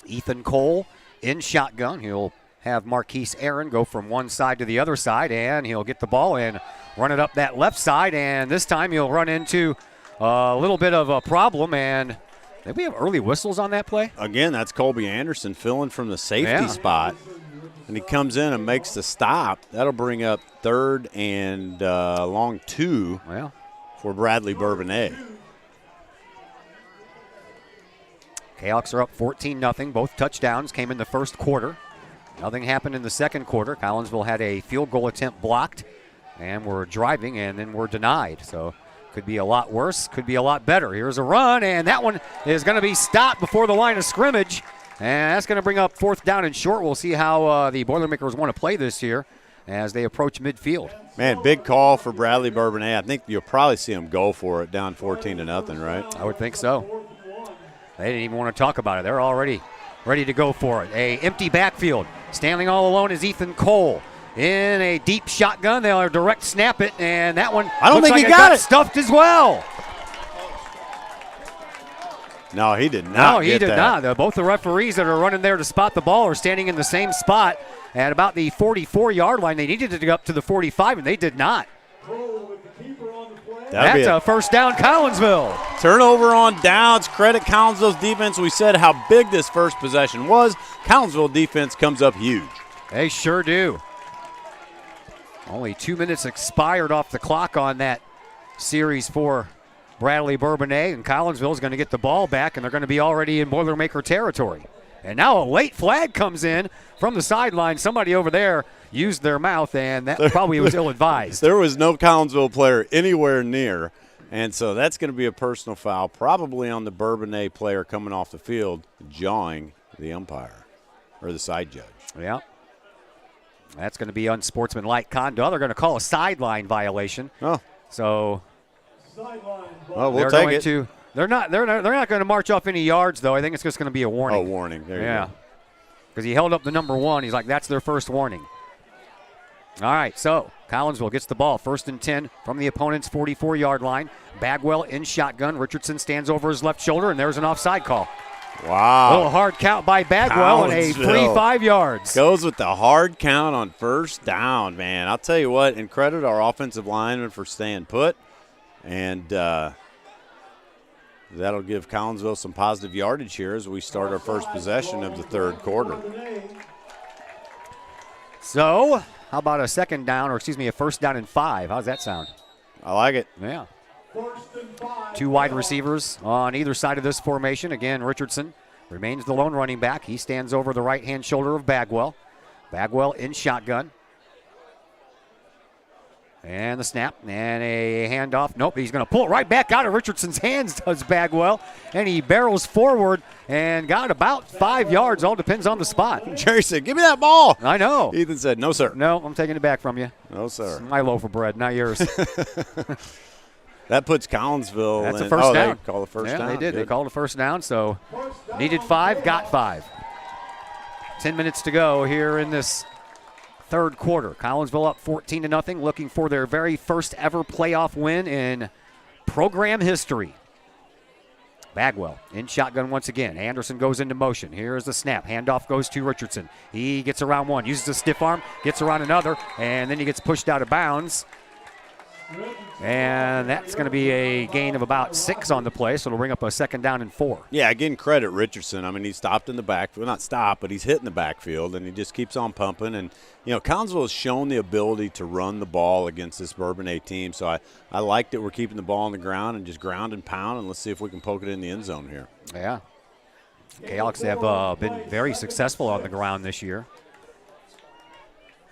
Ethan Cole in shotgun. He'll have Marquise Aaron go from one side to the other side, and he'll get the ball and run it up that left side. And this time he'll run into a little bit of a problem. And did we have early whistles on that play? Again, that's Colby Anderson filling from the safety spot. And he comes in and makes the stop. That'll bring up 3rd and long 2 for Bradley-Bourbonnais. Kahawks are up 14-0. Both touchdowns came in the first quarter. Nothing happened in the second quarter. Collinsville had a field goal attempt blocked, and we're driving, and then we're denied. So could be a lot worse, could be a lot better. Here's a run, and that one is going to be stopped before the line of scrimmage. And that's going to bring up 4th down and short. We'll see how the Boilermakers want to play this year as they approach midfield. Man, big call for Bradley-Bourbonnais. I think you'll probably see him go for it down 14-0, right? I would think so. They didn't even want to talk about it. They're already ready to go for it. A empty backfield. Standing all alone is Ethan Cole. In a deep shotgun, they'll direct snap it, and that one I don't think like he got it. Stuffed as well. No, he did not. No, he did not. Both the referees that are running there to spot the ball are standing in the same spot at about the 44-yard line. They needed to get up to the 45, and they did not. That's a first down, Collinsville. Turnover on downs. Credit Collinsville's defense. We said how big this first possession was. Collinsville defense comes up huge. They sure do. Only 2 minutes expired off the clock on that series for Bradley-Bourbonnais, and Collinsville is going to get the ball back, and they're going to be already in Boilermaker territory. And now a late flag comes in from the sideline. Somebody over there used their mouth, and that probably was ill-advised. There was no Collinsville player anywhere near, and so that's going to be a personal foul, probably on the Bourbonnais player coming off the field, jawing the umpire or the side judge. Yeah. That's going to be unsportsmanlike conduct. They're going to call a sideline violation. Oh. So well, we'll take it. They're not going to march off any yards, though. I think it's just going to be a warning. Oh, warning. There you go. Because he held up the number 1. He's like, that's their first warning. All right, so Collinsville gets the ball, 1st and 10 from the opponent's 44-yard line. Bagwell in shotgun. Richardson stands over his left shoulder, and there's an offside call. Wow. A little hard count by Bagwell and a free 5 yards. Goes with the hard count on 1st down, man. I'll tell you what, and credit our offensive lineman for staying put. And that'll give Collinsville some positive yardage here as we start our first possession of the 3rd quarter. So, how about a 1st down and 5? How's that sound? I like it. Yeah. 2 wide receivers on either side of this formation. Again, Richardson remains the lone running back. He stands over the right-hand shoulder of Bagwell. Bagwell in shotgun. And the snap and a handoff. Nope, he's going to pull it right back out of Richardson's hands, does Bagwell. And he barrels forward and got about 5 yards. All depends on the spot. Jerry said, give me that ball. I know. Ethan said, no, sir. No, I'm taking it back from you. No, sir. It's my loaf of bread, not yours. That puts Collinsville. That's a first down. They called a first down. They did. Good. They called a first down, so needed 5, got 5. 10 minutes to go here in this 3rd quarter. Collinsville up 14-0, looking for their very first ever playoff win in program history. Bagwell in shotgun once again. Anderson goes into motion. Here's the snap. Handoff goes to Richardson. He gets around one, uses a stiff arm, gets around another, and then he gets pushed out of bounds. And that's going to be a gain of about 6 on the play, so it'll bring up a 2nd down and 4. Yeah, again, credit Richardson. I mean, he stopped in the backfield. Well, not stopped, but he's hitting the backfield, and he just keeps on pumping. And, you know, Collinsville has shown the ability to run the ball against this Bourbonnais team, so I like that we're keeping the ball on the ground and just ground and pound, and let's see if we can poke it in the end zone here. Yeah. Kahawks have been very successful on the ground this year.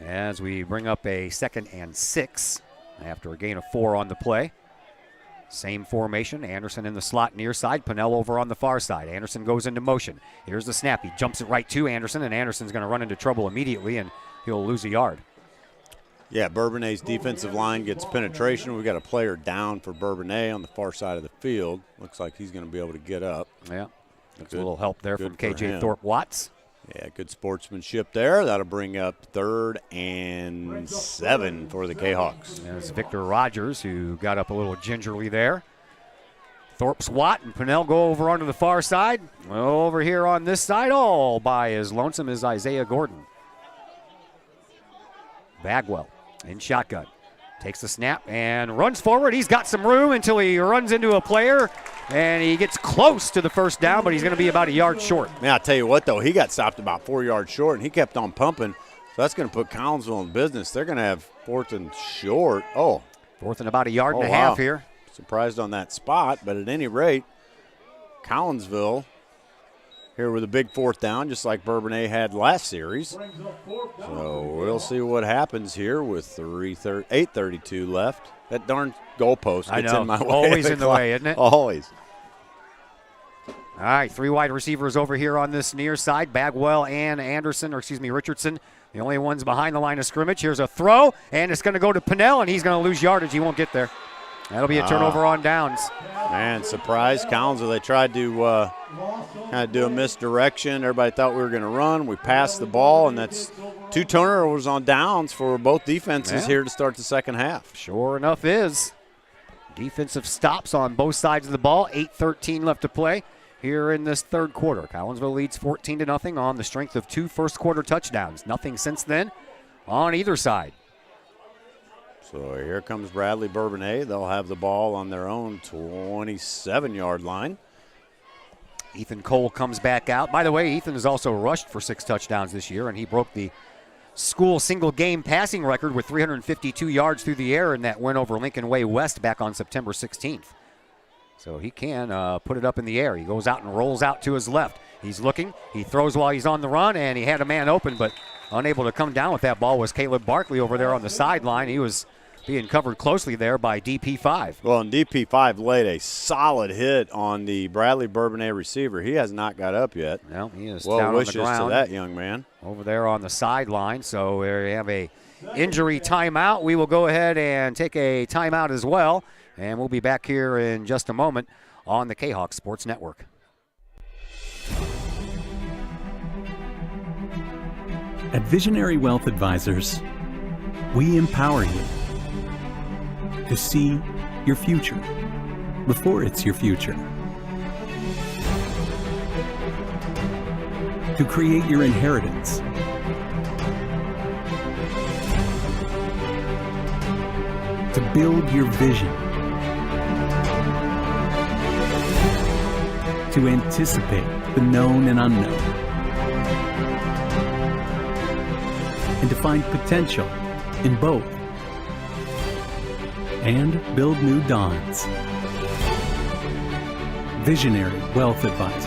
As we bring up a 2nd and 6. After a gain of 4 on the play. Same formation. Anderson in the slot near side. Pinnell over on the far side. Anderson goes into motion. Here's the snap. He jumps it right to Anderson, and Anderson's going to run into trouble immediately, and he'll lose a yard. Yeah, Bourbonnais' defensive line gets penetration. We've got a player down for Bourbonnais on the far side of the field. Looks like he's going to be able to get up. Yeah. That's a little help there from KJ Thorpe-Watts. Yeah, good sportsmanship there. That'll bring up 3rd and 7 for the Kahawks. There's Victor Rogers, who got up a little gingerly there. Thorpe's Watt and Pinnell go over onto the far side. Over here on this side, all by as lonesome as Isaiah Gordon. Bagwell in shotgun. Takes the snap and runs forward. He's got some room until he runs into a player, and he gets close to the 1st down, but he's going to be about a yard short. Man, I'll tell you what, though, he got stopped about 4 yards short, and he kept on pumping. So that's going to put Collinsville in business. They're going to have 4th and short. Oh. 4th and about a yard and a half here. Surprised on that spot, but at any rate, Collinsville here with a big 4th down, just like Bourbonnais had last series. So we'll see what happens here with 8:32 left. That darn goalpost gets in my way. Always in the way, isn't it? Always. All right, 3 wide receivers over here on this near side. Bagwell and Richardson, the only ones behind the line of scrimmage. Here's a throw, and it's going to go to Pinnell, and he's going to lose yardage. He won't get there. That'll be a turnover on downs. Man, surprise Collinsville. They tried to kind of do a misdirection. Everybody thought we were going to run. We passed the ball, and that's 2 turnovers on downs for both defenses here to start the 2nd half. Sure enough is. Defensive stops on both sides of the ball. 8:13 left to play here in this 3rd quarter. Collinsville leads 14-0 on the strength of 2 first-quarter touchdowns. Nothing since then on either side. So here comes Bradley-Bourbonnais. They'll have the ball on their own 27-yard line. Ethan Cole comes back out. By the way, Ethan has also rushed for 6 touchdowns this year, and he broke the school single-game passing record with 352 yards through the air in that win over Lincoln Way West back on September 16th. So he can put it up in the air. He goes out and rolls out to his left. He's looking. He throws while he's on the run, and he had a man open, but unable to come down with that ball was Caleb Barkley over there on the sideline. He was being covered closely there by DP5. Well, and DP5 laid a solid hit on the Bradley-Bourbonnais receiver. He has not got up yet. No, he is well down on the wishes ground. to that young man. Over there on the sideline. So we have a injury timeout. We will go ahead and take a timeout as well, and we'll be back here in just a moment on the Kahok Sports Network. At Visionary Wealth Advisors, We empower you to see your future before it's your future. To create your inheritance. To build your vision. To anticipate the known and unknown. And to find potential in both. And build new dawns. Visionary Wealth Advisors.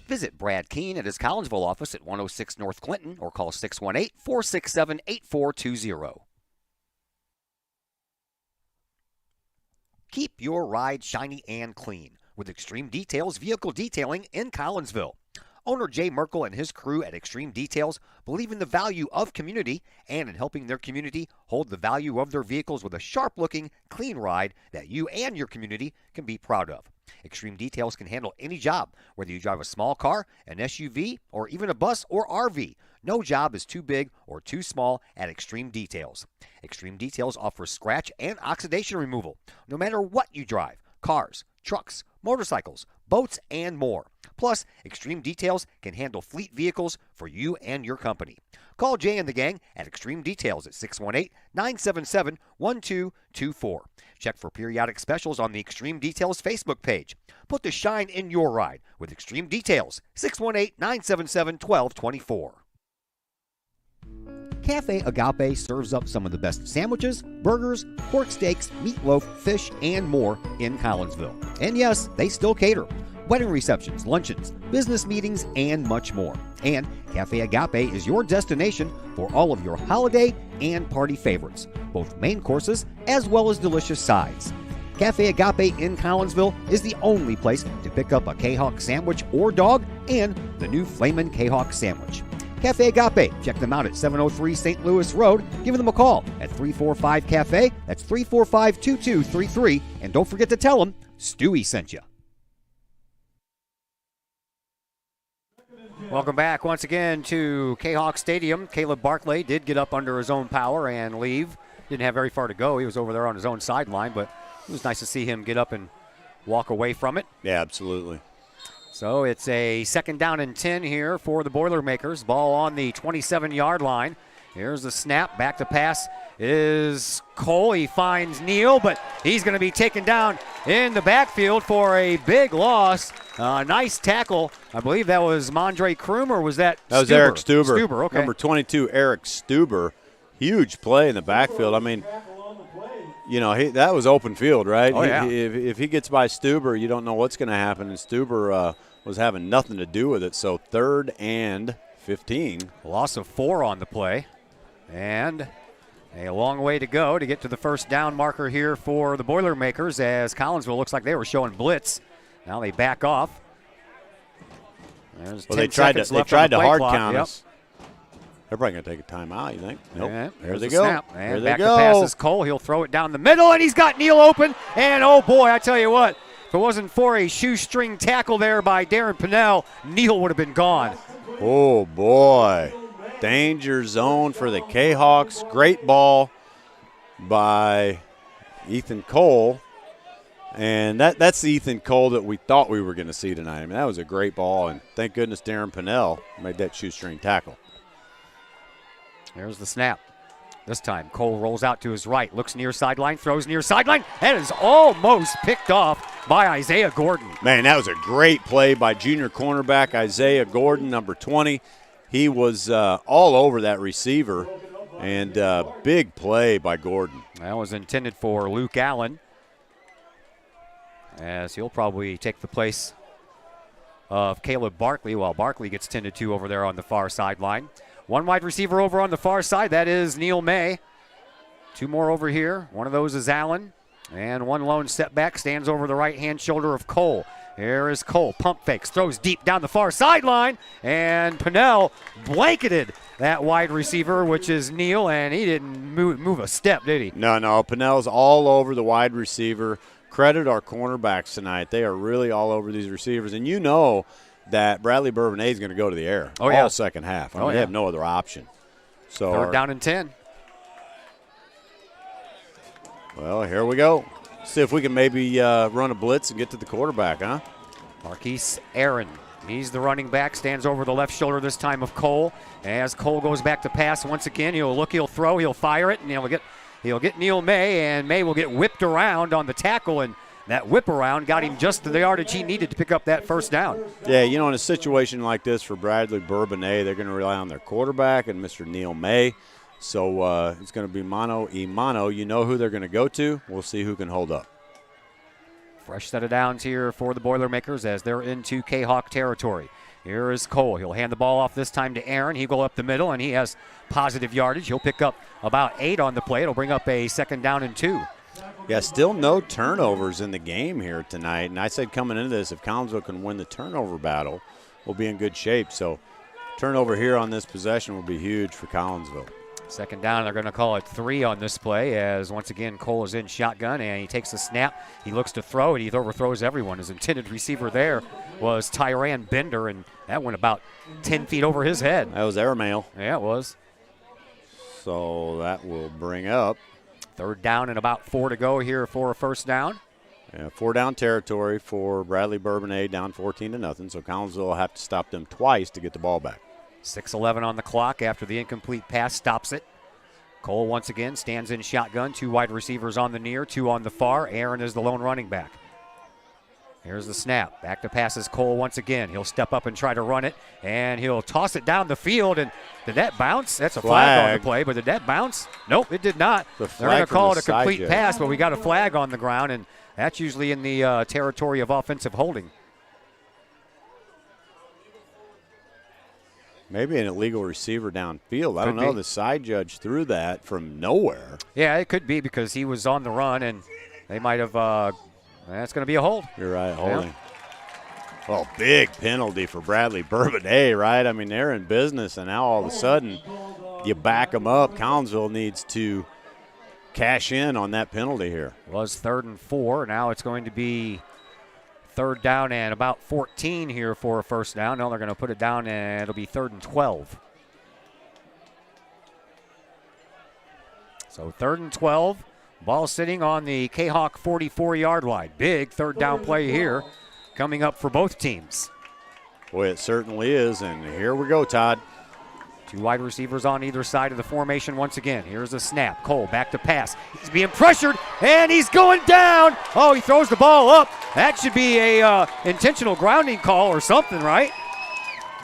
Visit Brad Keene at his Collinsville office at 106 North Clinton or call 618-467-8420. Keep your ride shiny and clean with Extreme Details Vehicle Detailing in Collinsville. Owner Jay Merkel and his crew at Extreme Details believe in the value of community and in helping their community hold the value of their vehicles with a sharp-looking, clean ride that you and your community can be proud of. Extreme Details can handle any job, whether you drive a small car, an SUV, or even a bus or RV. No job is too big or too small at Extreme Details. Extreme Details offers scratch and oxidation removal, no matter what you drive: cars, trucks, motorcycles, boats, and more. Plus, Extreme Details can handle fleet vehicles for you and your company. Call Jay and the gang at Extreme Details at 618-977-1224. Check for periodic specials on the Extreme Details Facebook page. Put the shine in your ride with Extreme Details, 618-977-1224. Cafe Agape serves up some of the best sandwiches, burgers, pork steaks, meatloaf, fish, and more in Collinsville. And yes, they still cater. Wedding receptions, luncheons, business meetings, and much more. And Cafe Agape is your destination for all of your holiday and party favorites, both main courses as well as delicious sides. Cafe Agape in Collinsville is the only place to pick up a Kahok sandwich or dog and the new Flamin' Kahok sandwich. Cafe Agape, check them out at 703 St. Louis Road. Give them a call at 345-CAFE. That's 345-2233. And don't forget to tell them Stewie sent you. Welcome back once again to Kahok Stadium. Caleb Barclay did get up under his own power and leave. Didn't have very far to go. He was over there on his own sideline, but it was nice to see him get up and walk away from it. Yeah, absolutely. So it's a 2nd down and 10 here for the Boilermakers. Ball on the 27-yard line. Here's the snap. Back to pass is Cole. He finds Neal, but he's going to be taken down in the backfield for a big loss. Nice tackle. I believe that was Mondre Kroom, or was that That was Eric Stuber. Stuber, okay. Number 22, Eric Stuber. Huge play in the backfield. I mean, you know, that was open field, right? Oh, yeah. If he gets by Stuber, you don't know what's going to happen. And Stuber was having nothing to do with it. So 3rd and 15. Loss of 4 on the play. And a long way to go to get to the first down marker here for the Boilermakers, as Collinsville looks like they were showing blitz. Now they back off. Well, they tried to hard count us. They're probably going to take a timeout, you think? Nope. Yeah, there they go. Snap. And there back they go. to pass is Cole. He'll throw it down the middle, and he's got Neal open. And, oh, boy, I tell you what, if it wasn't for a shoestring tackle there by Darren Pinnell, Neal would have been gone. Oh, boy. Danger zone for the Kahawks. Great ball by Ethan Cole. And that's the Ethan Cole that we thought we were going to see tonight. I mean, that was a great ball, and thank goodness Darren Pinnell made that shoestring tackle. There's the snap. This time, Cole rolls out to his right, looks near sideline, throws near sideline, and is almost picked off by Isaiah Gordon. Man, that was a great play by junior cornerback Isaiah Gordon, number 20. He was all over that receiver, and big play by Gordon. That was intended for Luke Allen, as he'll probably take the place of Caleb Barkley while Barkley gets tended to over there on the far sideline. One wide receiver over on the far side, that is Neal May. 2 more over here. One of those is Allen, and one lone step back stands over the right-hand shoulder of Cole. Here is Cole, pump fakes, throws deep down the far sideline, and Pinnell blanketed that wide receiver, which is Neal, and he didn't move a step, did he? No, Pinnell's all over the wide receiver. Credit our cornerbacks tonight. They are really all over these receivers, and you know that Bradley-Bourbonnais is going to go to the air all second half. I mean, they have no other option. So 3rd down and 10. Well, here we go. See if we can maybe run a blitz and get to the quarterback, huh? Marquise Aaron, he's the running back, stands over the left shoulder this time of Cole. As Cole goes back to pass once again, he'll look, he'll throw, he'll fire it, and he'll get Neil May, and May will get whipped around on the tackle, and that whip around got him just the yardage he needed to pick up that first down. Yeah, you know, in a situation like this for Bradley-Bourbonnais, they're going to rely on their quarterback and Mr. Neil May. So it's going to be mano y mano. You know who they're going to go to. We'll see who can hold up. Fresh set of downs here for the Boilermakers as they're into Kahok territory. Here is Cole. He'll hand the ball off this time to Aaron. He'll go up the middle, and he has positive yardage. He'll pick up about 8 on the play. It'll bring up a 2nd down and 2. Yeah, still no turnovers in the game here tonight. And I said coming into this, if Collinsville can win the turnover battle, we'll be in good shape. So turnover here on this possession will be huge for Collinsville. 2nd down, they're going to call it 3 on this play as once again Cole is in shotgun and he takes the snap. He looks to throw and he overthrows everyone. His intended receiver there was Tyran Bender, and that went about 10 feet over his head. That was airmail. Yeah, it was. So that will bring up 3rd down and about 4 to go here for a 1st down. Yeah, 4-down territory for Bradley-Bourbonnais, down 14-0. So Collinsville will have to stop them twice to get the ball back. 6:11 on the clock after the incomplete pass stops it. Cole once again stands in shotgun. 2 wide receivers on the near, 2 on the far. Aaron is the lone running back. Here's the snap. Back to pass is Cole once again. He'll step up and try to run it, and he'll toss it down the field. And did that bounce? That's a flag on the play, but did that bounce? Nope, it did not. They're going to call it a complete pass, but we got a flag on the ground, and that's usually in the territory of offensive holding. Maybe an illegal receiver downfield. I don't know. The side judge threw that from nowhere. Yeah, it could be because he was on the run, and they might have that's going to be a hold. You're right, holding. Yeah. Well, big penalty for Bradley-Bourbonnais, right? I mean, they're in business, and now all of a sudden you back them up. Collinsville needs to cash in on that penalty here. It was 3rd and 4. Now it's going to be 3rd down and about 14 here for a 1st down. Now they're going to put it down, and it'll be 3rd and 12. So 3rd and 12. Ball sitting on the Kahok 44-yard line. Big 3rd down play here coming up for both teams. Boy, it certainly is, and here we go, Todd. 2 wide receivers on either side of the formation once again. Here's the snap. Cole back to pass. He's being pressured, and he's going down. Oh, he throws the ball up. That should be a intentional grounding call or something, right?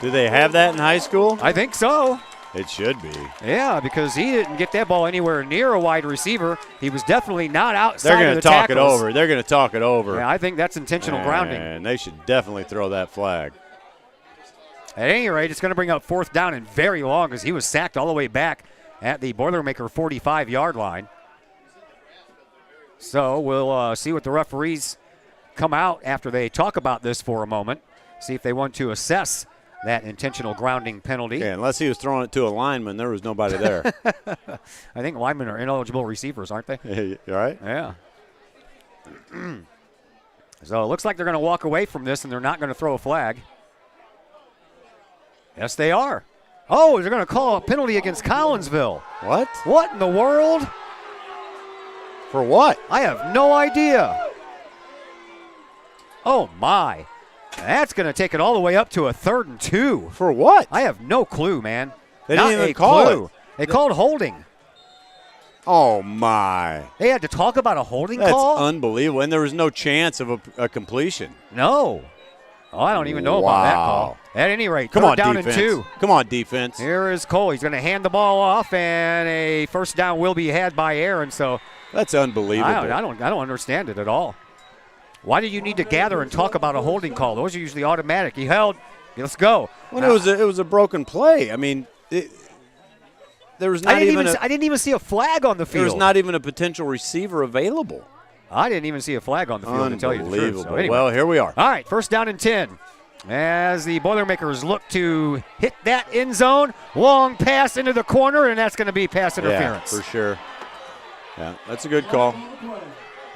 Do they have that in high school? I think so. It should be. Yeah, because he didn't get that ball anywhere near a wide receiver. He was definitely not outside of the They're going to talk tackles. it over. They're going to talk it over. Yeah, I think that's intentional grounding. And they should definitely throw that flag. At any rate, it's going to bring up 4th down and very long as he was sacked all the way back at the Boilermaker 45-yard line. So we'll see what the referees come out after they talk about this for a moment, see if they want to assess that intentional grounding penalty. Yeah, unless he was throwing it to a lineman, there was nobody there. I think linemen are ineligible receivers, aren't they? Right? Yeah. So it looks like they're going to walk away from this and they're not going to throw a flag. Yes, they are. Oh, they're going to call a penalty against Collinsville. What? What in the world? For what? I have no idea. Oh, my. That's going to take it all the way up to a 3rd and 2. For what? I have no clue, man. They didn't even call it. They called holding. Oh, my. They had to talk about a holding call? That's unbelievable. And there was no chance of a completion. No. Oh, I don't even know about that call. At any rate, come on, down defense. And 2. Come on, defense. Here is Cole. He's going to hand the ball off, and a 1st down will be had by Aaron. So that's unbelievable. I don't understand it at all. Why do you need to gather and talk about a holding call? Those are usually automatic. He held. Let's go. Well, it was a broken play. I mean, there was not I didn't even see a flag on the field. There was not even a potential receiver available. I didn't even see a flag on the field, to tell you the truth. So anyway. Well, here we are. All right, 1st down and 10. As the Boilermakers look to hit that end zone, long pass into the corner, and that's going to be pass interference. Yeah, for sure. Yeah, that's a good call.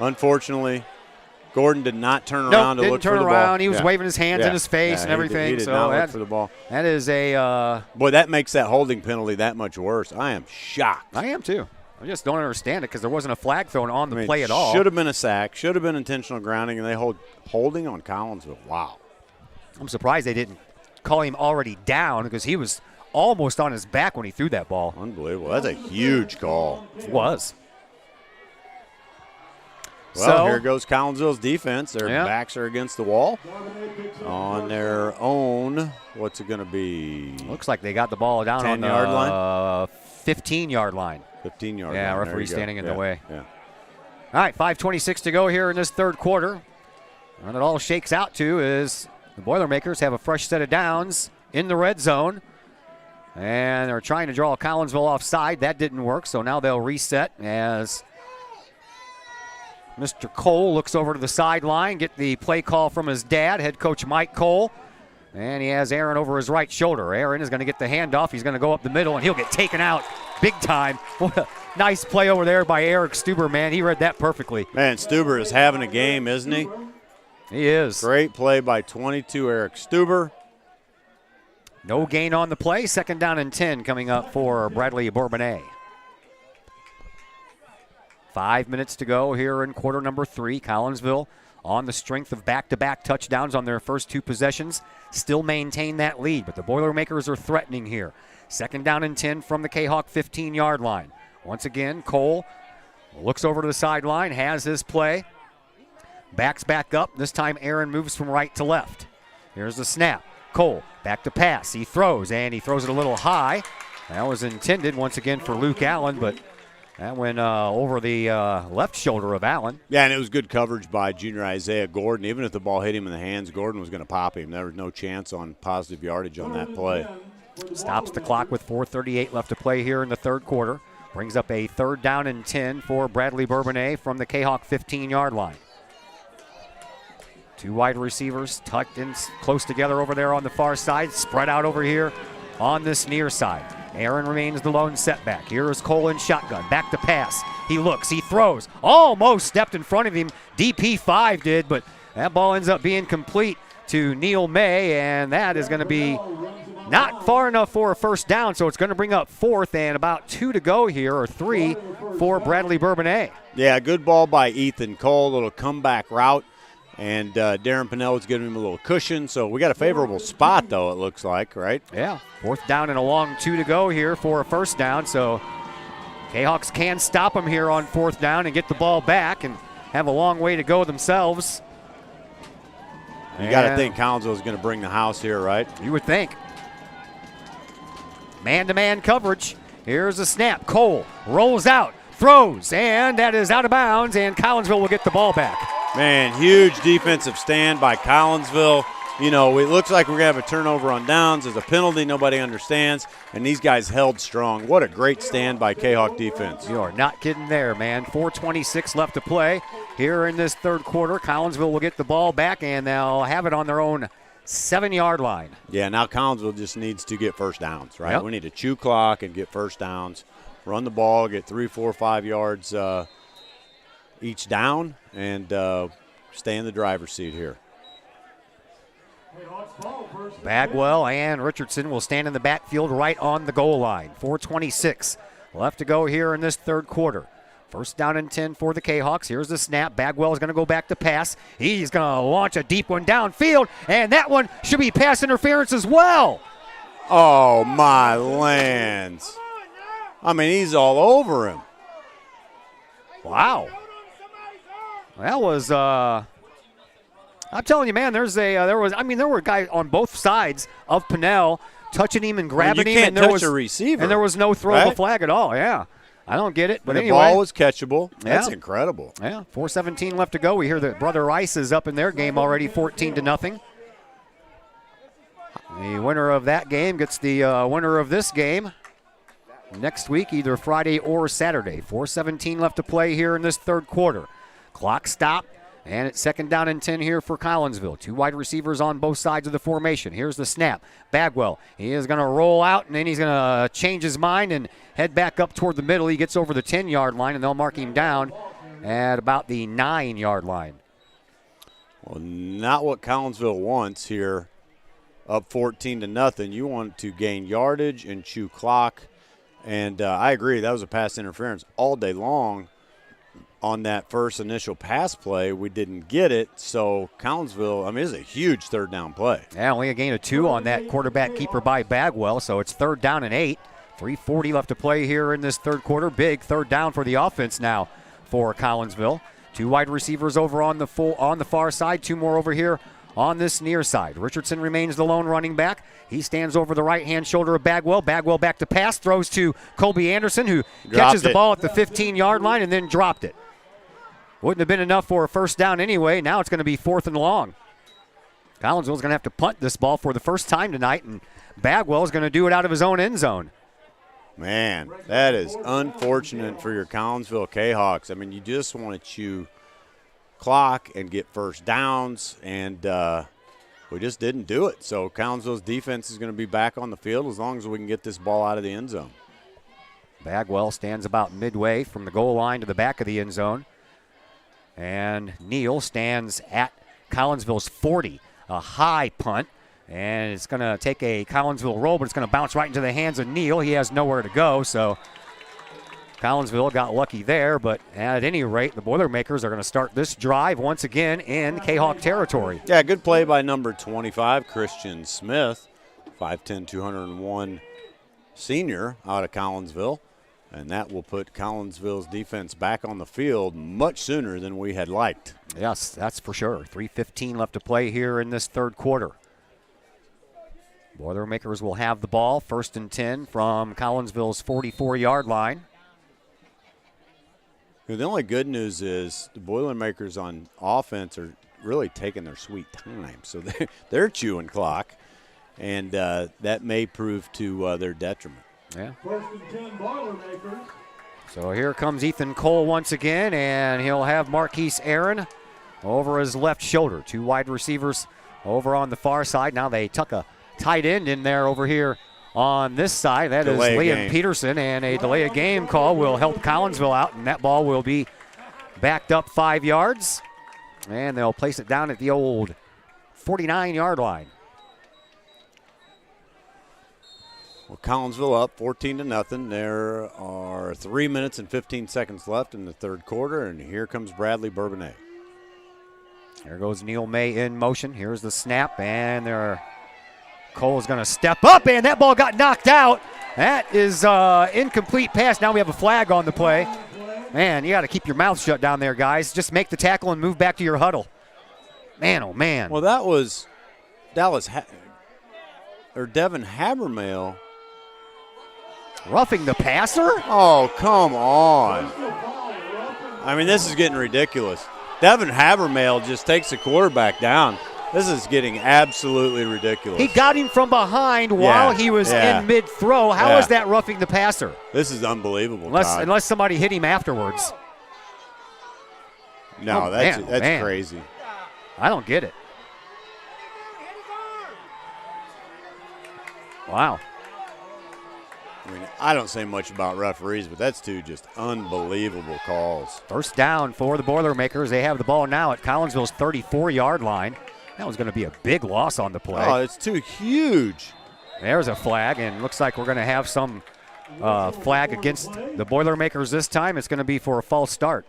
Unfortunately, Gordon did not turn around to look for the ball. Didn't turn around. He was waving his hands in his face and everything. He did not look for the ball. That is a boy, that makes that holding penalty that much worse. I am shocked. I am too. I just don't understand it because there wasn't a flag thrown on the play at all. Should have been a sack. Should have been intentional grounding, and they holding on Collinsville. Wow. I'm surprised they didn't call him already down because he was almost on his back when he threw that ball. Unbelievable. That's a huge call. It was. Well, here goes Collinsville's defense. Their backs are against the wall. On their own, what's it going to be? Looks like they got the ball down on the 10-yard line? 15-yard line. 15-yard line. Yeah, referee standing in the way. Yeah. All right, 5:26 to go here in this third quarter. And it all shakes out to is the Boilermakers have a fresh set of downs in the red zone. And they're trying to draw Collinsville offside. That didn't work, so now they'll reset as Mr. Cole looks over to the sideline, get the play call from his dad, head coach Mike Cole. And he has Aaron over his right shoulder. Aaron is going to get the handoff. He's going to go up the middle, and he'll get taken out big time. What a nice play over there by Eric Stuber, man. He read that perfectly. Man, Stuber is having a game, isn't he? He is. Great play by 22 Eric Stuber. No gain on the play. 2nd down and 10 coming up for Bradley-Bourbonnais. 5 minutes to go here in quarter number 3. Collinsville, on the strength of back-to-back touchdowns on their first 2 possessions, still maintain that lead, but the Boilermakers are threatening here. 2nd down and 10 from the Kahok 15-yard line. Once again, Cole looks over to the sideline, has his play, backs back up. This time Aaron moves from right to left. Here's the snap. Cole back to pass. He throws, and he throws it a little high. That was intended once again for Luke Allen, but that went over the left shoulder of Allen. Yeah, and it was good coverage by junior Isaiah Gordon. Even if the ball hit him in the hands, Gordon was going to pop him. There was no chance on positive yardage on that play. Stops the clock with 4:38 left to play here in the third quarter. Brings up a 3rd down and 10 for Bradley-Bourbonnais from the Kahok 15-yard line. 2 wide receivers tucked in close together over there on the far side, spread out over here on this near side. Aaron remains the lone setback. Here is Cole in shotgun. Back to pass. He looks. He throws. Almost stepped in front of him. DP5 did, but that ball ends up being complete to Neil May, and that is going to be not far enough for a 1st down, so it's going to bring up 4th and about 2 to go here, or 3 for Bradley-Bourbonnais. Yeah, good ball by Ethan Cole. A little comeback route. And Darren Pinnell's giving him a little cushion. So we got a favorable spot, though, it looks like, right? Yeah, 4th down and a long 2 to go here for a 1st down. So Kahawks can stop them here on 4th down and get the ball back and have a long way to go themselves. You got to think Collinsville is going to bring the house here, right? You would think. Man-to-man coverage. Here's a snap. Cole rolls out, throws, and that is out of bounds, and Collinsville will get the ball back. Man, huge defensive stand by Collinsville. You know, it looks like we're going to have a turnover on downs. There's a penalty nobody understands, and these guys held strong. What a great stand by Kahok defense. You are not kidding there, man. 4:26 left to play here in this third quarter. Collinsville will get the ball back, and they'll have it on their own 7-yard line. Yeah, now Collinsville just needs to get 1st downs, right? Yep. We need to chew clock and get 1st downs, run the ball, get 3, 4, 5 yards each down, and stay in the driver's seat here. Bagwell and Richardson will stand in the backfield right on the goal line. 4:26 left to go here in this third quarter. 1st down and 10 for the Kahawks. Here's the snap. Bagwell is going to go back to pass. He's going to launch a deep one downfield, and that one should be pass interference as well. Oh, my lands. I mean, he's all over him. Wow. That was, I'm telling you, man, there were guys on both sides of Pinnell touching him and grabbing him. And there was a receiver. And there was no throw of a flag at all, yeah. I don't get it, but and anyway. The ball was catchable. That's incredible. Yeah, 4:17 left to go. We hear that Brother Rice is up in their game already, 14-0. The winner of that game gets the winner of this game next week, either Friday or Saturday. 4:17 left to play here in this third quarter. Clock stopped, and it's 2nd down and 10 here for Collinsville. 2 wide receivers on both sides of the formation. Here's the snap. Bagwell, he is going to roll out, and then he's going to change his mind and head back up toward the middle. He gets over the 10-yard line, and they'll mark him down at about the 9-yard line. Well, not what Collinsville wants here. Up 14-0. You want to gain yardage and chew clock And I agree, that was a pass interference all day long. On that first initial pass play, we didn't get it. So Collinsville, I mean, it's a huge third down play. Yeah, only a gain of 2 on that quarterback keeper by Bagwell, so it's 3rd down and 8. 3:40 left to play here in this third quarter. Big third down for the offense now for Collinsville. 2 wide receivers over on the far side, 2 more over here on this near side. Richardson remains the lone running back. He stands over the right-hand shoulder of Bagwell. Bagwell back to pass, throws to Colby Anderson, who catches the ball at the 15-yard line and then dropped it. Wouldn't have been enough for a first down anyway. Now it's going to be 4th and long. Collinsville's going to have to punt this ball for the first time tonight, and Bagwell is going to do it out of his own end zone. Man, that is unfortunate for your Collinsville Kahawks. I mean, you just want to chew clock and get first downs, and we just didn't do it. So Collinsville's defense is going to be back on the field as long as we can get this ball out of the end zone. Bagwell stands about midway from the goal line to the back of the end zone. And Neal stands at Collinsville's 40, a high punt. And it's going to take a Collinsville roll, but it's going to bounce right into the hands of Neal. He has nowhere to go, so Collinsville got lucky there. But at any rate, the Boilermakers are going to start this drive once again in Kahawk territory. Yeah, good play by number 25, Christian Smith, 5'10", 201 senior out of Collinsville. And that will put Collinsville's defense back on the field much sooner than we had liked. Yes, that's for sure. 3:15 left to play here in this third quarter. Boilermakers will have the ball, 1st and 10 from Collinsville's 44-yard line. The only good news is the Boilermakers on offense are really taking their sweet time. So they're chewing clock, and that may prove to their detriment. Yeah. 1st and 10 Boilermakers. So here comes Ethan Cole once again, and he'll have Marquise Aaron over his left shoulder. 2 wide receivers over on the far side. Now they tuck a tight end in there over here on this side. That is Liam Peterson, and a delay of game call will help Collinsville out, and that ball will be backed up 5 yards. And they'll place it down at the old 49-yard line. Well, Collinsville up 14-0. There are 3 minutes and 15 seconds left in the third quarter, and here comes Bradley-Bourbonnais. There goes Neil May in motion. Here's the snap, and Cole's going to step up, and that ball got knocked out. That is incomplete pass. Now we have a flag on the play. Man, you got to keep your mouth shut down there, guys. Just make the tackle and move back to your huddle. Man, oh man. Well, that was Devin Habermail. Roughing the passer? Oh, come on. I mean, this is getting ridiculous. Devin Habermail just takes the quarterback down. This is getting absolutely ridiculous. He got him from behind while he was in mid-throw. How is that roughing the passer? This is unbelievable, Unless somebody hit him afterwards. No, that's crazy. I don't get it. Wow. I mean, I don't say much about referees, but that's 2 just unbelievable calls. First down for the Boilermakers. They have the ball now at Collinsville's 34-yard line. That was going to be a big loss on the play. Oh, it's too huge. There's a flag, and looks like we're going to have some flag against the Boilermakers this time. It's going to be for a false start.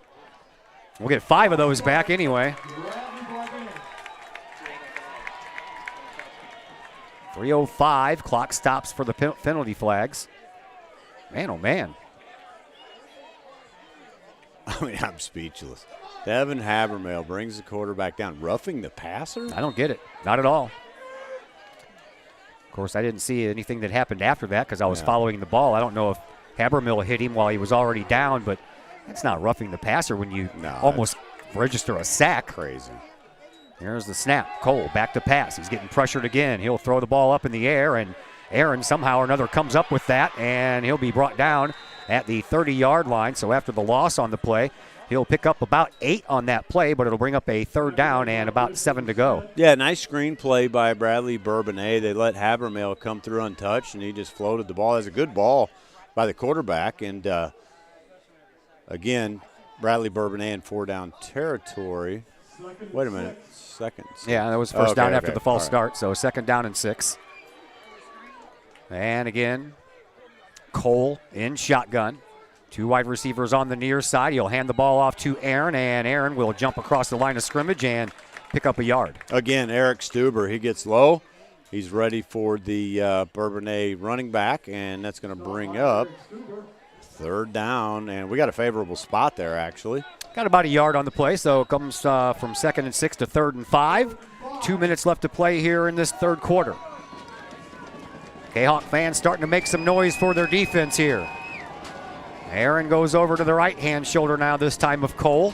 We'll get 5 of those back anyway. 3:05, clock stops for the penalty flags. Man, oh man. I mean, I'm speechless. Devin Habermail brings the quarterback down, roughing the passer? I don't get it. Not at all. Of course, I didn't see anything that happened after that because I was following the ball. I don't know if Habermill hit him while he was already down, but that's not roughing the passer when you almost register a sack. Crazy. Here's the snap. Cole back to pass. He's getting pressured again. He'll throw the ball up in the air, and Aaron somehow or another comes up with that, and he'll be brought down at the 30-yard line. So after the loss on the play, he'll pick up about 8 on that play, but it'll bring up a 3rd down and about 7 to go. Yeah, nice screen play by Bradley-Bourbonnais. They let Habermail come through untouched, and he just floated the ball. That's a good ball by the quarterback. And, again, Bradley-Bourbonnais in 4-down territory. Wait a minute. Second. Yeah, that was first down after the false start, so 2nd down and 6. And again, Cole in shotgun. 2 wide receivers on the near side. He'll hand the ball off to Aaron, and Aaron will jump across the line of scrimmage and pick up a yard. Again, Eric Stuber, he gets low. He's ready for the Bourbonnais running back, and that's going to bring up 3rd down. And we got a favorable spot there, actually. Got about a yard on the play, so it comes from 2nd and 6 to 3rd and 5. 2 minutes left to play here in this third quarter. Kahok fans starting to make some noise for their defense here. Aaron goes over to the right-hand shoulder now, this time of Cole.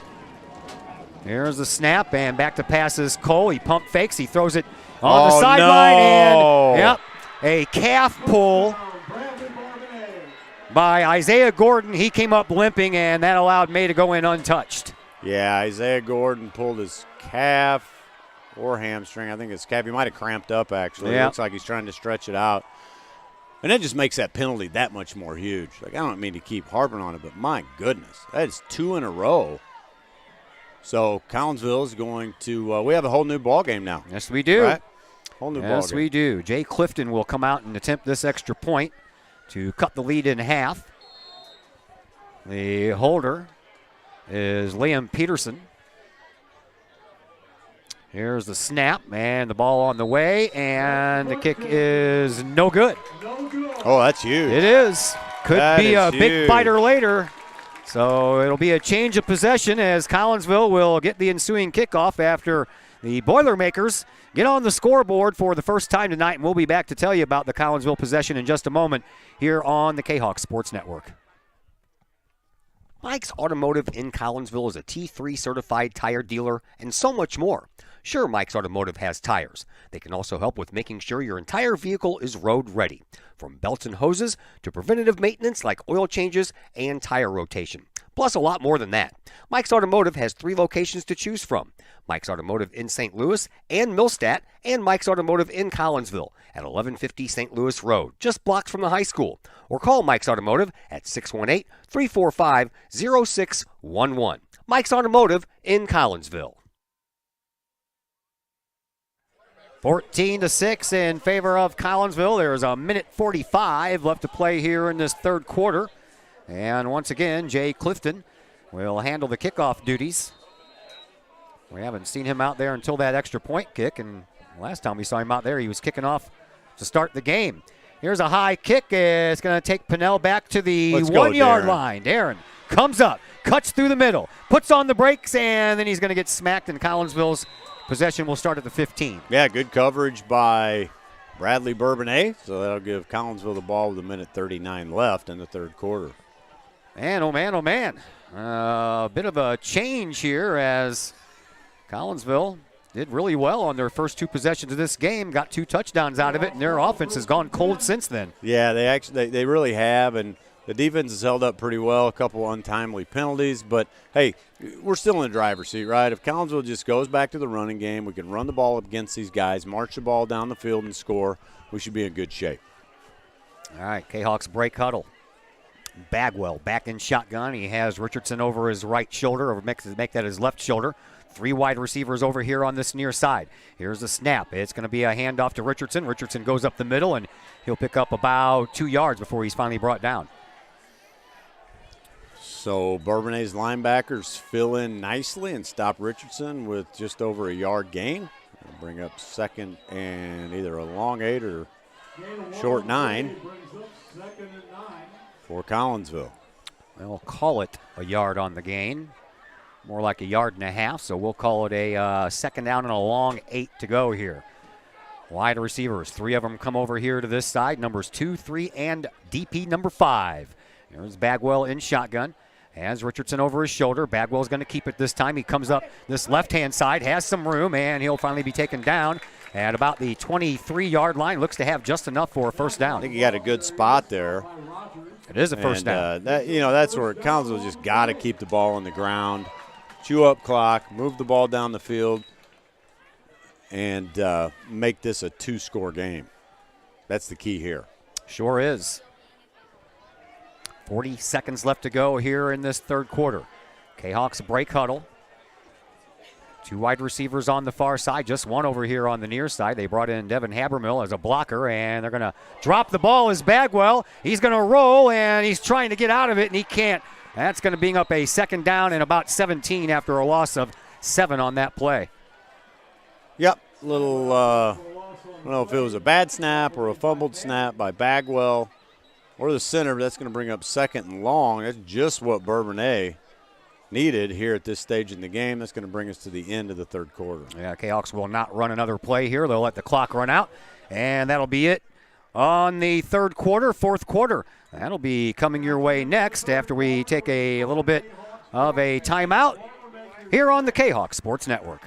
Here's the snap, and back to passes Cole. He pump fakes. He throws it on the sideline, and yep, a calf pull by Isaiah Gordon. He came up limping, and that allowed May to go in untouched. Yeah, Isaiah Gordon pulled his calf or hamstring. I think his calf. He might have cramped up, actually. Yep. Looks like he's trying to stretch it out. And that just makes that penalty that much more huge. Like, I don't mean to keep harping on it, but my goodness, that is 2 in a row. So Collinsville is going to we have a whole new ball game now. Yes, we do. Right? Whole new ball game. Yes, we do. Jay Clifton will come out and attempt this extra point to cut the lead in half. The holder is Liam Peterson. Here's the snap, and the ball on the way, and the kick is no good. Oh, that's huge. It is. Could be a big huge. biter later. So it'll be a change of possession as Collinsville will get the ensuing kickoff after the Boilermakers get on the scoreboard for the first time tonight. And we'll be back to tell you about the Collinsville possession in just a moment here on the Kahok Sports Network. Mike's Automotive in Collinsville is a T3 certified tire dealer and so much more. Sure, Mike's Automotive has tires. They can also help with making sure your entire vehicle is road ready, from belts and hoses to preventative maintenance like oil changes and tire rotation. Plus a lot more than that. Mike's Automotive has 3 locations to choose from. Mike's Automotive in St. Louis and Millstadt, and Mike's Automotive in Collinsville at 1150 St. Louis Road, just blocks from the high school. Or call Mike's Automotive at 618-345-0611. Mike's Automotive in Collinsville. 14-6 in favor of Collinsville. There's a minute 45 left to play here in this third quarter. And once again, Jay Clifton will handle the kickoff duties. We haven't seen him out there until that extra point kick, and last time we saw him out there, he was kicking off to start the game. Here's a high kick. It's going to take Pinnell back to the 1-yard line. Darren comes up, cuts through the middle, puts on the brakes, and then he's going to get smacked, and Collinsville's possession will start at the 15. Yeah, good coverage by Bradley-Bourbonnais, so that'll give Collinsville the ball with a minute 39 left in the third quarter. And oh man, a bit of a change here as Collinsville did really well on their first 2 possessions of this game, got 2 touchdowns out of it, and their offense has gone cold since then. Yeah, they really have, and the defense has held up pretty well, a couple untimely penalties, but hey, we're still in the driver's seat, right? If Collinsville just goes back to the running game, we can run the ball up against these guys, march the ball down the field and score, we should be in good shape. All right, Kahawks break huddle. Bagwell back in shotgun. He has Richardson over his right shoulder, or make that his left shoulder. 3 wide receivers over here on this near side. Here's the snap. It's going to be a handoff to Richardson. Richardson goes up the middle, and he'll pick up about 2 yards before he's finally brought down. So Bourbonnais' linebackers fill in nicely and stop Richardson with just over a yard gain. It'll bring up second and either a long 8 or short 9 for Collinsville. We'll call it a yard on the gain. More like a yard and a half, so we'll call it a second down and a long 8 to go here. Wide receivers, 3 of them come over here to this side, numbers 2, 3, and DP number 5. There's Bagwell in shotgun. Has Richardson over his shoulder. Bagwell's going to keep it this time. He comes up this left-hand side, has some room, and he'll finally be taken down at about the 23-yard line. Looks to have just enough for a first down. I think he got a good spot there. It is a first down. That's where Collinsville just got to keep the ball on the ground, chew up clock, move the ball down the field, and make this a 2-score game. That's the key here. Sure is. 40 seconds left to go here in this third quarter. Kahawks break huddle. Two wide receivers on the far side, just one over here on the near side. They brought in Devin Habermill as a blocker, and they're going to drop the ball as Bagwell. He's going to roll, and he's trying to get out of it, and he can't. That's going to bring up a second down and about 17 after a loss of 7 on that play. Yep, little, I don't know if it was a bad snap or a fumbled snap by Bagwell or the center, but that's going to bring up 2nd and long. That's just what Bourbonnais needed here at this stage in the game. That's going to bring us to the end of the 3rd quarter. Yeah, Kahawks will not run another play here. They'll let the clock run out, and that'll be it on the 3rd quarter, 4th quarter. That'll be coming your way next after we take a little bit of a timeout here on the Kahawk Sports Network.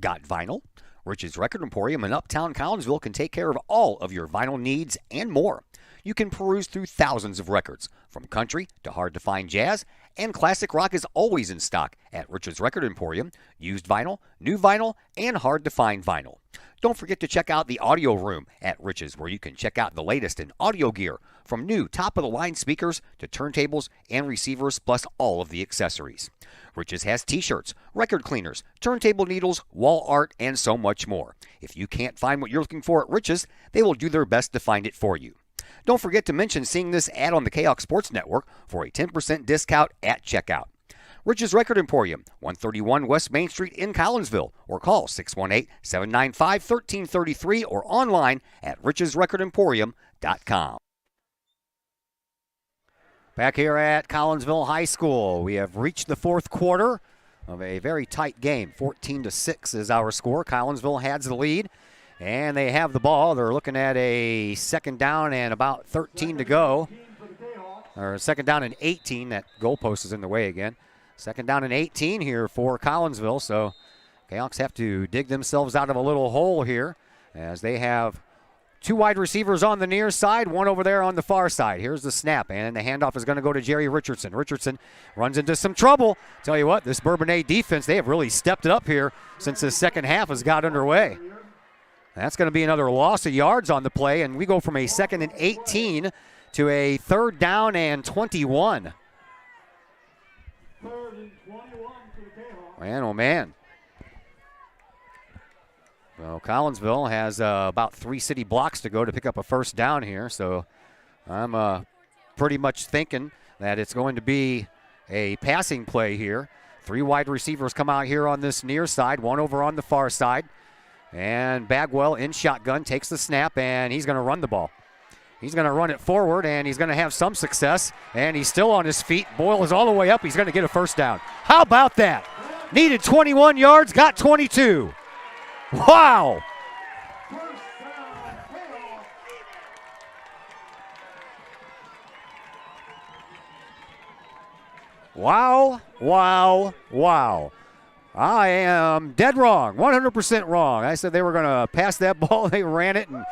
Got vinyl? Rich's Record Emporium in Uptown Collinsville can take care of all of your vinyl needs and more. You can peruse through thousands of records, from country to hard-to-find jazz, and classic rock is always in stock at Rich's Record Emporium. Used vinyl, new vinyl, and hard-to-find vinyl. Don't forget to check out the audio room at Rich's, where you can check out the latest in audio gear, from new top-of-the-line speakers to turntables and receivers, plus all of the accessories. Rich's has t-shirts, record cleaners, turntable needles, wall art, and so much more. If you can't find what you're looking for at Rich's, they will do their best to find it for you. Don't forget to mention seeing this ad on the Kahawk Sports Network for a 10% discount at checkout. Rich's Record Emporium, 131 West Main Street in Collinsville, or call 618-795-1333 or online at richesrecordemporium.com. Back here at Collinsville High School, we have reached the 4th quarter of a very tight game. 14-6 is our score. Collinsville has the lead, and they have the ball. They're looking at a 2nd down and about 13 to go. Or 2nd down and 18. That goalpost is in the way again. 2nd down and 18 here for Collinsville, so Kahawks have to dig themselves out of a little hole here as they have 2 wide receivers on the near side, 1 over there on the far side. Here's the snap, and the handoff is going to go to Jerry Richardson. Richardson runs into some trouble. Tell you what, this Bourbonnais defense, they have really stepped it up here since the second half has got underway. That's going to be another loss of yards on the play, and we go from a 2nd and 18 to a 3rd down and 21. Man, oh man. Well, Collinsville has about 3 city blocks to go to pick up a 1st down here, so I'm pretty much thinking that it's going to be a passing play here. 3 wide receivers come out here on this near side, 1 over on the far side, and Bagwell in shotgun takes the snap, and he's going to run the ball. He's going to run it forward, and he's going to have some success, and he's still on his feet. Boyle is all the way up. He's going to get a 1st down. How about that? Needed 21 yards, got 22. Wow! Wow, wow, wow. I am dead wrong, 100% wrong. I said they were going to pass that ball. They ran it, and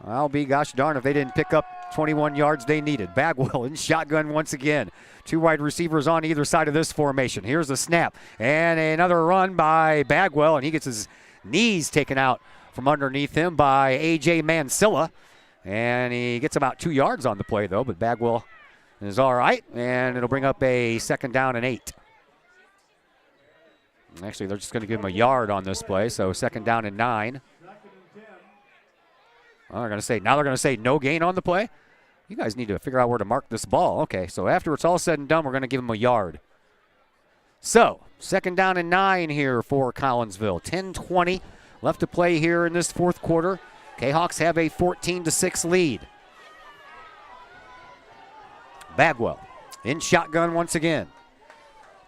I'll be gosh darn if they didn't pick up 21 yards they needed. Bagwell in shotgun once again. 2 wide receivers on either side of this formation. Here's the snap, and another run by Bagwell, and he gets his knees taken out from underneath him by A.J. Mansilla, and he gets about 2 yards on the play, though, but Bagwell is all right, and it'll bring up a 2nd down and 8. Actually, they're just going to give him a yard on this play, so 2nd down and 9. Well, they're going to say no gain on the play. You guys need to figure out where to mark this ball. Okay, so after it's all said and done, we're going to give him a yard. So, 2nd down and 9 here for Collinsville. 10:20 left to play here in this 4th quarter. Kahawks have a 14-6 lead. Bagwell in shotgun once again.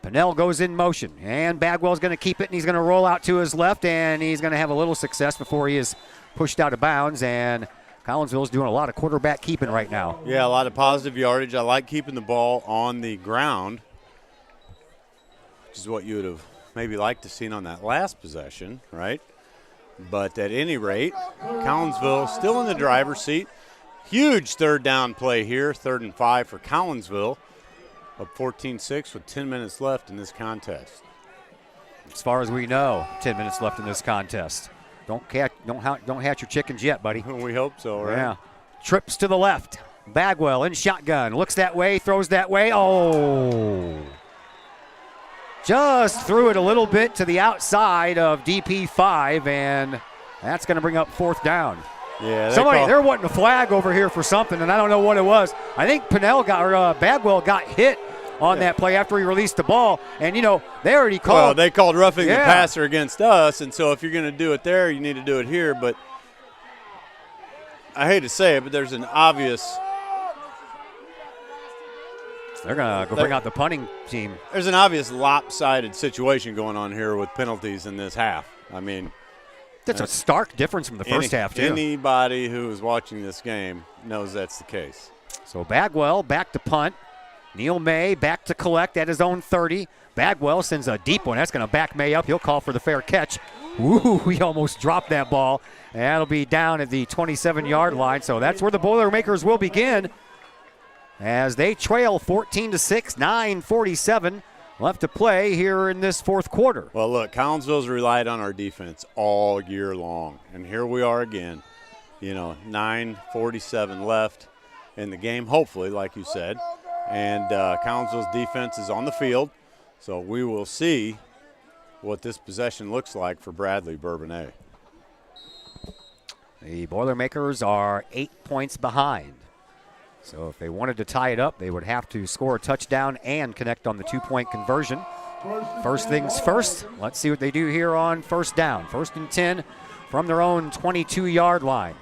Pennell goes in motion, and Bagwell's going to keep it, and he's going to roll out to his left, and he's going to have a little success before he is pushed out of bounds, and Collinsville's doing a lot of quarterback keeping right now. Yeah, a lot of positive yardage. I like keeping the ball on the ground, which is what you would have maybe liked to seen on that last possession, right? But at any rate, Collinsville still in the driver's seat. Huge 3rd down play here, 3rd and 5 for Collinsville. Up 14-6 with 10 minutes left in this contest. As far as we know, 10 minutes left in this contest. Don't hatch your chickens yet, buddy. We hope so, right? Yeah. Trips to the left. Bagwell in shotgun. Looks that way, throws that way. Oh. just threw it a little bit to the outside of DP5, and that's going to bring up 4th down. Yeah, they're wanting a flag over here for something, and I don't know what it was. I think Bagwell got hit on that play after he released the ball, and they already called. Well, they called roughing the passer against us, and so if you're going to do it there, you need to do it here. But I hate to say it, but there's an obvious. They're going to go bring out the punting team. There's an obvious lopsided situation going on here with penalties in this half. I mean, that's a stark difference from the first half, too. Anybody who is watching this game knows that's the case. So Bagwell back to punt. Neil May back to collect at his own 30. Bagwell sends a deep one. That's going to back May up. He'll call for the fair catch. Ooh, he almost dropped that ball. And that'll be down at the 27-yard line. So that's where the Boilermakers will begin as they trail 14-6, 9:47 left to play here in this 4th quarter. Well, look, Collinsville's relied on our defense all year long. And here we are again. 9:47 left in the game, hopefully, like you said. And Collinsville's defense is on the field. So we will see what this possession looks like for Bradley-Bourbonnais. The Boilermakers are 8 points behind. So if they wanted to tie it up, they would have to score a touchdown and connect on the 2-point conversion. First things first, let's see what they do here on 1st down. 1st and 10 from their own 22-yard line.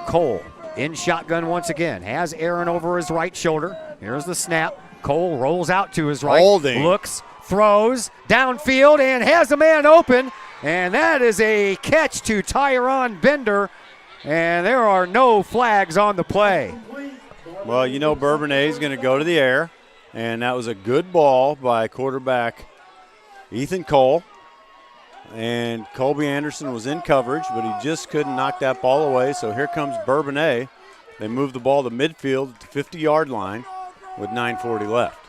Cole in shotgun once again, has Aaron over his right shoulder. Here's the snap. Cole rolls out to his right, looks, throws, downfield, and has a man open. And that is a catch to Tyron Bender. And there are no flags on the play. Well, Bourbonnais is going to go to the air. And that was a good ball by quarterback Ethan Cole. And Colby Anderson was in coverage, but he just couldn't knock that ball away. So here comes Bourbonnais. They move the ball to midfield at the 50-yard line with 9:40 left.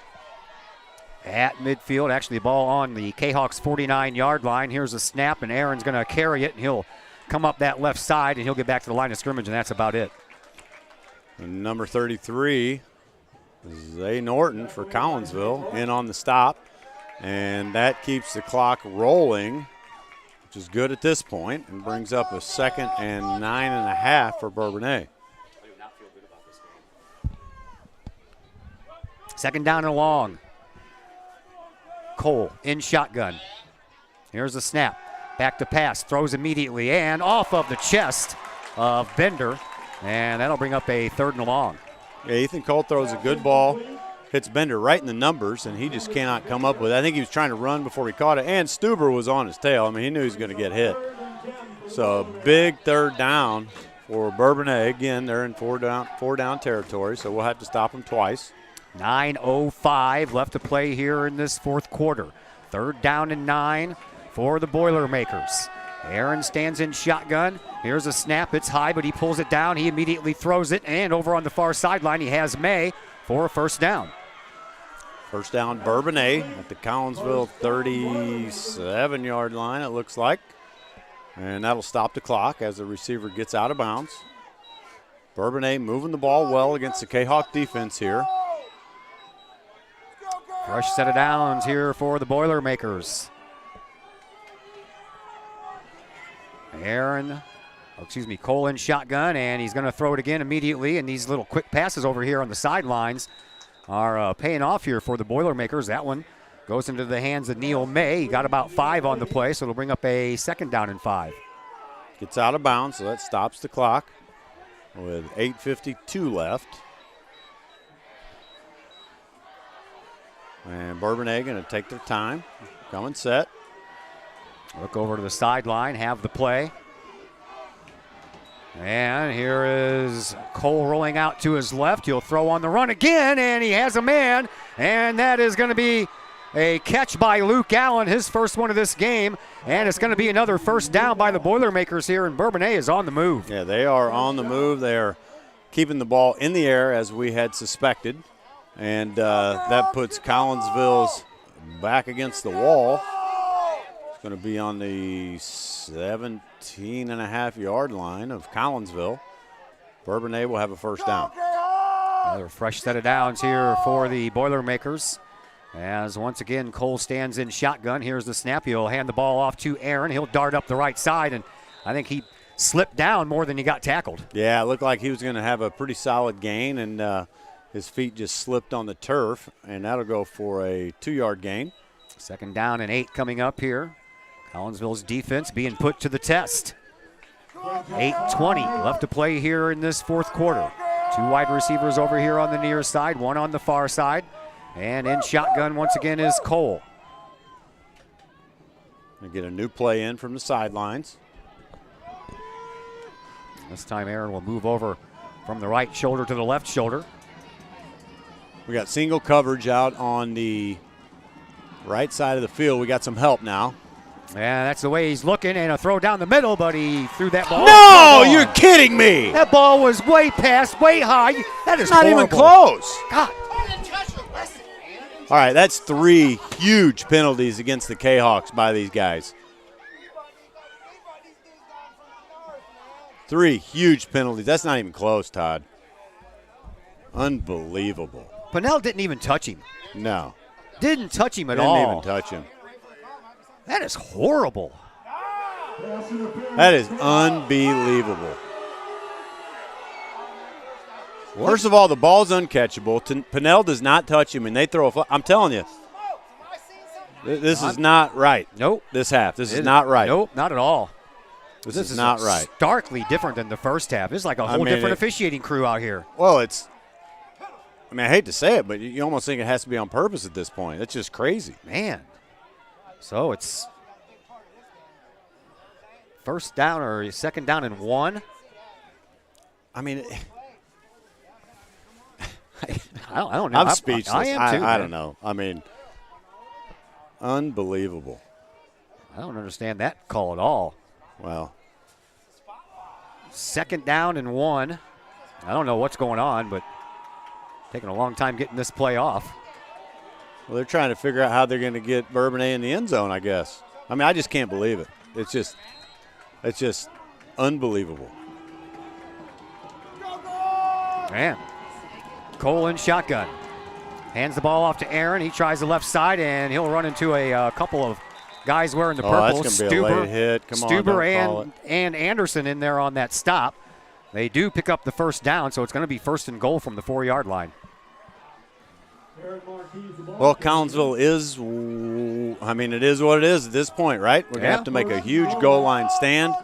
At midfield, actually the ball on the Kahawks 49-yard line. Here's a snap, and Aaron's going to carry it, and he'll come up that left side, and he'll get back to the line of scrimmage, and that's about it. And number 33 is Zay Norton for Collinsville in on the stop, and that keeps the clock rolling, which is good at this point, and brings up a 2nd and 9.5 for Bourbonnais. 2nd down and long. Cole in shotgun. Here's the snap. Back to pass. Throws immediately and off of the chest of Bender. And that'll bring up a 3rd and long. Yeah, Ethan Cole throws a good ball. Hits Bender right in the numbers, and he just cannot come up with it. I think he was trying to run before he caught it, and Stuber was on his tail. I mean, he knew he was going to get hit. So big 3rd down for Bourbonnais. Again, they're in four down territory, so we'll have to stop them twice. 9:05 left to play here in this 4th quarter. 3rd down and 9 for the Boilermakers. Aaron stands in shotgun. Here's a snap. It's high, but he pulls it down. He immediately throws it, and over on the far sideline, he has May for a 1st down. 1st down, Bourbonnais at the Collinsville 37-yard line, it looks like. And that'll stop the clock as the receiver gets out of bounds. Bourbonnais moving the ball well against the Kahok defense here. Fresh set of downs here for the Boilermakers. Cole in shotgun, and he's going to throw it again immediately. And these little quick passes over here on the sidelines are paying off here for the Boilermakers. That one goes into the hands of Neil May. He got about 5 on the play, so it'll bring up a 2nd down and 5. Gets out of bounds, so that stops the clock with 8:52 left. And Bourbonnais going to take their time, coming set. Look over to the sideline, have the play. And here is Cole rolling out to his left. He'll throw on the run again, and he has a man. And that is going to be a catch by Luke Allen, his first one of this game. And it's going to be another 1st down by the Boilermakers here, and Bourbonnais is on the move. Yeah, they are on the move. They are keeping the ball in the air as we had suspected. And that puts Collinsville's back against the wall. It's going to be on the 17.5-yard line of Collinsville. Bourbonnais will have a 1st down. Another fresh set of downs here for the Boilermakers As once again, Cole stands in shotgun. Here's the snap. He'll hand the ball off to Aaron. He'll dart up the right side, and I think he slipped down more than he got tackled. Yeah, it looked like he was going to have a pretty solid gain, and his feet just slipped on the turf, and that'll go for a 2-yard gain. 2nd down and 8 coming up here. Collinsville's defense being put to the test. 8:20 left to play here in this 4th quarter. 2 wide receivers over here on the near side, 1 on the far side. And in shotgun once again is Cole. We get a new play in from the sidelines. This time Aaron will move over from the right shoulder to the left shoulder. We got single coverage out on the right side of the field. We got some help now. Yeah, that's the way he's looking, and a throw down the middle, but he threw that ball. No, you're kidding me. That ball was way past, way high. That is not horrible. even close. God. All right, that's 3 huge penalties against the Kahawks by these guys. 3 huge penalties. That's not even close, Todd. Unbelievable. Pinnell didn't even touch him. No. Didn't touch him at all. Didn't even touch him. That is horrible. That is unbelievable. First of all, the ball's uncatchable. Pinnell does not touch him, and they throw a flag. I'm telling you, this is not right. Nope. This half. This is not right. Nope, not at all. This is not right. Starkly different than the first half. This is like a whole different officiating crew out here. Well, I hate to say it, but you almost think it has to be on purpose at this point. It's just crazy. Man. So it's 1st down or 2nd down and 1. I mean, I don't know. I'm speechless. I am too. I don't know. I mean, unbelievable. I don't understand that call at all. Well, 2nd down and 1. I don't know what's going on, but taking a long time getting this play off. Well, they're trying to figure out how they're going to get Bourbonnais in the end zone, I guess. I mean, I just can't believe it. It's just unbelievable. Man. Cole in shotgun. Hands the ball off to Aaron. He tries the left side, and he'll run into a couple of guys wearing the purple. That's going to be a late hit. Come on, Stuber and Anderson in there on that stop. They do pick up the 1st down, so it's going to be 1st and goal from the 4-yard line. Well, Collinsville it is what it is at this point, right? We're going to have to make a huge goal line stand.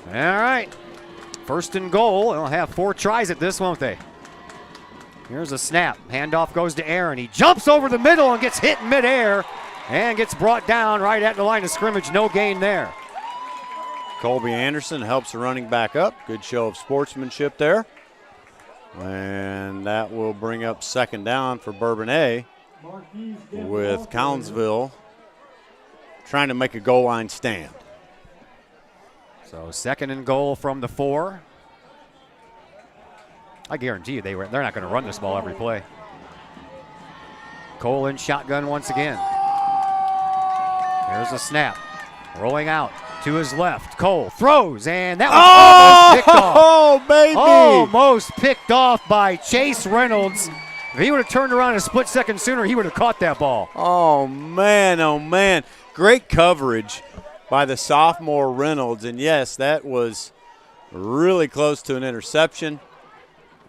All right. 1st and goal. They'll have 4 tries at this, won't they? Here's a snap. Handoff goes to Aaron. He jumps over the middle and gets hit in midair and gets brought down right at the line of scrimmage. No gain there. Colby Anderson helps the running back up. Good show of sportsmanship there. And that will bring up 2nd down for Bourbonnais, with Collinsville trying to make a goal line stand. So 2nd and goal from the 4. I guarantee you they're not going to run this ball every play. Cole in shotgun once again. Here's a snap. Rolling out to his left. Cole throws, and that was almost picked off. Oh, baby! Almost picked off by Chase Reynolds. If he would have turned around a split second sooner, he would have caught that ball. Oh, man, oh, man. Great coverage by the sophomore Reynolds. And, yes, that was really close to an interception.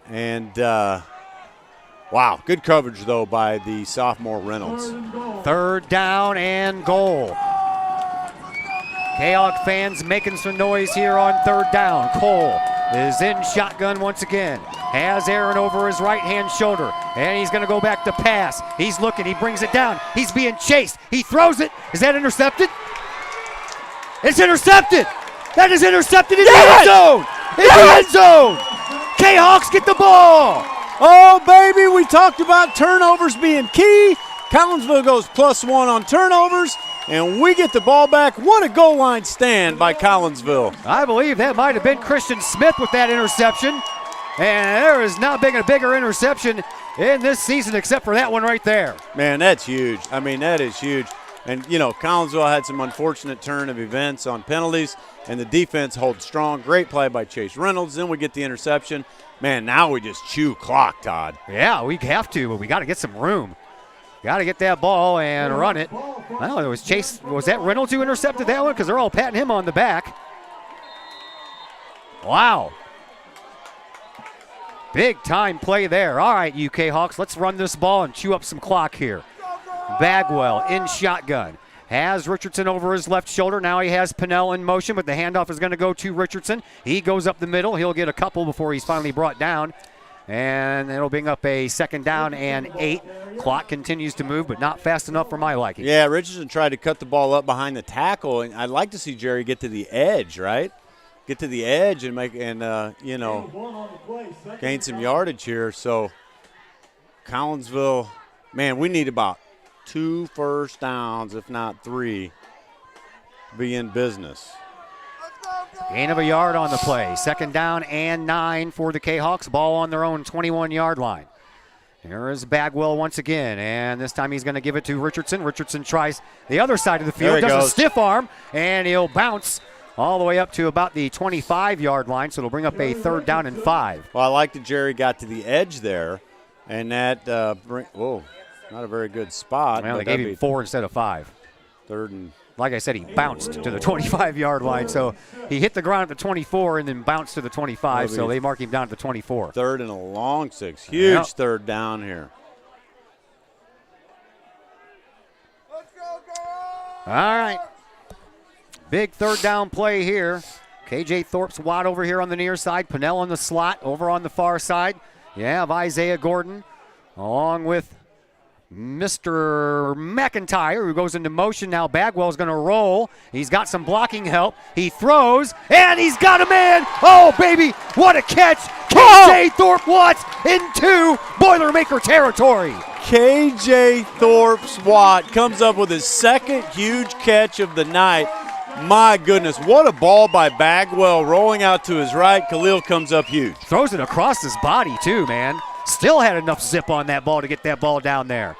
And, wow, good coverage, though, by the sophomore Reynolds. 3rd down and goal. Kahok fans making some noise here on 3rd down. Cole is in shotgun once again. Has Aaron over his right-hand shoulder, and he's going to go back to pass. He's looking. He brings it down. He's being chased. He throws it. Is that intercepted? It's intercepted. That is intercepted in the end zone. In the end zone. Kahawks get the ball. Oh, baby, we talked about turnovers being key. Collinsville goes +1 on turnovers, and we get the ball back. What a goal line stand by Collinsville. I believe that might have been Christian Smith with that interception. And there has not been a bigger interception in this season except for that one right there. Man, that's huge. I mean, that is huge. And, Collinsville had some unfortunate turn of events on penalties, and the defense holds strong. Great play by Chase Reynolds. Then we get the interception. Man, now we just chew clock, Todd. Yeah, we have to, but we got to get some room. Got to get that ball and run it. Well, it was Chase. Was that Reynolds who intercepted that one? Because they're all patting him on the back. Wow. Big time play there. All right, UK Hawks, let's run this ball and chew up some clock here. Bagwell in shotgun. Has Richardson over his left shoulder. Now he has Pinnell in motion, but the handoff is going to go to Richardson. He goes up the middle. He'll get a couple before he's finally brought down. And it'll bring up a 2nd down and 8. Clock continues to move, but not fast enough for my liking. Yeah, Richardson tried to cut the ball up behind the tackle, and I'd like to see Jerry get to the edge, right? Get to the edge and gain some yardage here. So Collinsville, man, we need about 2 first downs, if not 3, to be in business. Gain of a yard on the play. 2nd down and 9 for the K-Hawks. Ball on their own 21-yard line. Here is Bagwell once again, and this time he's going to give it to Richardson. Richardson tries the other side of the field, does a stiff arm, and he'll bounce all the way up to about the 25-yard line, so it'll bring up a 3rd down and 5. Well, I like that Jerry got to the edge there, and that not a very good spot. Well, they gave him 4 instead of 5. 3rd and, like I said, he bounced to the 25-yard line. So he hit the ground at the 24 and then bounced to the 25. So they mark him down at the 24. 3rd and a long 6. Huge 3rd down here. All right. Big 3rd down play here. KJ Thorpe's wide over here on the near side. Pinnell on the slot over on the far side. You have Isaiah Gordon along with Mr. McIntyre, who goes into motion now. Bagwell's going to roll. He's got some blocking help. He throws, and he's got a man. Oh, baby, what a catch. KJ Thorpe Watts into Boilermaker territory. KJ Thorpe Watt comes up with his 2nd huge catch of the night. My goodness, what a ball by Bagwell rolling out to his right. Khalil comes up huge. Throws it across his body, too, man. Still had enough zip on that ball to get that ball down there.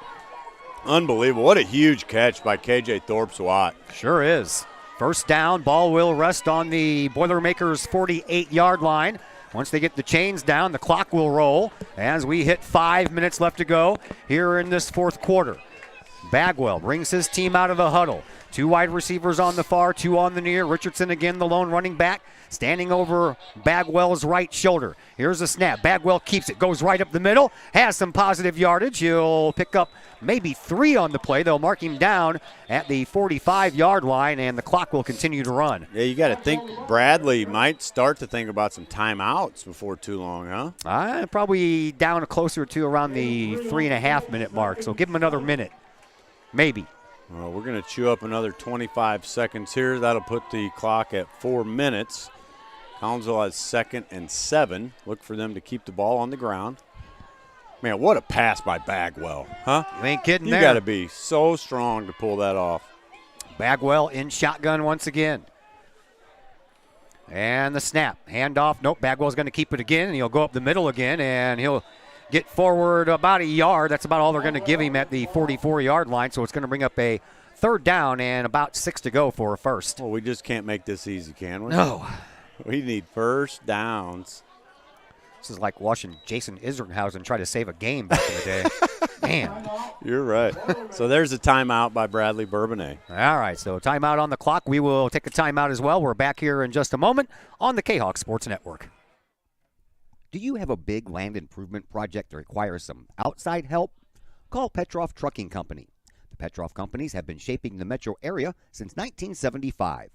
Unbelievable. What a huge catch by KJ Thorpe Watt. Sure is. 1st down, ball will rest on the Boilermakers' 48-yard line. Once they get the chains down, the clock will roll as we hit 5 minutes left to go here in this 4th quarter. Bagwell brings his team out of the huddle. 2 wide receivers on the far, 2 on the near. Richardson again, the lone running back, standing over Bagwell's right shoulder. Here's a snap. Bagwell keeps it, goes right up the middle, has some positive yardage. He'll pick up maybe 3 on the play. They'll mark him down at the 45-yard line, and the clock will continue to run. Yeah, you got to think Bradley might start to think about some timeouts before too long, huh? Probably down closer to around the 3.5-minute mark, so give him another minute, maybe. Well, we're going to chew up another 25 seconds here. That'll put the clock at 4 minutes. Collinsville has 2nd and 7. Look for them to keep the ball on the ground. Man, what a pass by Bagwell, huh? You ain't kidding there. You got to be so strong to pull that off. Bagwell in shotgun once again. And the snap. Handoff. Nope, Bagwell's going to keep it again, and he'll go up the middle again, and he'll get forward about a yard. That's about all they're going to give him at the 44-yard line, so it's going to bring up a 3rd down and about 6 to go for a 1st. Well, we just can't make this easy, can we? No. We need first downs. This is like watching Jason Isringhausen try to save a game back in the day. Man. You're right. So there's a timeout by Bradley-Bourbonnais. All right, so timeout on the clock. We will take a timeout as well. We're back here in just a moment on the Kahok Sports Network. Do you have a big land improvement project that requires some outside help? Call Petroff Trucking Company. The Petroff Companies have been shaping the metro area since 1975.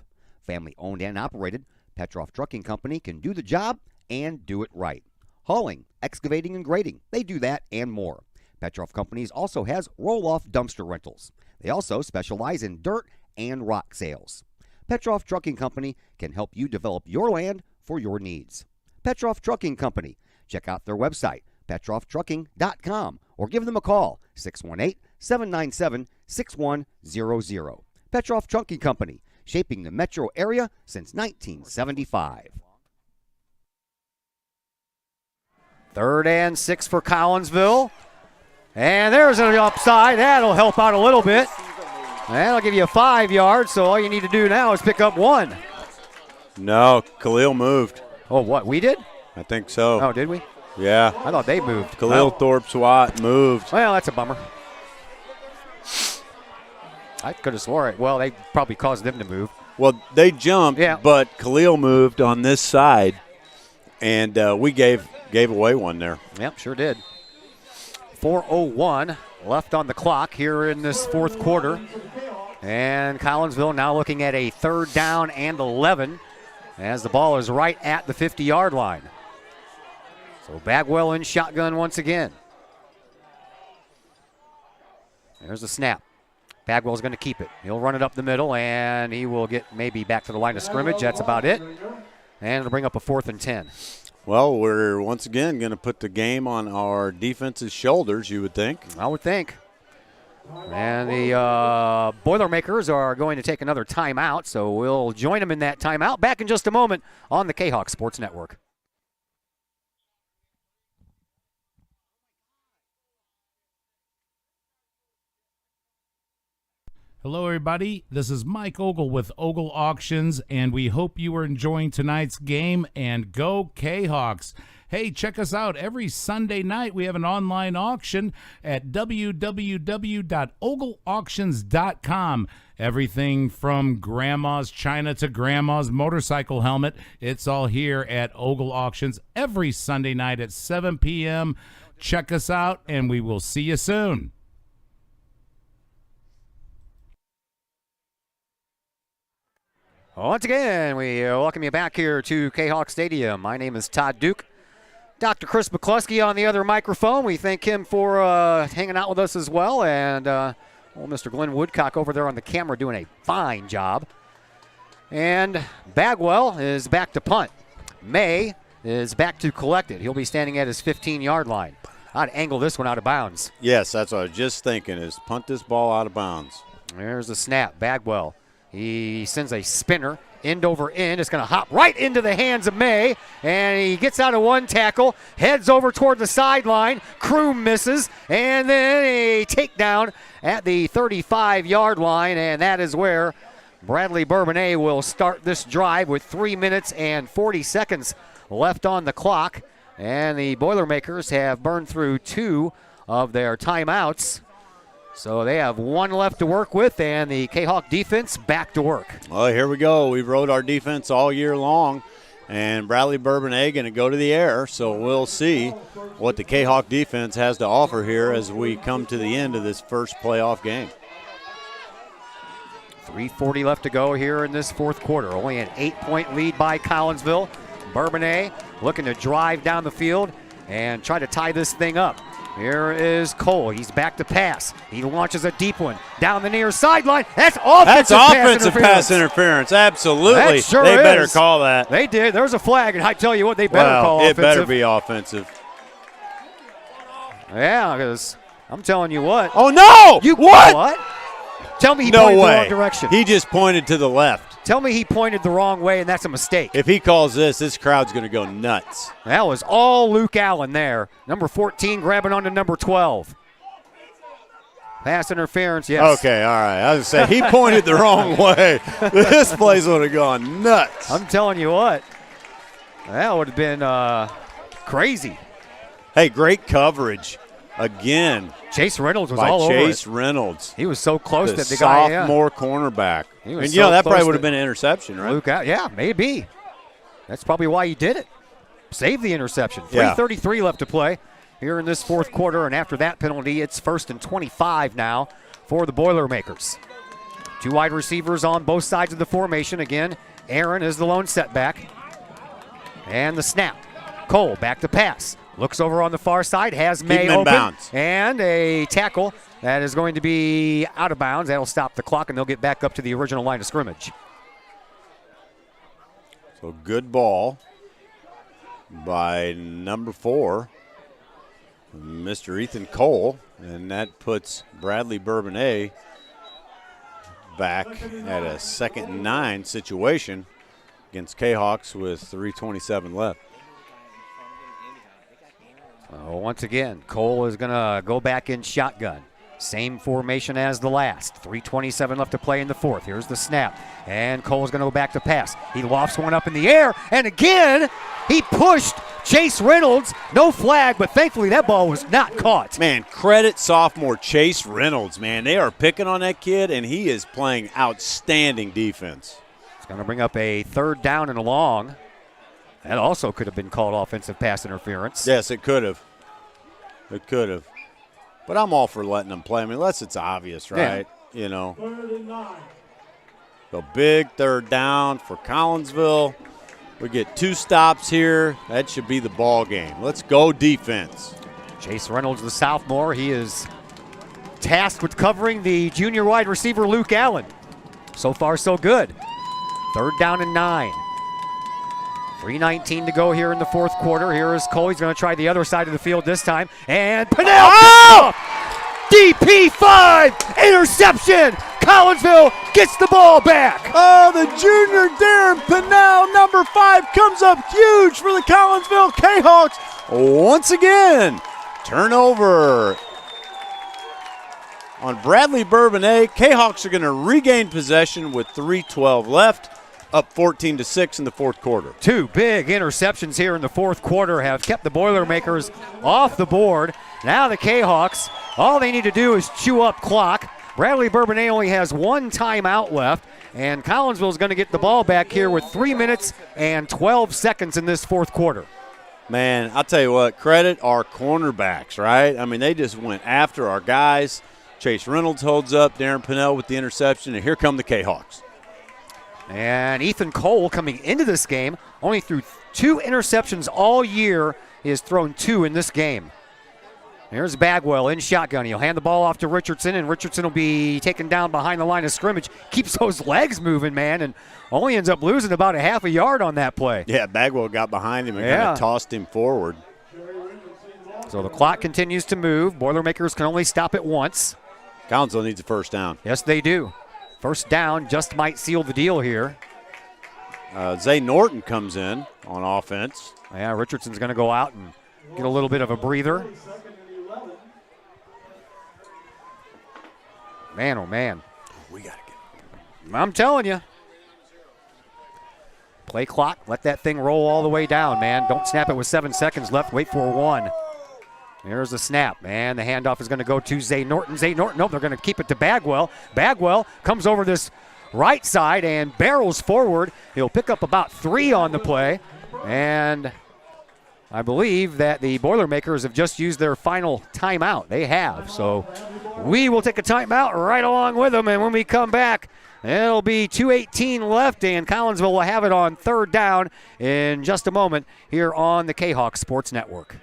Family owned and operated, Petroff Trucking Company can do the job and do it right. Hauling, excavating, and grading, they do that and more. Petroff Companies also has roll-off dumpster rentals. They also specialize in dirt and rock sales. Petroff Trucking Company can help you develop your land for your needs. Petroff Trucking Company. Check out their website, petrofftrucking.com, or give them a call, 618-797-6100. Petroff Trucking Company, shaping the metro area since 1975. 3rd and 6 for Collinsville. And there's an upside. That'll help out a little bit. That'll give you 5 yards, so all you need to do now is pick up 1. No, Khalil moved. Oh, what, we did? I think so. Oh, did we? Yeah. I thought they moved. Khalil Thorpe-Swat moved. Well, that's a bummer. I could have swore it. Well, they probably caused them to move. Well, they jumped, but Khalil moved on this side, and we gave away one there. Yep, sure did. 4:01 left on the clock here in this fourth quarter. And Collinsville now looking at a 3rd down and 11 as the ball is right at the 50-yard line. So Bagwell in shotgun once again. There's the snap. Bagwell's going to keep it. He'll run it up the middle, and he will get maybe back to the line of scrimmage. That's about it. And it'll bring up a 4th and 10. Well, we're once again going to put the game on our defense's shoulders, you would think. I would think. And the Boilermakers are going to take another timeout, so we'll join them in that timeout. Back in just a moment on the Kahok Sports Network. Hello, everybody. This is Mike Ogle with Ogle Auctions, and we hope you are enjoying tonight's game, and go Kahawks. Hey, check us out. Every Sunday night, we have an online auction at www.ogleauctions.com. Everything from grandma's china to grandma's motorcycle helmet. It's all here at Ogle Auctions every Sunday night at 7 p.m. Check us out, and we will see you soon. Once again, we welcome you back here to Kahawk Stadium. My name is Todd Duke. Dr. Chris McCluskey on the other microphone. We thank him for hanging out with us as well. And Mr. Glenn Woodcock over there on the camera doing a fine job. And Bagwell is back to punt. May is back to collect it. He'll be standing at his 15-yard line. I'd angle this one out of bounds. Yes, that's what I was just thinking, is punt this ball out of bounds. There's the snap. Bagwell. He sends a spinner, end over end. It's going to hop right into the hands of May, and he gets out of one tackle, heads over toward the sideline. Kroom misses, and then a takedown at the 35-yard line, and that is where Bradley-Bourbonnais will start this drive with 3 minutes and 40 seconds left on the clock, and the Boilermakers have burned through 2 of their timeouts. So they have 1 left to work with, and the Kahawk defense back to work. Well, here we go. We've rode our defense all year long, and Bradley-Bourbonnais going to go to the air, so we'll see what the Kahawk defense has to offer here as we come to the end of this first playoff game. 3:40 left to go here in this fourth quarter. Only an 8-point lead by Collinsville. Bourbonnais looking to drive down the field and try to tie this thing up. Here is Cole. He's back to pass. He launches a deep one down the near sideline. That's offensive pass interference. Absolutely. That sure they is. Better call that. They did. There's a flag, and I tell you what, they better call it offensive. Better be offensive. Yeah, because I'm telling you what. Oh, no! What? Tell me he pointed the wrong direction. He just pointed to the left. Tell me he pointed the wrong way, and that's a mistake. If he calls this crowd's going to go nuts. That was all Luke Allen there. Number 14 grabbing onto number 12. Pass interference, yes. Okay, all right. I was going to say, he pointed the wrong way. This place would have gone nuts. I'm telling you what. That would have been crazy. Hey, great coverage. Again. Chase Reynolds was all over it. Chase Reynolds. He was so close the that the guy. Sophomore cornerback. He was and, so that close probably would have been an interception, right? Luke, yeah, maybe. That's probably why he did it. Save the interception. 3:33 left to play here in this fourth quarter, and after that penalty, it's 1st and 25 now for the Boilermakers. 2 wide receivers on both sides of the formation. Again, Aaron is the lone setback. And the snap. Cole back to pass. Looks over on the far side, has May open, bounds. And a tackle that is going to be out of bounds. That'll stop the clock, and they'll get back up to the original line of scrimmage. So good ball by number 4, Mr. Ethan Cole, and that puts Bradley-Bourbonnais back at a 2nd and 9 situation against Kahawks with 3:27 left. Once again, Cole is going to go back in shotgun. Same formation as the last. 3:27 left to play in the fourth. Here's the snap. And Cole's going to go back to pass. He lofts one up in the air. And again, he pushed Chase Reynolds. No flag, but thankfully that ball was not caught. Man, credit sophomore Chase Reynolds, man. They are picking on that kid, and he is playing outstanding defense. It's going to bring up a 3rd down and long. That also could have been called offensive pass interference. Yes, it could have. It could have. But I'm all for letting them play. I mean, unless it's obvious, right? Yeah. You know. 3rd and 9. So big 3rd down for Collinsville. We get 2 stops here. That should be the ball game. Let's go defense. Chase Reynolds, the sophomore, he is tasked with covering the junior wide receiver Luke Allen. So far, so good. 3rd down and 9. 3:19 to go here in the fourth quarter. Here is Cole. He's going to try the other side of the field this time. And Pennell! Oh! DP5! Interception! Collinsville gets the ball back. Oh, the junior Darren Pennell, number 5, comes up huge for the Collinsville Kahawks. Once again, turnover on Bradley-Bourbonnais. Kahawks are going to regain possession with 3:12 left. Up 14-6 in the fourth quarter. 2 big interceptions here in the fourth quarter have kept the Boilermakers off the board. Now the Kahawks, all they need to do is chew up clock. Bradley-Bourbonnais only has 1 timeout left, and Collinsville is going to get the ball back here with 3 minutes and 12 seconds in this fourth quarter. Man, I'll tell you what, credit our cornerbacks, right? I mean, they just went after our guys. Chase Reynolds holds up, Darren Pennell with the interception, and here come the Kahawks. And Ethan Cole coming into this game only threw 2 interceptions all year. He has thrown 2 in this game. Here's Bagwell in shotgun. He'll hand the ball off to Richardson, and Richardson will be taken down behind the line of scrimmage. Keeps those legs moving, man, and only ends up losing about a half a yard on that play. Yeah, Bagwell got behind him and kind of tossed him forward. So the clock continues to move. Boilermakers can only stop it once. Collinsville needs a first down. Yes, they do. First down just might seal the deal here. Zay Norton comes in on offense. Yeah, Richardson's going to go out and get a little bit of a breather. Man, oh, man. We got to get. I'm telling you. Play clock. Let that thing roll all the way down, man. Don't snap it with 7 seconds left. Wait for 1. There's the snap, and the handoff is going to go to Zay Norton. Zay Norton, nope, they're going to keep it to Bagwell. Bagwell comes over this right side and barrels forward. He'll pick up about 3 on the play, and I believe that the Boilermakers have just used their final timeout. They have, so we will take a timeout right along with them, and when we come back, it'll be 2:18 left, and Collinsville will have it on 3rd down in just a moment here on the Kahawk Sports Network.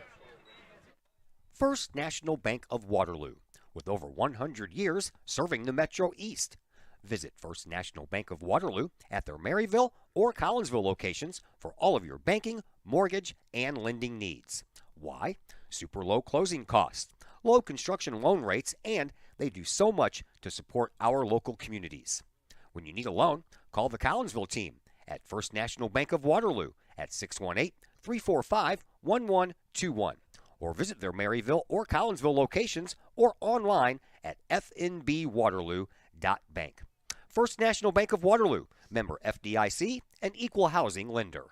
First National Bank of Waterloo, with over 100 years serving the Metro East. Visit First National Bank of Waterloo at their Maryville or Collinsville locations for all of your banking, mortgage, and lending needs. Why? Super low closing costs, low construction loan rates, and they do so much to support our local communities. When you need a loan, call the Collinsville team at First National Bank of Waterloo at 618-345-1121. Or visit their Maryville or Collinsville locations or online at fnbwaterloo.bank. First National Bank of Waterloo, member FDIC, an equal housing lender.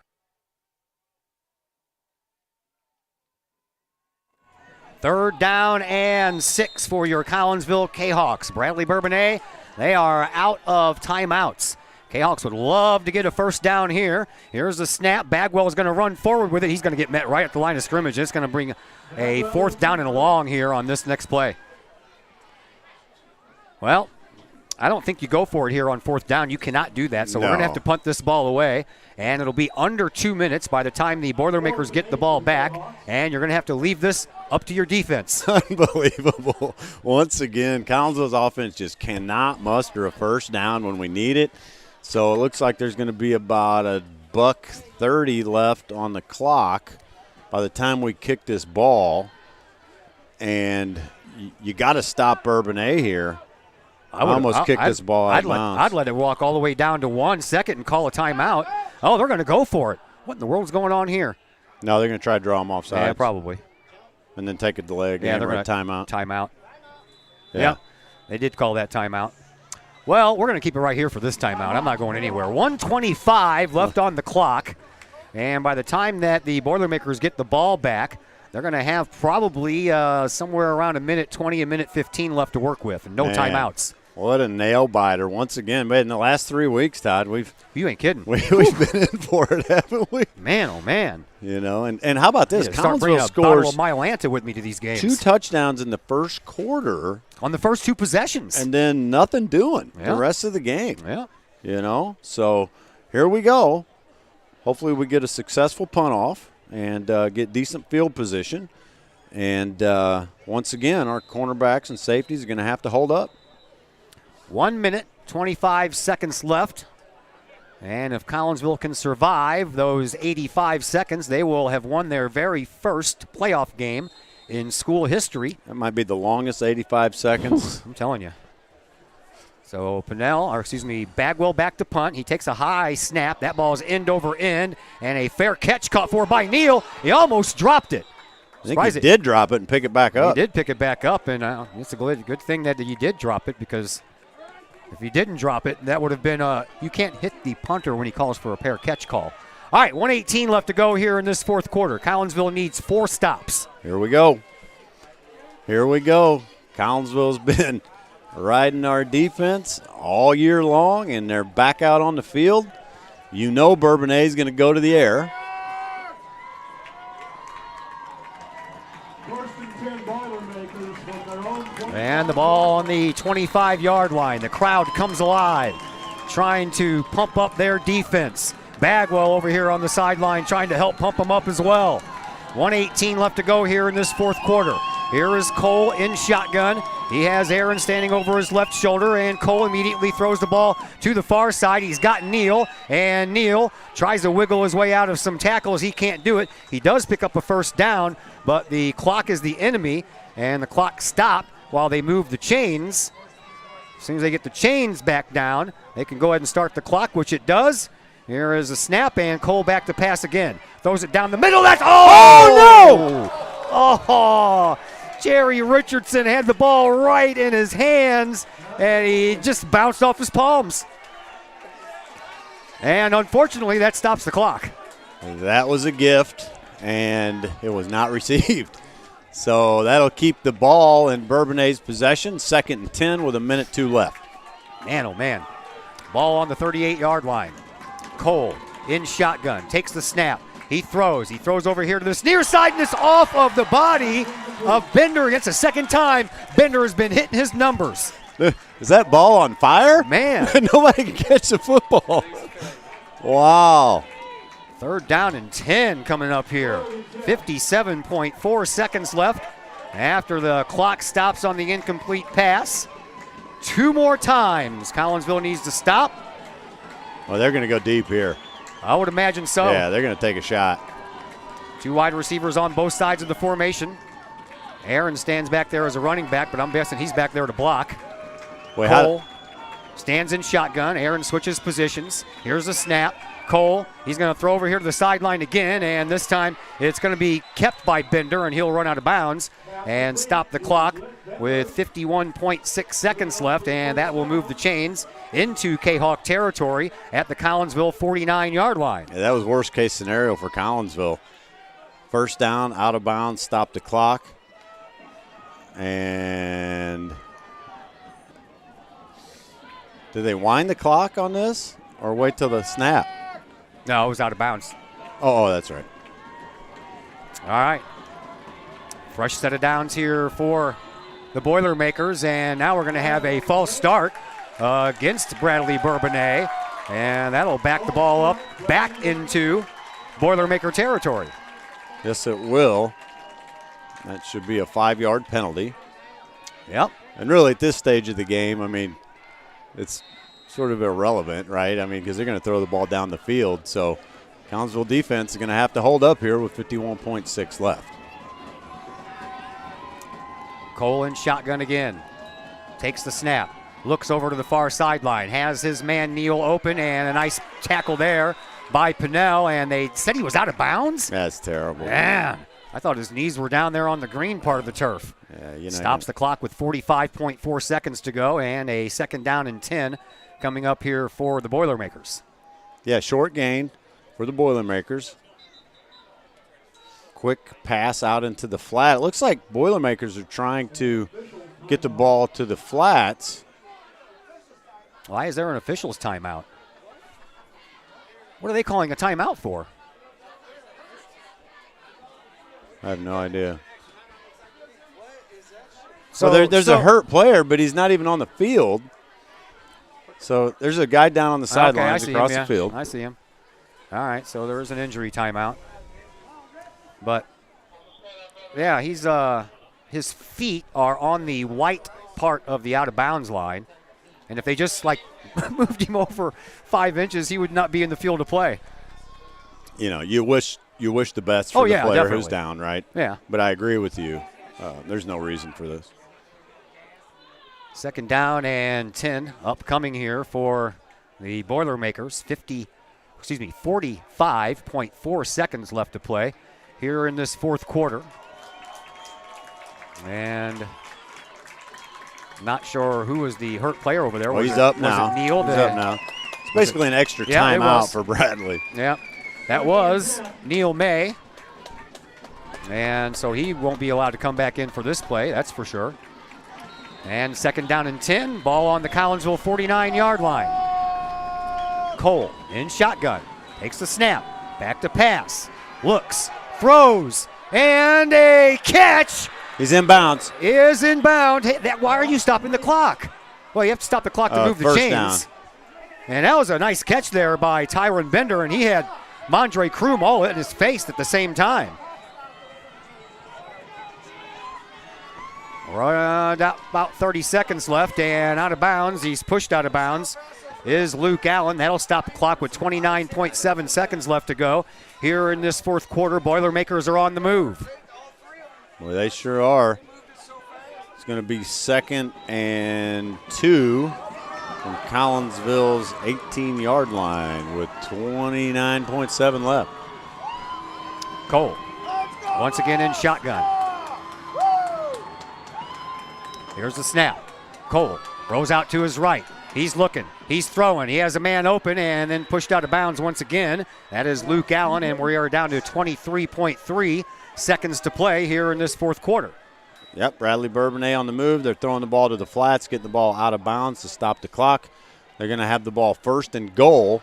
Third down and 6 for your Collinsville Kahawks. Bradley-Bourbonnais, they are out of timeouts. Kahawks would love to get a first down here. Here's the snap. Bagwell is going to run forward with it. He's going to get met right at the line of scrimmage. It's going to bring a 4th down and long here on this next play. Well, I don't think you go for it here on 4th down. You cannot do that, so we're going to have to punt this ball away, and it'll be under 2 minutes by the time the Boilermakers get the ball back, and you're going to have to leave this up to your defense. Unbelievable. Once again, Collinsville's offense just cannot muster a first down when we need it. So it looks like there's going to be about a $1:30 left on the clock by the time we kick this ball. And you got to stop Bourbonnais here. I almost kicked this ball out of bounds. I'd let it walk all the way down to 1 second and call a timeout. Oh, they're going to go for it. What in the world's going on here? No, they're going to try to draw him offside. Yeah, probably. And then take a delay again. Yeah, they're right, timeout. Timeout. Yeah, they did call that timeout. Well, we're going to keep it right here for this timeout. I'm not going anywhere. 1:25 left on the clock. And by the time that the Boilermakers get the ball back, they're going to have probably somewhere around a minute 20, a minute 15 left to work with, and no timeouts. What a nail biter once again. But in the last 3 weeks, Todd, you ain't kidding. We've been in for it, haven't we? Man, oh man. You know, and how about this? Start bringing a bottle of scores Mylanta with me to these games. 2 touchdowns in the first quarter. On the first 2 possessions. And then nothing doing Yeah. the rest of the game. Yeah. You know, so here we go. Hopefully we get a successful punt off and get decent field position. And once again, our cornerbacks and safeties are going to have to hold up. 1 minute, 25 seconds left. And if Collinsville can survive those 85 seconds, they will have won their very first playoff game in school history. That might be the longest 85 seconds. I'm telling you. So Bagwell back to punt. He takes a high snap. That ball is end over end, and a fair catch caught for by Neal. He almost dropped it. I think he did drop it and pick it back up. He did pick it back up, and it's a good thing that you did drop it, because if he didn't drop it, that would have been you can't hit the punter when he calls for a fair catch call. All right, 1:18 left to go here in this fourth quarter. Collinsville needs 4 stops. Here we go. Collinsville's been riding our defense all year long, and they're back out on the field. You know Bourbonnais is going to go to the air. And the ball on the 25-yard line. The crowd comes alive, trying to pump up their defense. Bagwell over here on the sideline trying to help pump them up as well. 1:18 left to go here in this fourth quarter. Here is Cole in shotgun. He has Aaron standing over his left shoulder, and Cole immediately throws the ball to the far side. He's got Neal, and Neal tries to wiggle his way out of some tackles. He can't do it. He does pick up a first down, but the clock is the enemy, and the clock stopped while they move the chains. As soon as they get the chains back down, they can go ahead and start the clock, which it does. Here is a snap, and Cole back to pass again. Throws it down the middle. That's no! Oh, Jerry Richardson had the ball right in his hands, and he just bounced off his palms. And unfortunately, that stops the clock. That was a gift, and it was not received. So that'll keep the ball in Bourbonnais' possession, 2nd and 10 with 1:02 left. Man, oh man. Ball on the 38-yard line. Cole in shotgun, takes the snap. He throws over here to this near side, and it's off of the body of Bender. It's the second time Bender has been hitting his numbers. Is that ball on fire? Man. Nobody can catch the football. Wow. 3rd down and 10 coming up here. 57.4 seconds left after the clock stops on the incomplete pass. 2 more times Collinsville needs to stop. Well, they're going to go deep here. I would imagine so. Yeah, they're going to take a shot. 2 wide receivers on both sides of the formation. Aaron stands back there as a running back, but I'm guessing he's back there to block. Cole stands in shotgun. Aaron switches positions. Here's a snap. Cole, he's going to throw over here to the sideline again, and this time it's going to be kept by Bender, and he'll run out of bounds and stop the clock with 51.6 seconds left, and that will move the chains into Kahok territory at the Collinsville 49-yard line. Yeah, that was worst case scenario for Collinsville. First down, out of bounds, stop the clock. And did they wind the clock on this or wait till the snap? No, it was out of bounds. Oh, that's right. All right. Fresh set of downs here for the Boilermakers, and now we're going to have a false start against Bradley-Bourbonnais, and that'll back the ball up back into Boilermaker territory. Yes, it will. That should be a 5-yard penalty. Yep. And really, at this stage of the game, I mean, it's sort of irrelevant, right? I mean, because they're going to throw the ball down the field. So Collinsville defense is going to have to hold up here with 51.6 left. Cole in shotgun again. Takes the snap. Looks over to the far sideline. Has his man Neal open, and a nice tackle there by Pinnell. And they said he was out of bounds? That's terrible. Man. I thought his knees were down there on the green part of the turf. Yeah, Stops the clock with 45.4 seconds to go, and a 2nd down and 10 coming up here for the Boilermakers. Yeah, short gain for the Boilermakers. Quick pass out into the flat. It looks like Boilermakers are trying to get the ball to the flats. Why is there an official's timeout? What are they calling a timeout for? I have no idea. So there's a hurt player, but he's not even on the field. So there's a guy down on the sidelines across the field. I see him. All right, so there is an injury timeout. But, yeah, he's his feet are on the white part of the out-of-bounds line. And if they just, moved him over 5 inches, he would not be in the field to play. You wish the best for the player definitely. who's down, right? Yeah. But I agree with you. There's no reason for this. 2nd down and 10 upcoming here for the Boilermakers. 45.4 seconds left to play here in this 4th quarter. And not sure who was the hurt player over there. Well, he's up now. Was it Neal? He's up now. It's basically an extra timeout for Bradley. Yeah, that was Neal May. And so he won't be allowed to come back in for this play, that's for sure. And 2nd down and 10, ball on the Collinsville 49-yard line. Cole in shotgun, takes the snap, back to pass, looks, throws, and a catch. He's inbounds. Is inbound. Hey, why are you stopping the clock? Well, you have to stop the clock to move the chains. Down. And that was a nice catch there by Tyron Bender, and he had Mondre Kroom all in his face at the same time. Right, about 30 seconds left, and out of bounds. He's pushed out of bounds. Is Luke Allen. That'll stop the clock with 29.7 seconds left to go. Here in this 4th quarter, Boilermakers are on the move. Well, they sure are. It's going to be 2nd and 2 from Collinsville's 18-yard line with 29.7 left. Cole, once again in shotgun. Here's the snap. Cole throws out to his right. He's looking. He's throwing. He has a man open and then pushed out of bounds once again. That is Luke Allen, and we are down to 23.3 seconds to play here in this 4th quarter. Yep, Bradley-Bourbonnais on the move. They're throwing the ball to the flats, getting the ball out of bounds to stop the clock. They're going to have the ball 1st and goal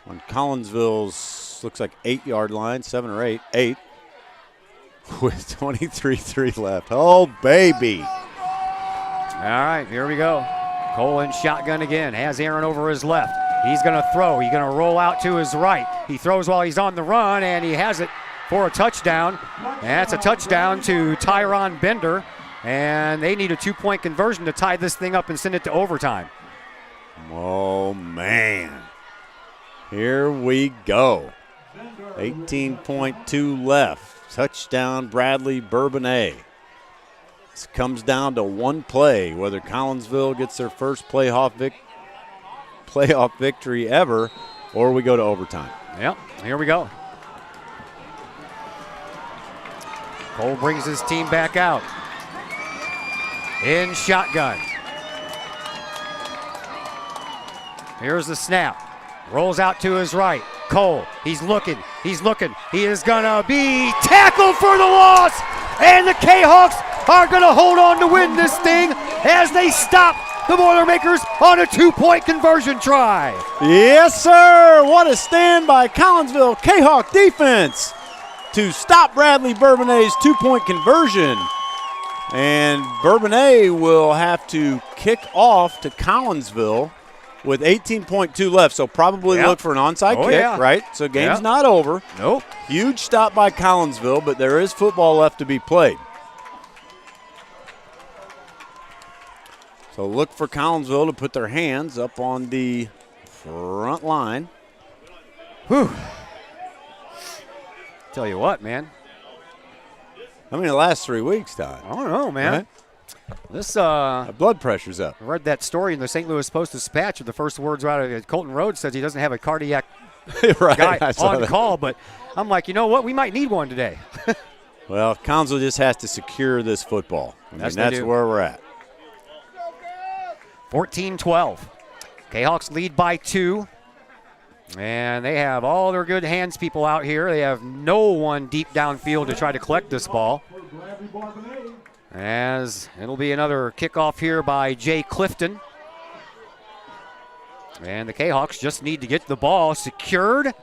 on Collinsville's, looks like 8-yard line, 7 or 8, with 23.3 left. Oh, baby. All right, here we go. Cole in shotgun again. Has Aaron over his left. He's going to throw. He's going to roll out to his right. He throws while he's on the run, and he has it for a touchdown. And that's a touchdown to Tyron Bender. And they need a 2-point conversion to tie this thing up and send it to overtime. Oh, man. Here we go. 18.2 left. Touchdown, Bradley-Bourbonnais. This comes down to one play, whether Collinsville gets their first playoff victory ever, or we go to overtime. Yep, here we go. Cole brings his team back out. In shotgun. Here's the snap. Rolls out to his right. Cole, he's looking. He is going to be tackled for the loss. And the Kahawks are going to hold on to win this thing as they stop the Boilermakers on a 2-point conversion try. Yes, sir. What a stand by Collinsville Kahawk defense to stop Bradley-Bourbonnais' 2-point conversion. And Bourbonnais will have to kick off to Collinsville with 18.2 left, so probably look for an onside kick, right? So game's not over. Nope. Huge stop by Collinsville, but there is football left to be played. So look for Collinsville to put their hands up on the front line. Whew. Tell you what, man. I mean, the last 3 weeks, Todd. I don't know, man. Right? This blood pressure's up. I read that story in the St. Louis Post-Dispatch, and the first words out of it, Colton Rhodes says he doesn't have a cardiac right, guy on call, but I'm like, you know what? We might need one today. Well, Collinsville just has to secure this football. That's do. where we're at. 14-12. Kahawks lead by 2. And they have all their good hands people out here. They have no one deep downfield to try to collect this ball. As it'll be another kickoff here by Jay Clifton. And the Kahawks just need to get the ball secured.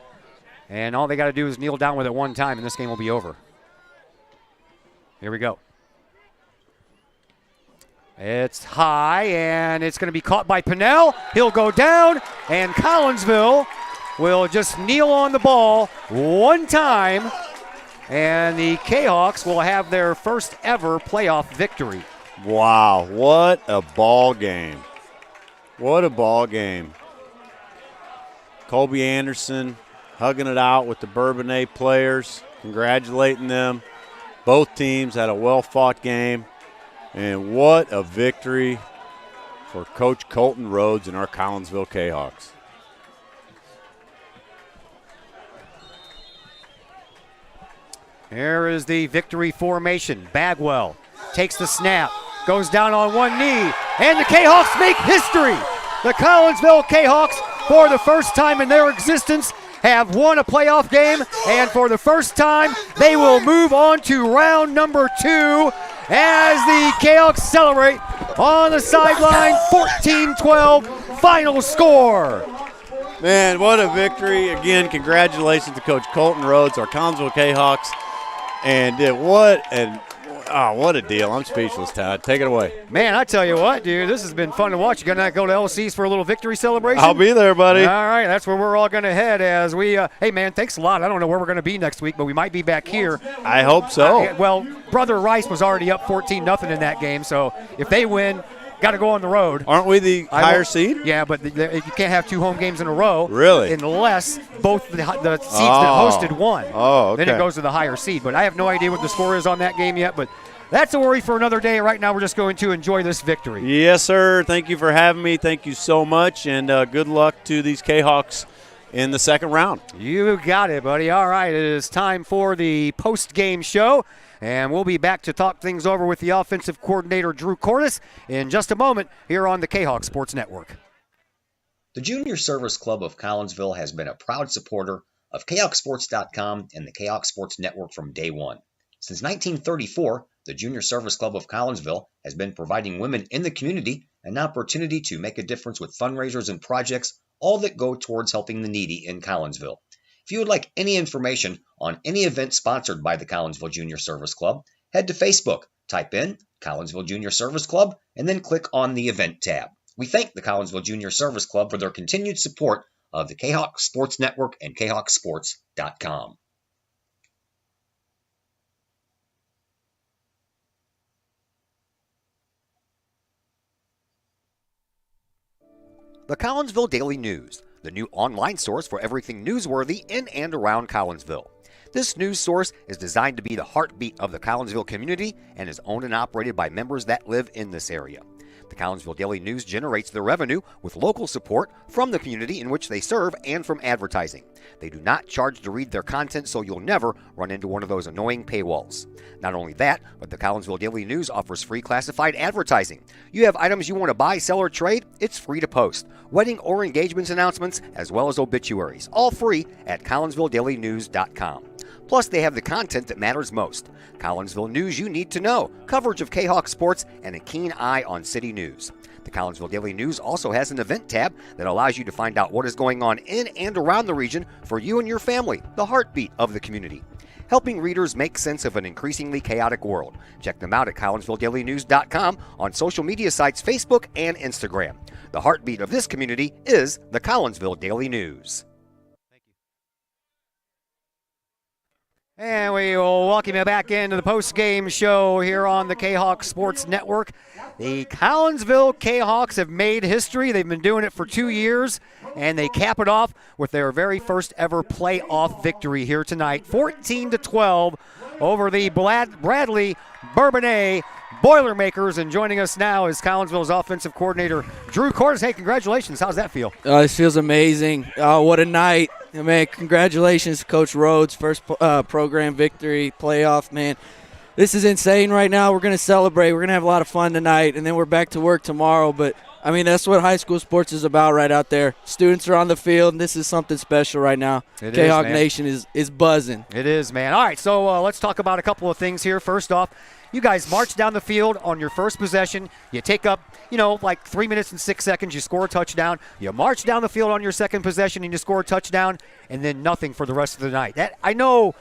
And all they got to do is kneel down with it one time, and this game will be over. Here we go. It's high, and it's going to be caught by Pinnell. He'll go down, and Collinsville will just kneel on the ball one time, and the Kahawks will have their first ever playoff victory. Wow, what a ball game. What a ball game. Colby Anderson hugging it out with the Bourbonnais players, congratulating them. Both teams had a well-fought game, and what a victory for Coach Colton Rhodes and our Collinsville Kahawks. Here is the victory formation. Bagwell takes the snap, goes down on one knee, and the Kahawks make history. The Collinsville Kahawks, for the first time in their existence, have won a playoff game, and for the first time, they will move on to round number 2 as the Kahawks celebrate on the sideline. 14-12 final score. Man, what a victory. Again, congratulations to Coach Colton Rhodes, our Collinsville Kahawks. And what a deal. I'm speechless, Todd. Take it away. Man, I tell you what, dude, this has been fun to watch. You going to go to LC's for a little victory celebration? I'll be there, buddy. All right, that's where we're all going to head as we hey, man, thanks a lot. I don't know where we're going to be next week, but we might be back here. I hope so. Well, Brother Rice was already up 14-0 in that game, so if they win, got to go on the road. Aren't we the higher seed? Yeah, but you can't have 2 home games in a row. Really? Unless both the seeds that hosted won. Oh, okay. Then it goes to the higher seed. But I have no idea what the score is on that game yet, but that's a worry for another day. Right now, we're just going to enjoy this victory. Yes, sir. Thank you for having me. Thank you so much, and good luck to these Kahawks in the second round. You got it, buddy. All right, it is time for the post-game show, and we'll be back to talk things over with the offensive coordinator, Drew Cordes, in just a moment here on the Kahawk Sports Network. The Junior Service Club of Collinsville has been a proud supporter of KahawkSports.com and the Kahawk Sports Network from day one. Since 1934, the Junior Service Club of Collinsville has been providing women in the community an opportunity to make a difference with fundraisers and projects, all that go towards helping the needy in Collinsville. If you would like any information on any event sponsored by the Collinsville Junior Service Club, head to Facebook, type in Collinsville Junior Service Club, and then click on the event tab. We thank the Collinsville Junior Service Club for their continued support of the Kahawk Sports Network and KahawkSports.com. The Collinsville Daily News, the new online source for everything newsworthy in and around Collinsville. This news source is designed to be the heartbeat of the Collinsville community and is owned and operated by members that live in this area. The Collinsville Daily News generates their revenue with local support from the community in which they serve and from advertising. They do not charge to read their content, so you'll never run into one of those annoying paywalls. Not only that, but the Collinsville Daily News offers free classified advertising. You have items you want to buy, sell, or trade? It's free to post. Wedding or engagements announcements, as well as obituaries, all free at CollinsvilleDailyNews.com. Plus, they have the content that matters most. Collinsville news you need to know, coverage of Kahawk sports, and a keen eye on city news. The Collinsville Daily News also has an event tab that allows you to find out what is going on in and around the region for you and your family, the heartbeat of the community. Helping readers make sense of an increasingly chaotic world. Check them out at CollinsvilleDailyNews.com, on social media sites Facebook and Instagram. The heartbeat of this community is the Collinsville Daily News. And we will welcome you back into the post-game show here on the Kahawk Sports Network. The Collinsville Kahawks have made history. They've been doing it for 2 years, and they cap it off with their very first ever playoff victory here tonight, 14-12 over the Bradley-Bourbonnais Boilermakers. And joining us now is Collinsville's offensive coordinator, Drew Cordes. Hey, congratulations. How's that feel? This feels amazing. What a night. Man, congratulations, Coach Rhodes. First program victory, playoff, man. This is insane right now. We're going to celebrate. We're going to have a lot of fun tonight, and then we're back to work tomorrow. But, I mean, that's what high school sports is about right out there. Students are on the field, and this is something special right now. Kahok Nation is buzzing. It is, man. All right, so let's talk about a couple of things here. First off, you guys march down the field on your first possession. You take up, like 3 minutes and 6 seconds. You score a touchdown. You march down the field on your second possession, and you score a touchdown, and then nothing for the rest of the night. That I know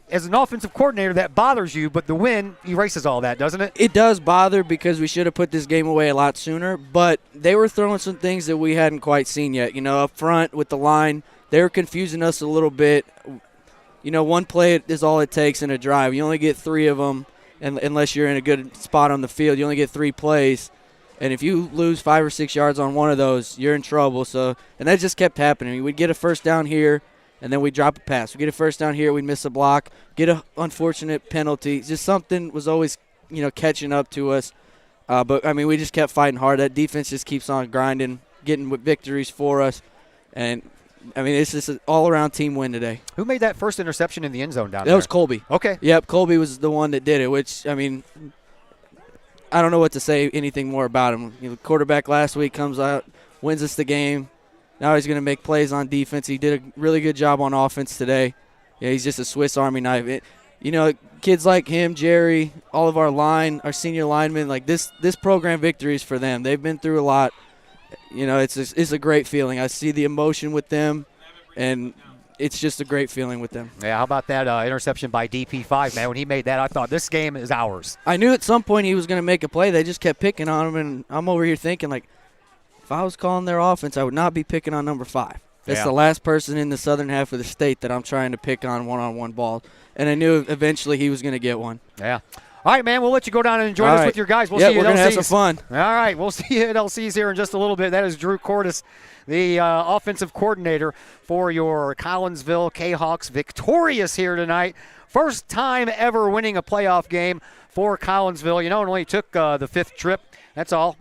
as an offensive coordinator that bothers you, but the win erases all that, doesn't it? It does bother because we should have put this game away a lot sooner, but they were throwing some things that we hadn't quite seen yet. Up front with the line, they were confusing us a little bit. One play is all it takes in a drive. You only get 3 of them. And unless you're in a good spot on the field, you only get 3 plays. And if you lose 5 or 6 yards on one of those, you're in trouble. And that just kept happening. We'd get a first down here, and then we'd drop a pass. We'd get a first down here, we'd miss a block, get an unfortunate penalty. Just something was always, catching up to us. But, I mean, we just kept fighting hard. That defense just keeps on grinding, getting victories for us. And I mean, it's just an all-around team win today. Who made that first interception in the end zone down there? That was Colby. Okay. Yep, Colby was the one that did it, which, I mean, I don't know what to say anything more about him. The quarterback last week comes out, wins us the game. Now he's going to make plays on defense. He did a really good job on offense today. Yeah, he's just a Swiss Army knife. Kids like him, Jerry, all of our senior linemen, like this program victory is for them. They've been through a lot. It's a great feeling. I see the emotion with them, and it's just a great feeling with them. Yeah, how about that interception by DP5, man? When he made that, I thought this game is ours. I knew at some point he was going to make a play. They just kept picking on him, and I'm over here thinking, if I was calling their offense, I would not be picking on number 5. That's the last person in the southern half of the state that I'm trying to pick on one-on-one balls, and I knew eventually he was going to get one. Yeah. All right, man, we'll let you go down and enjoy this with your guys. We'll see you we're at LC's. We're going to have some fun. All right, we'll see you at LC's here in just a little bit. That is Drew Cordes, the offensive coordinator for your Collinsville Kahawks, victorious here tonight. First time ever winning a playoff game for Collinsville. It only took the 5th trip. That's all.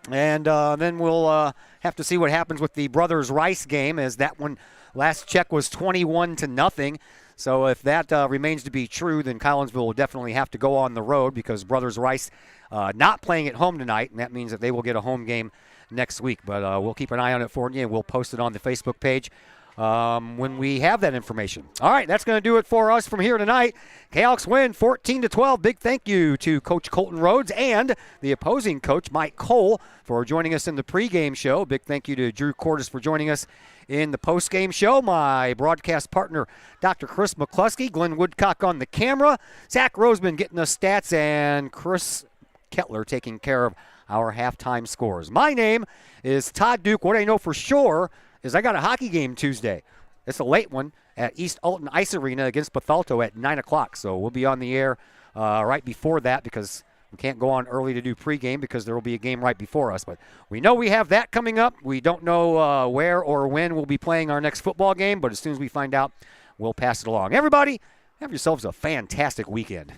And then we'll have to see what happens with the Brothers Rice game, as that one last check was 21-0. So if that remains to be true, then Collinsville will definitely have to go on the road, because Brothers Rice not playing at home tonight, and that means that they will get a home game next week. But we'll keep an eye on it for you, and we'll post it on the Facebook page when we have that information. All right, that's going to do it for us from here tonight. Kahawks win 14-12. Big thank you to Coach Colton Rhodes and the opposing coach, Mike Cole, for joining us in the pregame show. Big thank you to Drew Cordes for joining us in the postgame show. My broadcast partner, Dr. Chris McCluskey, Glenn Woodcock on the camera, Zach Roseman getting us stats, and Chris Kettler taking care of our halftime scores. My name is Todd Duke. What I know for sure is I got a hockey game Tuesday. It's a late one at East Alton Ice Arena against Bethalto at 9 o'clock. So we'll be on the air right before that, because we can't go on early to do pregame because there will be a game right before us. But we know we have that coming up. We don't know where or when we'll be playing our next football game, but as soon as we find out, we'll pass it along. Everybody, have yourselves a fantastic weekend.